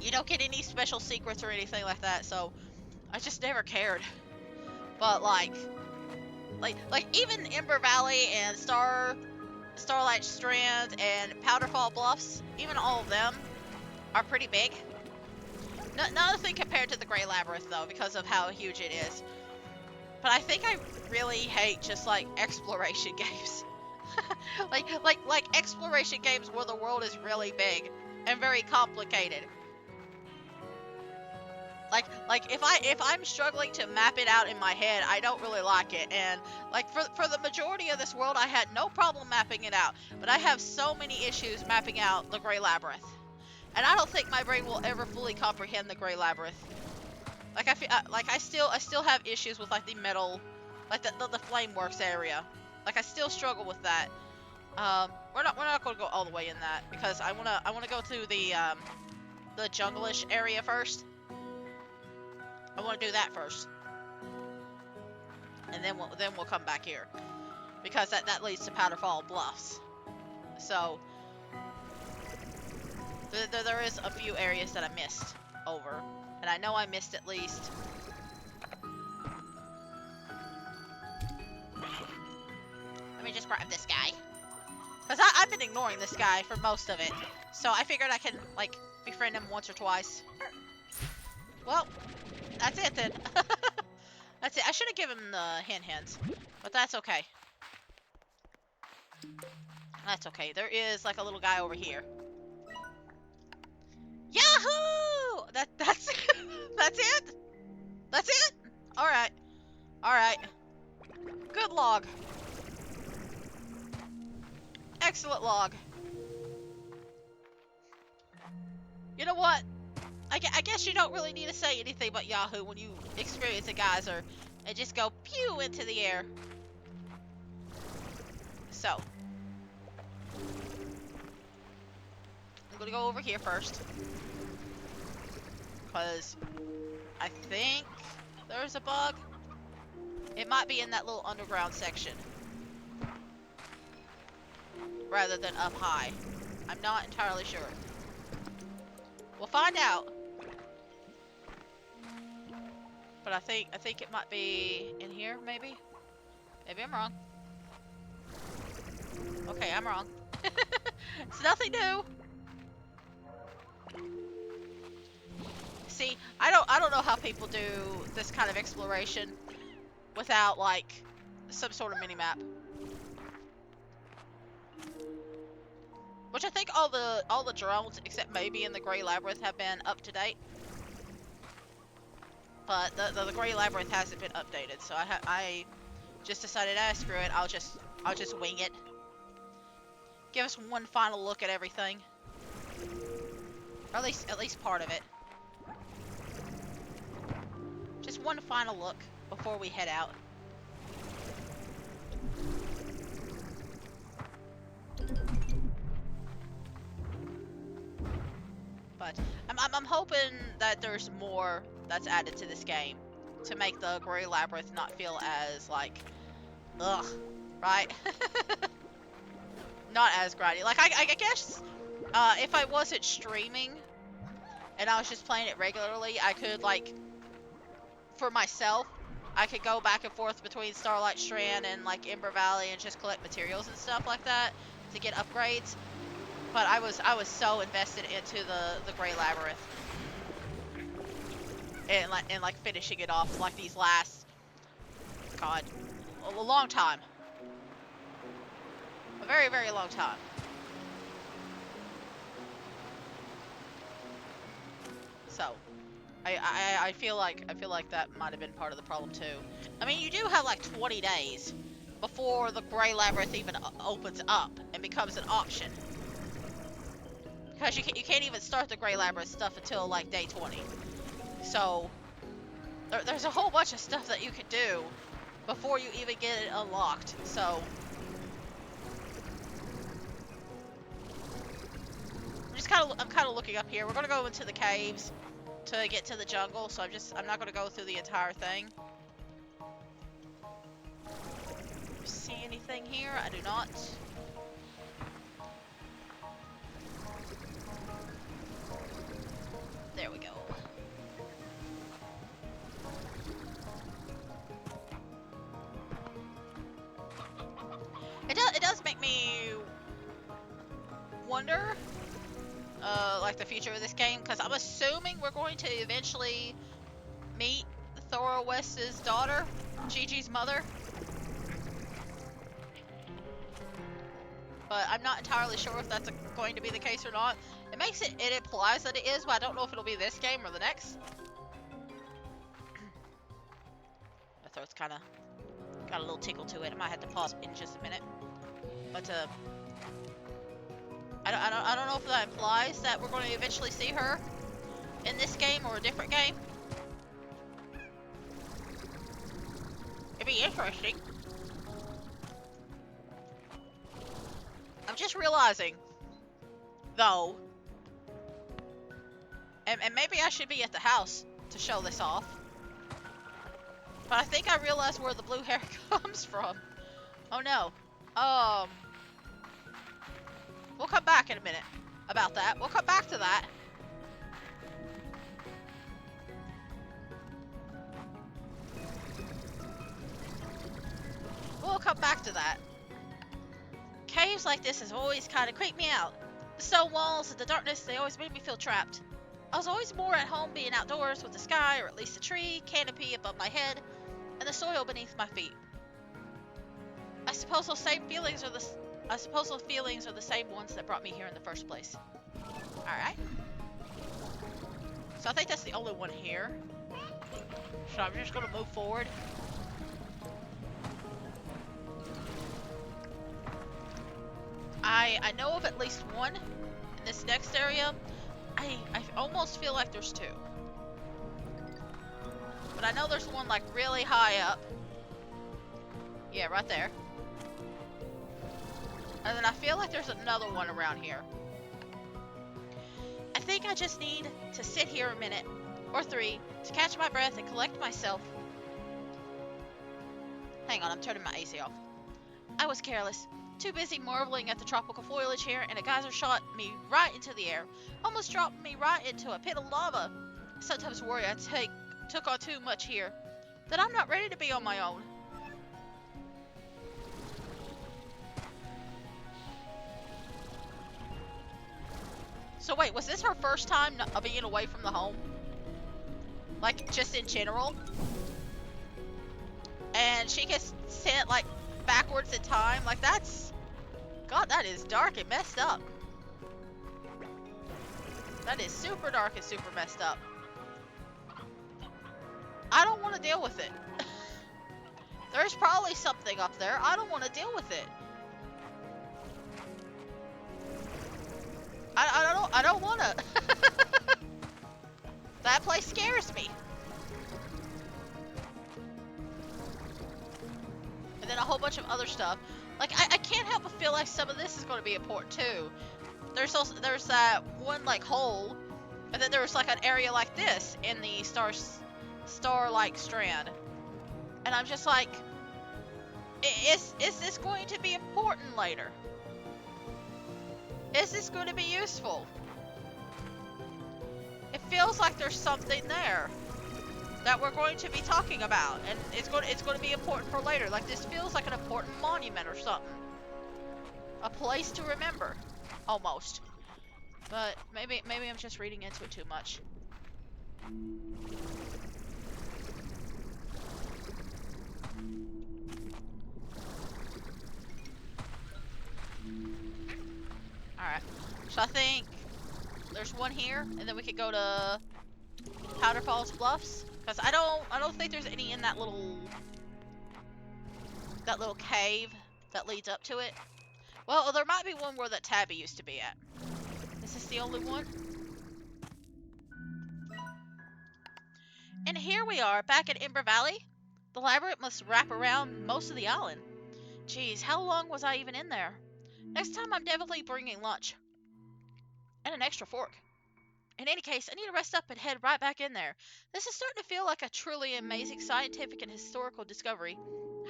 You don't get any special secrets or anything like that, so I just never cared. But like even Ember Valley and Starlight Strand and Powderfall Bluffs, even all of them are pretty big. Nothing compared to the Grey Labyrinth though, because of how huge it is. But I think I really hate just like exploration games. like exploration games where the world is really big and very complicated. Like if I'm struggling to map it out in my head, I don't really like it. And like for the majority of this world, I had no problem mapping it out, but I have so many issues mapping out the Grey Labyrinth, and I don't think my brain will ever fully comprehend the Grey Labyrinth. Like I feel like I still have issues with like the metal, like the Flameworks area. Like I still struggle with that. We're not gonna go all the way in that because I wanna go to the jungle-ish area first. I want to do that first, and then we'll come back here, because that leads to Powderfall Bluffs. So there is a few areas that I missed over, and I know I missed at least. Let me just grab this guy, because I've been ignoring this guy for most of it, so I figured I can like befriend him once or twice. Well, that's it then. That's it. I should have given him the hint, but that's okay. That's okay. There is like a little guy over here. Yahoo! That's that's it. That's it. All right. All right. Good log. Excellent log. You know what? I guess you don't really need to say anything but Yahoo when you experience a geyser and just go pew into the air. So, I'm gonna go over here first, because I think there's a bug. It might be in that little underground section rather than up high. I'm not entirely sure. We'll find out. But I think it might be in here, maybe? Maybe I'm wrong. Okay, I'm wrong. It's nothing new. See, I don't know how people do this kind of exploration without like some sort of mini-map. Which I think all the drones, except maybe in the Grey Labyrinth, have been up to date. But the Grey Labyrinth hasn't been updated, so I just decided, screw it, I'll just wing it. Give us one final look at everything, or at least part of it. Just one final look before we head out. But I'm hoping that there's more that's added to this game to make the Grey Labyrinth not feel as like, ugh, right? Not as grindy. Like I guess if I wasn't streaming and I was just playing it regularly, I could like, for myself, I could go back and forth between Starlight Strand and like Ember Valley and just collect materials and stuff like that to get upgrades. But I was so invested into the Grey Labyrinth. and like finishing it off like these last, God, a long time, a very, very long time. So I feel like that might have been part of the problem too. I mean, you do have like 20 days before the Grey Labyrinth even opens up and becomes an option. Because you can't even start the Grey Labyrinth stuff until like day 20. So there's a whole bunch of stuff that you could do before you even get it unlocked. So I'm kind of looking up here. We're gonna go into the caves to get to the jungle. So I'm not gonna go through the entire thing. See anything here? I do not. There we go. It does make me wonder, like the future of this game, because I'm assuming we're going to eventually meet Thora West's daughter, Gigi's mother. But I'm not entirely sure if that's going to be the case or not. It implies that it is, but I don't know if it'll be this game or the next. My throat's kind of got a little tickle to it. I might have to pause in just a minute. But I don't know if that implies that we're going to eventually see her in this game or a different game. It'd be interesting. I'm just realizing, though, and maybe I should be at the house to show this off, but I think I realized where the blue hair comes from. Oh no. We'll come back in a minute about that. We'll come back to that. We'll come back to that. Caves like this has always kind of creeped me out. The stone walls and the darkness, they always made me feel trapped. I was always more at home being outdoors with the sky, or at least a tree, canopy above my head, and the soil beneath my feet. I suppose those feelings are the same ones that brought me here in the first place. Alright. So I think that's the only one here. So I'm just gonna move forward. I know of at least one in this next area. I almost feel like there's two. But I know there's one like really high up. Yeah, right there. And then I feel like there's another one around here. I think I just need to sit here a minute or three to catch my breath and collect myself. Hang on, I'm turning my AC off. I was careless. Too busy marveling at the tropical foliage here, and a geyser shot me right into the air. Almost dropped me right into a pit of lava. I sometimes worry I took on too much here. That I'm not ready to be on my own. So wait, was this her first time being away from the home? Like, just in general? And she gets sent, like, backwards in time? Like, that's... God, that is dark and messed up. That is super dark and super messed up. I don't want to deal with it. There's probably something up there. I don't want to deal with it. I don't want to. That place scares me. And then a whole bunch of other stuff. Like, I can't help but feel like some of this is going to be important too. There's that one like hole, and then there's like an area like this in the star-like strand. And I'm just like, is this going to be important later? Is this going to be useful? It feels like there's something there that we're going to be talking about, and it's going to be important for later. Like, this feels like an important monument or something, a place to remember, almost. But maybe I'm just reading into it too much. Alright. So I think there's one here, and then we could go to Powder Falls Bluffs. Because I don't think there's any in that little cave that leads up to it. Well, there might be one where that Tabby used to be at. Is this the only one? And here we are, back at Ember Valley. The labyrinth must wrap around most of the island. Geez, how long was I even in there? Next time I'm definitely bringing lunch. And an extra fork. In any case, I need to rest up and head right back in there. This is starting to feel like a truly amazing scientific and historical discovery.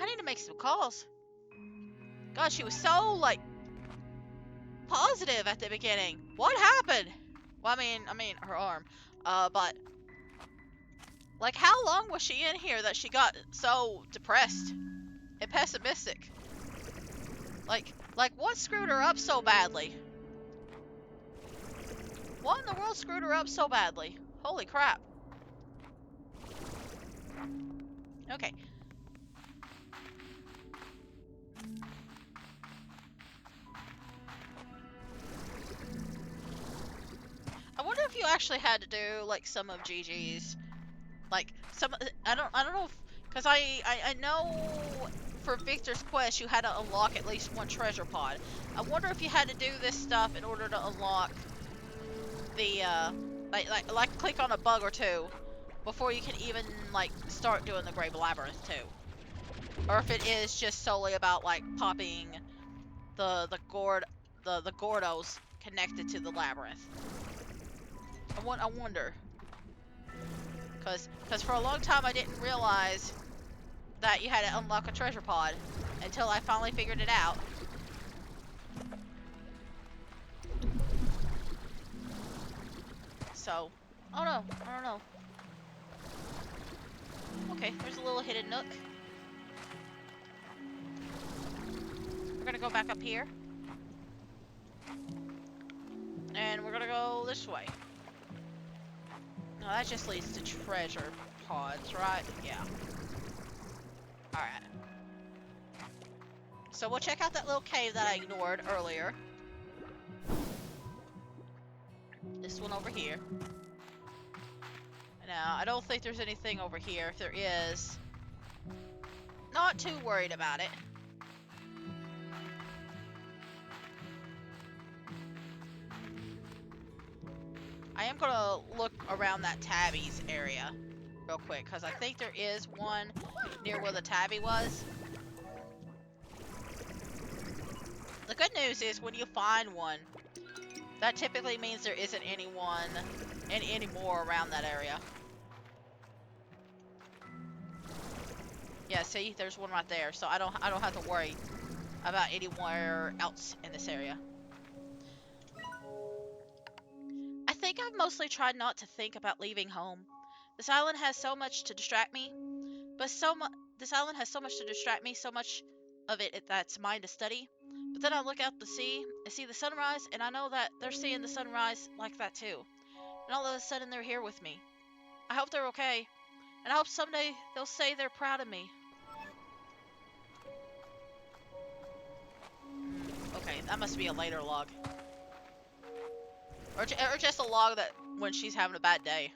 I need to make some calls. God, she was so, like, positive at the beginning. What happened? Well, I mean, her arm. But, like, how long was she in here that she got so depressed and pessimistic? Like, what screwed her up so badly? What in the world screwed her up so badly? Holy crap. Okay. I wonder if you actually had to do, like, some of Gigi's, like, some, I don't know if, because I know for Victor's Quest you had to unlock at least one treasure pod. I wonder if you had to do this stuff in order to unlock the, like click on a bug or two before you can even, like, start doing the Grey Labyrinth too. Or if it is just solely about, like, popping the Gordos connected to the labyrinth. I wonder. Cause for a long time I didn't realize that you had to unlock a treasure pod until I finally figured it out. So, I don't know. Okay, there's a little hidden nook. We're gonna go back up here. And we're gonna go this way. No, that just leads to treasure pods, right? Yeah. Alright. So we'll check out that little cave that I ignored earlier. This one over here. Now, I don't think there's anything over here. If there is, not too worried about it. I am gonna look around that Tabby's area real quick, because I think there is one near where the Tabby was. The good news is when you find one, that typically means there isn't anyone anymore around that area. Yeah, see, there's one right there, so I don't have to worry about anywhere else in this area. I think I've mostly tried not to think about leaving home. This island has so much to distract me, this island has so much to distract me, so much of it that's mine to study. But then I look out the sea, I see the sunrise, and I know that they're seeing the sunrise like that too. And all of a sudden they're here with me. I hope they're okay, and I hope someday they'll say they're proud of me. Okay, that must be a later log. Or just a log that when she's having a bad day.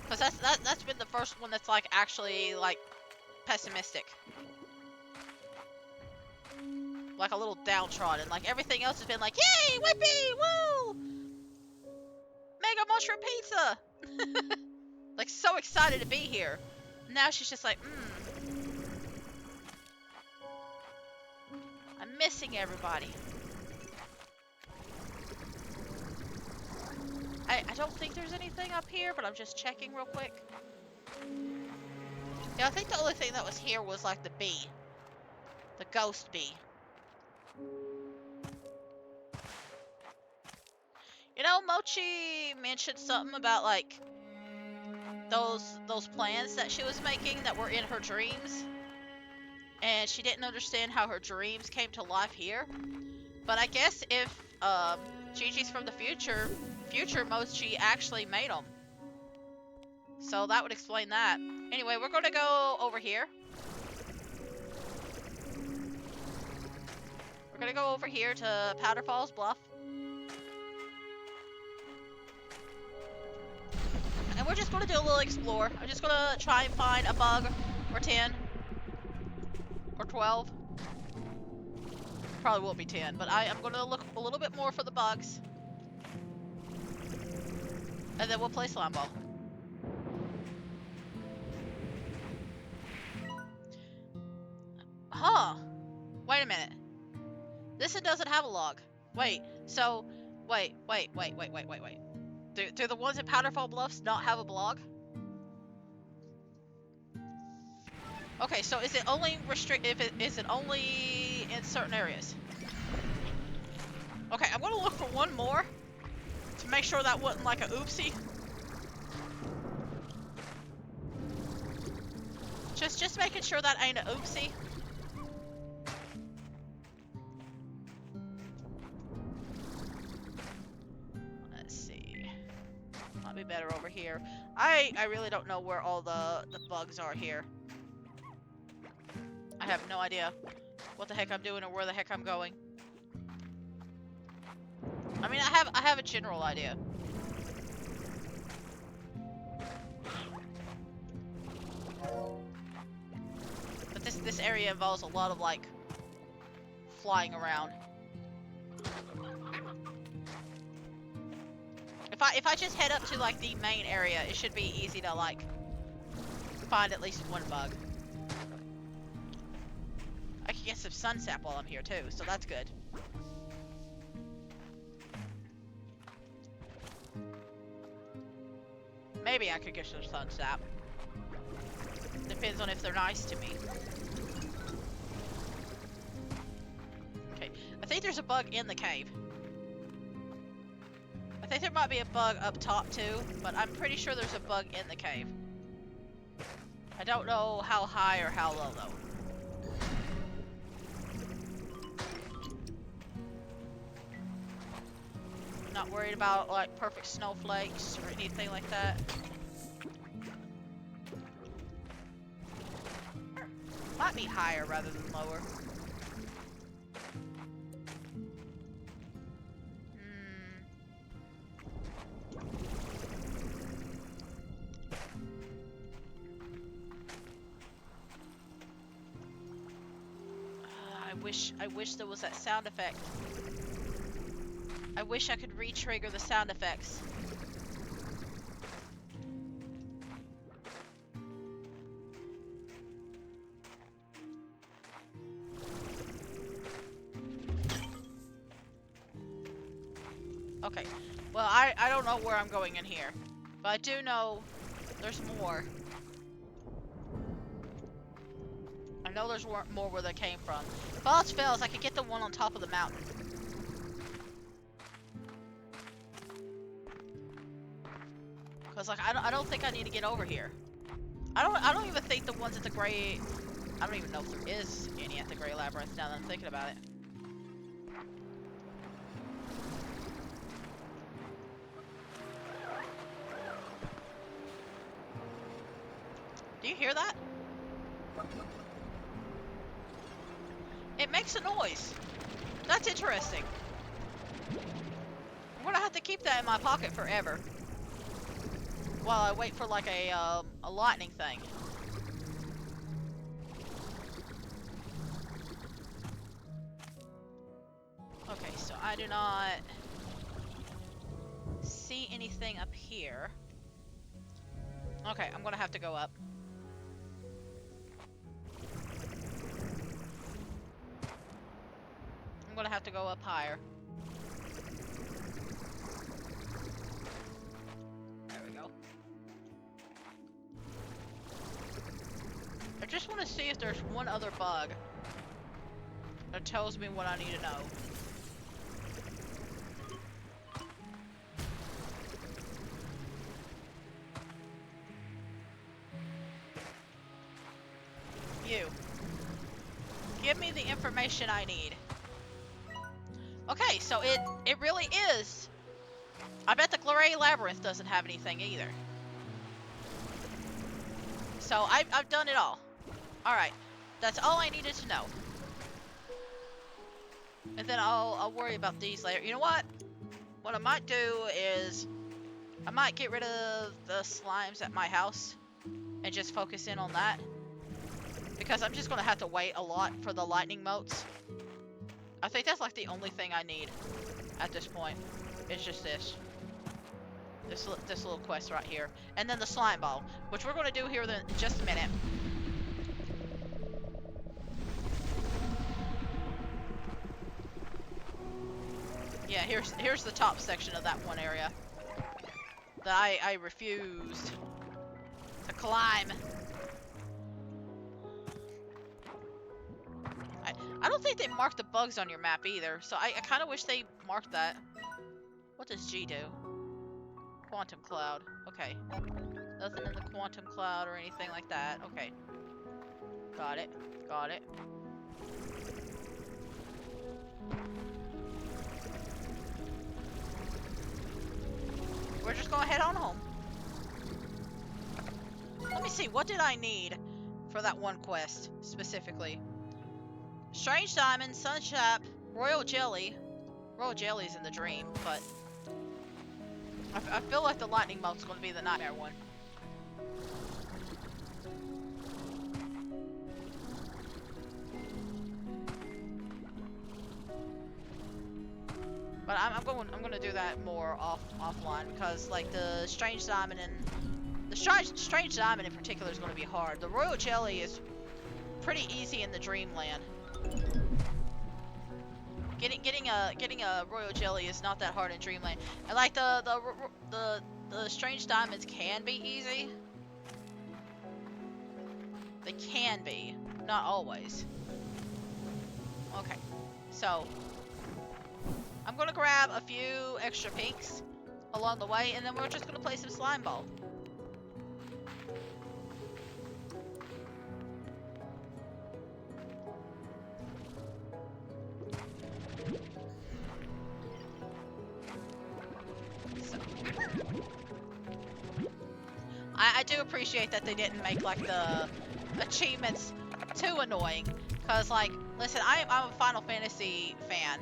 Because that's been the first one that's, like, actually, like, pessimistic. Like a little downtrodden. Like, everything else has been like, yay, whippy, woo! Mega mushroom pizza! Like, so excited to be here. Now she's just like, I'm missing everybody. I don't think there's anything up here, but I'm just checking real quick. Yeah, I think the only thing that was here was, like, the bee. The ghost bee. You know, Mochi mentioned something about, like, those plans that she was making that were in her dreams. And she didn't understand how her dreams came to life here. But I guess if, Gigi's from the future Mochi actually made them. So that would explain that. Anyway, we're gonna go over here. We're gonna go over here to Powder Falls Bluff. And we're just gonna do a little explore. I'm just gonna try and find a bug or 10 or 12. Probably won't be 10, but I'm gonna look a little bit more for the bugs. And then we'll play slime ball. Huh. Wait a minute. This one doesn't have a log. Wait, so... Wait. Do the ones at Powderfall Bluffs not have a blog? Okay, so is it only is it only in certain areas? Okay, I'm gonna look for one more to make sure that wasn't like a oopsie. Just making sure that ain't a oopsie. Let's see. Might be better over here. I really don't know where all the bugs are here. I have no idea what the heck I'm doing or where the heck I'm going. I mean, I have a general idea. But this area involves a lot of like flying around. If I just head up to like the main area, it should be easy to like find at least one bug. I can get some sun sap while I'm here too, so that's good. Maybe I could get some sun sap. Depends on if they're nice to me. Okay, I think there's a bug in the cave. I think there might be a bug up top too, but I'm pretty sure there's a bug in the cave. I don't know how high or how low though. Not worried about like perfect snowflakes or anything like that. Might be higher rather than lower. I wish there was that sound effect. I wish I could re-trigger the sound effects. Okay, well I don't know where I'm going in here, but I do know there's more. I know there's more where they came from. If all else fails, I could get the one on top of the mountain. Cause like I don't think I need to get over here. I don't even think the ones at the Grey. I don't even know if there is any at the Grey Labyrinth now that I'm thinking about it. Do you hear that? It makes a noise. That's interesting. I'm gonna have to keep that in my pocket forever. While I wait for like a lightning thing. Okay, so I do not see anything up here. Okay, I'm gonna have to go up. I'm gonna have to go up higher. There we go. I just want to see if there's one other bug that tells me what I need to know. You. Give me the information I need. Okay, so it really is. I bet the Grey Labyrinth doesn't have anything either. So I've done it all. Alright, that's all I needed to know. And then I'll worry about these later. You know what? What I might do is I might get rid of the slimes at my house and just focus in on that. Because I'm just going to have to wait a lot for the lightning motes. I think that's like the only thing I need at this point. It's just this. This little quest right here. And then the slime ball, which we're going to do here in just a minute. Yeah, here's the top section of that one area that I refused to climb. I don't think they marked the bugs on your map either, so I kind of wish they marked that. What does G do? Quantum cloud. Okay. Nothing in the quantum cloud or anything like that. Okay. Got it. Got it. We're just gonna head on home. Let me see, what did I need for that one quest, specifically? Strange Diamond, Sunshap, Royal Jelly. Royal Jelly's in the dream, but I feel like the lightning mote's gonna be the nightmare one. But I'm gonna do that more offline because like the Strange Diamond and the Strange Diamond in particular is gonna be hard. The Royal Jelly is pretty easy in the Dreamland. Getting a Royal Jelly is not that hard in Dreamland, and like the Strange Diamonds can be easy. They can be, not always. Okay, so I'm gonna grab a few extra pinks along the way, and then we're just gonna play some slime ball. I do appreciate that they didn't make like the achievements too annoying, cause like, listen, I'm a Final Fantasy fan,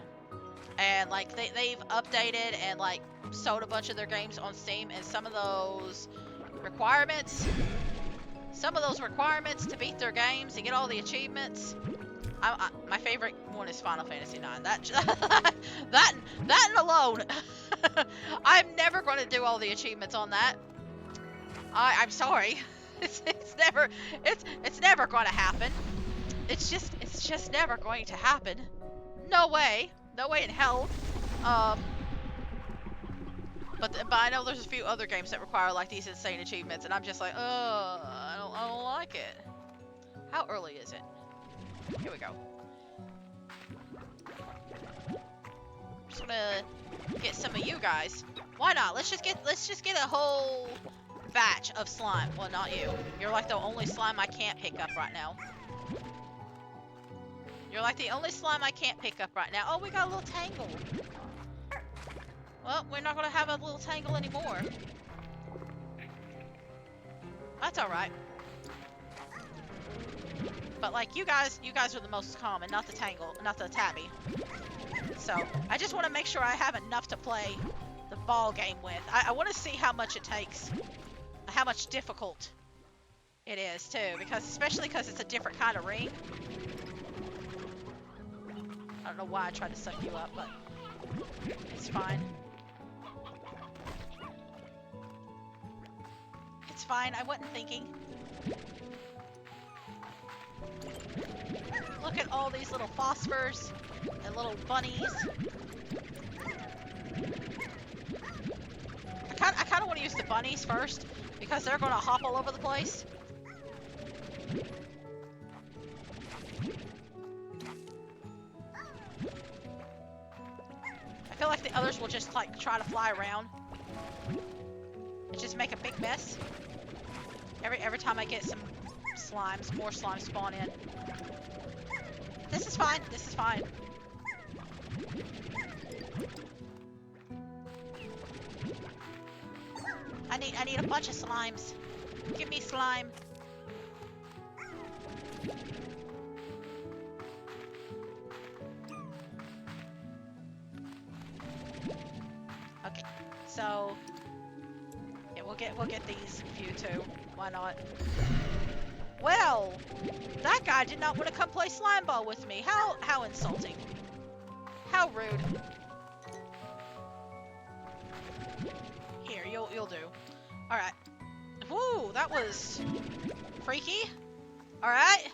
and like they've updated and like sold a bunch of their games on Steam, and some of those requirements to beat their games and get all the achievements. My favorite one is Final Fantasy IX. That alone, I'm never going to do all the achievements on that. I'm sorry. It's never going to happen. It's just never going to happen. No way in hell. But I know there's a few other games that require like these insane achievements, and I'm just like, I don't like it. How early is it? Here we go. I'm just gonna get some of you guys. Why not? Let's just get a whole batch of slime. Well, not you. You're like the only slime I can't pick up right now. You're like the only slime I can't pick up right now. Oh, we got a little tangle. Well, we're not gonna have a little tangle anymore. That's alright. But like you guys are the most common, not the tangle, not the tabby. So I just want to make sure I have enough to play the ball game with. I want to see how much it takes, how much difficult it is too, especially because it's a different kind of ring. I don't know why I tried to suck you up, but it's fine. It's fine, I wasn't thinking. Look at all these little phosphors and little bunnies. I kind of want to use the bunnies first because they're going to hop all over the place. I feel like the others will just like try to fly around and just make a big mess. Every time I get some slimes, more slimes spawn in. This is fine. This is fine. I need a bunch of slimes. Give me slime. So yeah, we'll get these few too. Why not? Well, that guy did not want to come play slime ball with me. How insulting. How rude. Here, you'll do. All right. Woo, that was freaky. All right.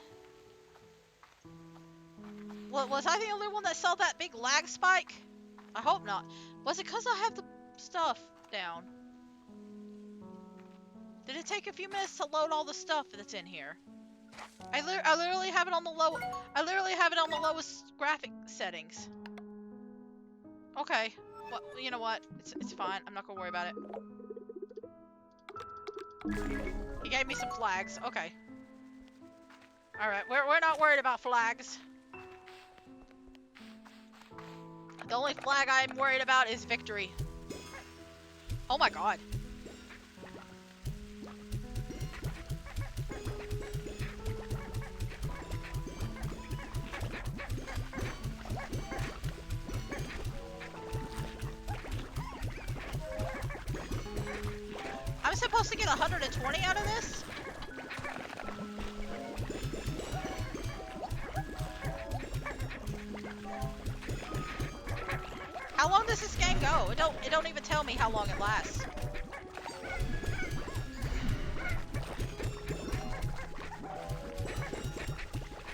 Well, was I the only one that saw that big lag spike? I hope not. Was it because I have the stuff down? Did it take a few minutes to load all the stuff that's in here? I literally have it on the low. I literally have it on the lowest graphic settings. Okay. Well, you know what? It's fine. I'm not gonna worry about it. He gave me some flags. Okay. All right. We're not worried about flags. The only flag I'm worried about is victory. Oh my god. I'm supposed to get 120 out of this? How long does this game go? It don't even tell me how long it lasts.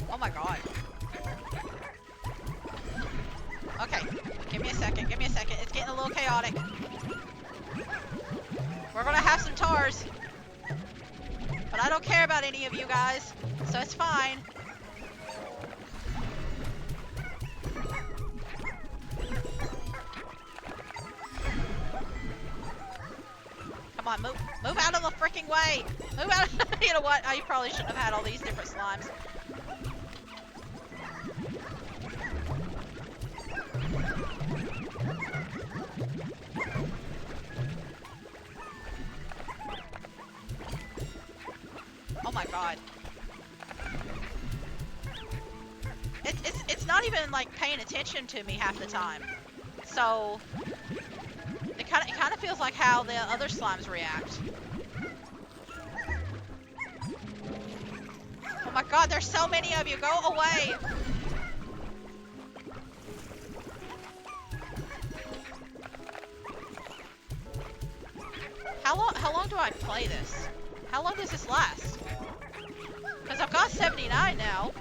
Oh my god. Okay, give me a second, give me a second. It's getting a little chaotic. We're gonna have some tars. But I don't care about any of you guys, so it's fine. Come on, move out of the freaking way. Move out. You know what? I probably shouldn't have had all these different slimes. Oh my god. It's not even like paying attention to me half the time. So it kind of feels like how the other slimes react. Oh my god, there's so many of you. Go away. How long do I play this? How long does this last? Because I've got 79 now.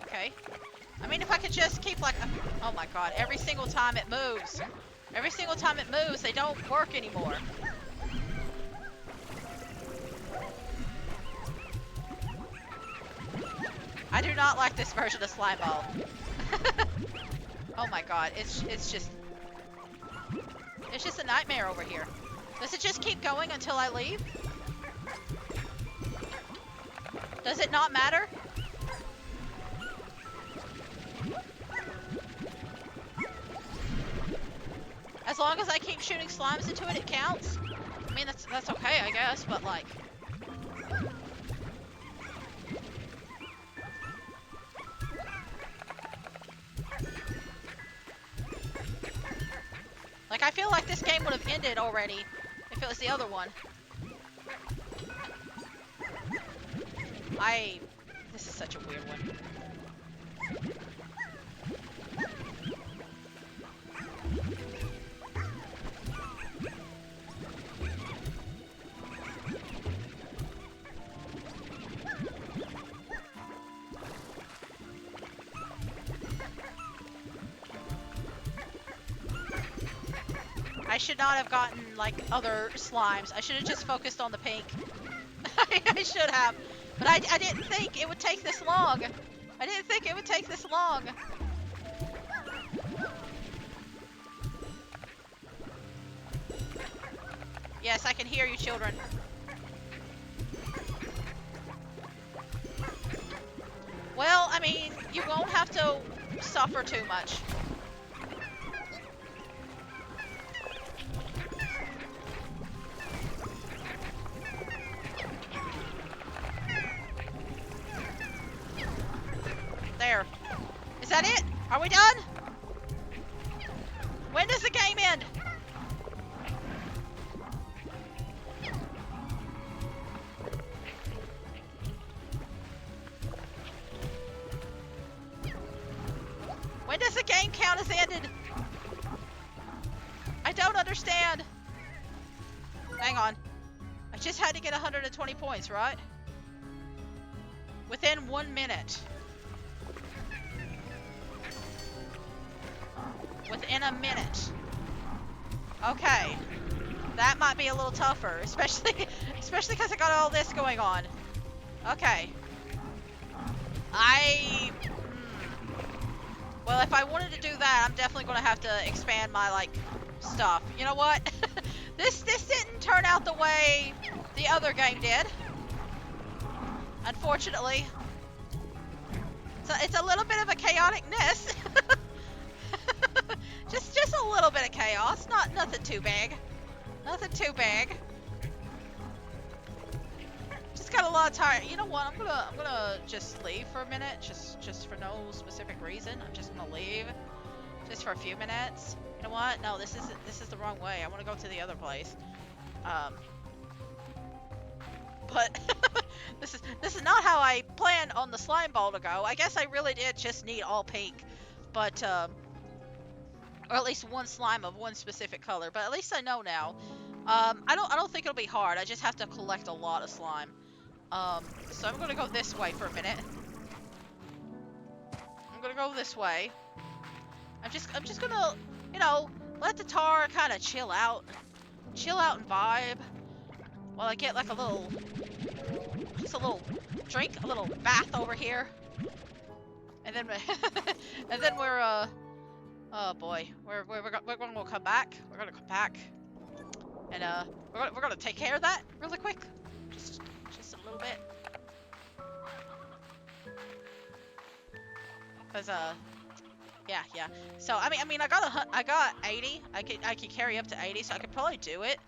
Okay. I mean, if I could just keep like... Oh my god, every single time it moves. Every single time it moves, they don't work anymore. I do not like this version of Slime Ball. Oh my god, it's just a nightmare over here. Does it just keep going until I leave? Does it not matter? As long as I keep shooting slimes into it, it counts? I mean, that's okay, I guess, but like... Like, I feel like this game would have ended already if it was the other one. This is such a weird one. I should not have gotten, like, other slimes. I should have just focused on the pink. I should have. But I didn't think it would take this long. I didn't think it would take this long. Yes, I can hear you, children. Well, I mean, you won't have to suffer too much. game count has ended. I don't understand. Hang on. I just had to get 120 points, right? Within 1 minute. Within a minute. Okay. That might be a little tougher, especially because I got all this going on. Okay. Well, if I wanted to do that, I'm definitely going to have to expand my, like, stuff. You know what? This didn't turn out the way the other game did. Unfortunately. So it's a little bit of a chaoticness. just a little bit of chaos. Nothing too big. Nothing too big. Just got a lot of time. You know what? I'm gonna just leave for a minute, just for no specific reason. I'm just gonna leave, just for a few minutes. You know what? No, this is the wrong way. I want to go to the other place. But this is not how I planned on the slime ball to go. I guess I really did just need all pink, but or at least one slime of one specific color. But at least I know now. I don't think it'll be hard. I just have to collect a lot of slime. So I'm gonna go this way for a minute. I'm gonna go this way. I'm just gonna, you know, let the tar kind of chill out and vibe, while I get like just a little drink, a little bath over here, and then and then we're oh boy, we're gonna come back. We're gonna come back, and we're gonna take care of that really quick, just a little bit, cause yeah. So I mean, I got 80. I could carry up to 80, so I could probably do it.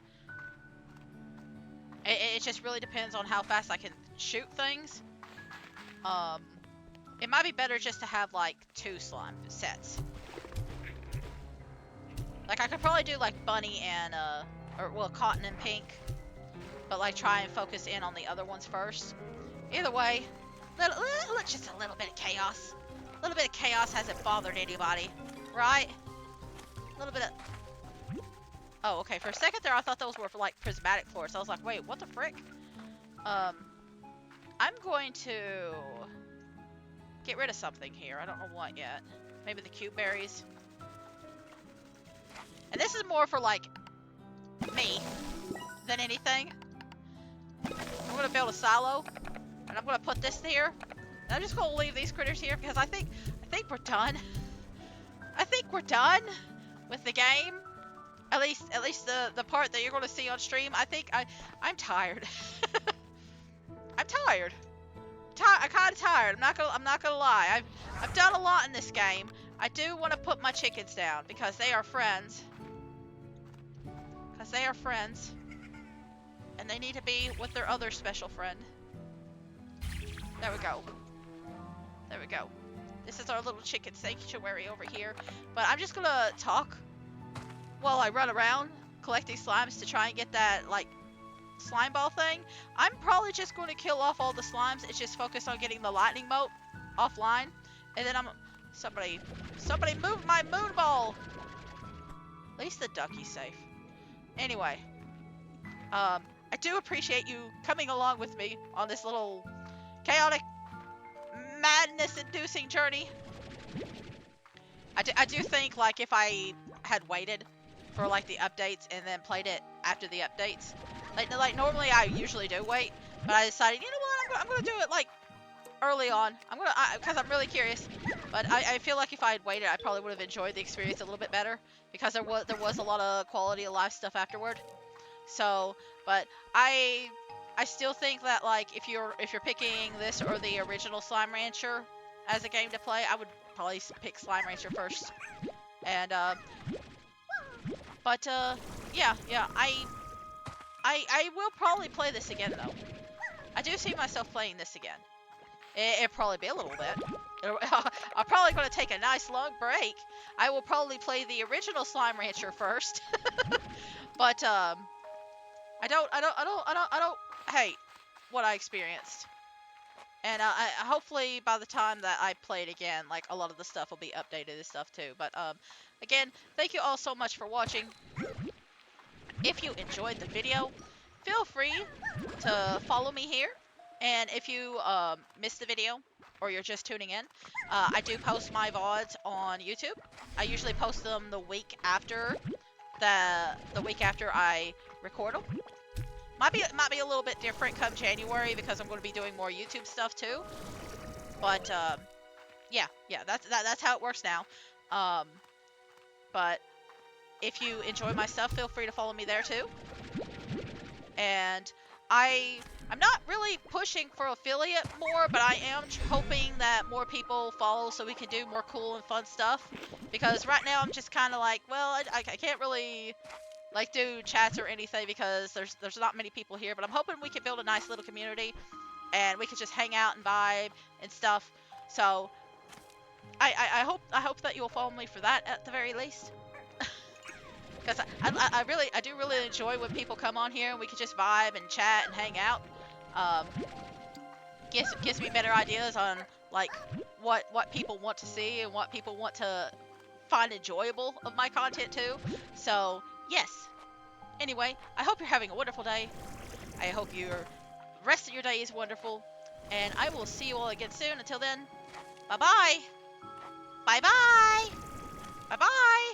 It just really depends on how fast I can shoot things. It might be better just to have like 2 slime sets. Like I could probably do like bunny and or well, cotton and pink, but like try and focus in on the other ones first. Either way, just a little bit of chaos. A little bit of chaos hasn't bothered anybody, right? A little bit of... Oh, okay. For a second there, I thought those were for, like, prismatic floors. I was like, wait, what the frick? I'm going to get rid of something here. I don't know what yet. Maybe the cube berries. And this is more for, like, me than anything. I'm going to build a silo, and I'm going to put this here. I'm just gonna leave these critters here because I think we're done. I think we're done with the game. At least the part that you're gonna see on stream. I'm tired. I'm tired. I'm kind of tired. I'm not gonna lie. I've done a lot in this game. I do want to put my chickens down because they are friends. And they need to be with their other special friend. There we go. There we go. This is our little chicken sanctuary over here. But I'm just gonna talk while I run around collecting slimes to try and get that, like, slime ball thing. I'm probably just going to kill off all the slimes. It's just focused on getting the lightning mote offline. And then somebody move my moon ball. At least the ducky's safe. Anyway. I do appreciate you coming along with me on this little chaotic, madness-inducing journey. I do think, like, if I had waited for, like, the updates and then played it after the updates, like normally I usually do wait, but I decided, you know what, I'm gonna do it, like, early on. Because I'm really curious. But I feel like if I had waited, I probably would have enjoyed the experience a little bit better, because there was a lot of quality of life stuff afterward. So, but I still think that, like, if you're picking this or the original Slime Rancher as a game to play, I would probably pick Slime Rancher first. And yeah, I will probably play this again though. I do see myself playing this again. It'll probably be a little bit. I'm probably going to take a nice long break. I will probably play the original Slime Rancher first. But I don't hate what I experienced. And hopefully by the time that I play it again, like a lot of the stuff will be updated and stuff too. But again, thank you all so much for watching. If you enjoyed the video, feel free to follow me here. And if you missed the video or you're just tuning in, I do post my VODs on YouTube. I usually post them the week after I record them. Might be a little bit different come January because I'm going to be doing more YouTube stuff too. But yeah, that's how it works now. Um, but if you enjoy my stuff, feel free to follow me there too. And I'm not really pushing for affiliate more, but I am hoping that more people follow so we can do more cool and fun stuff. Because right now I'm just kind of like, well, I can't really like do chats or anything because there's not many people here. But I'm hoping we can build a nice little community and we can just hang out and vibe and stuff. So I hope that you'll follow me for that at the very least. Because I do really enjoy when people come on here and we can just vibe and chat and hang out. Um, gives me better ideas on like what people want to see and what people want to find enjoyable of my content too. So yes. Anyway, I hope you're having a wonderful day. I hope your rest of your day is wonderful, and I will see you all again soon. Until then, bye bye. Bye bye. Bye bye.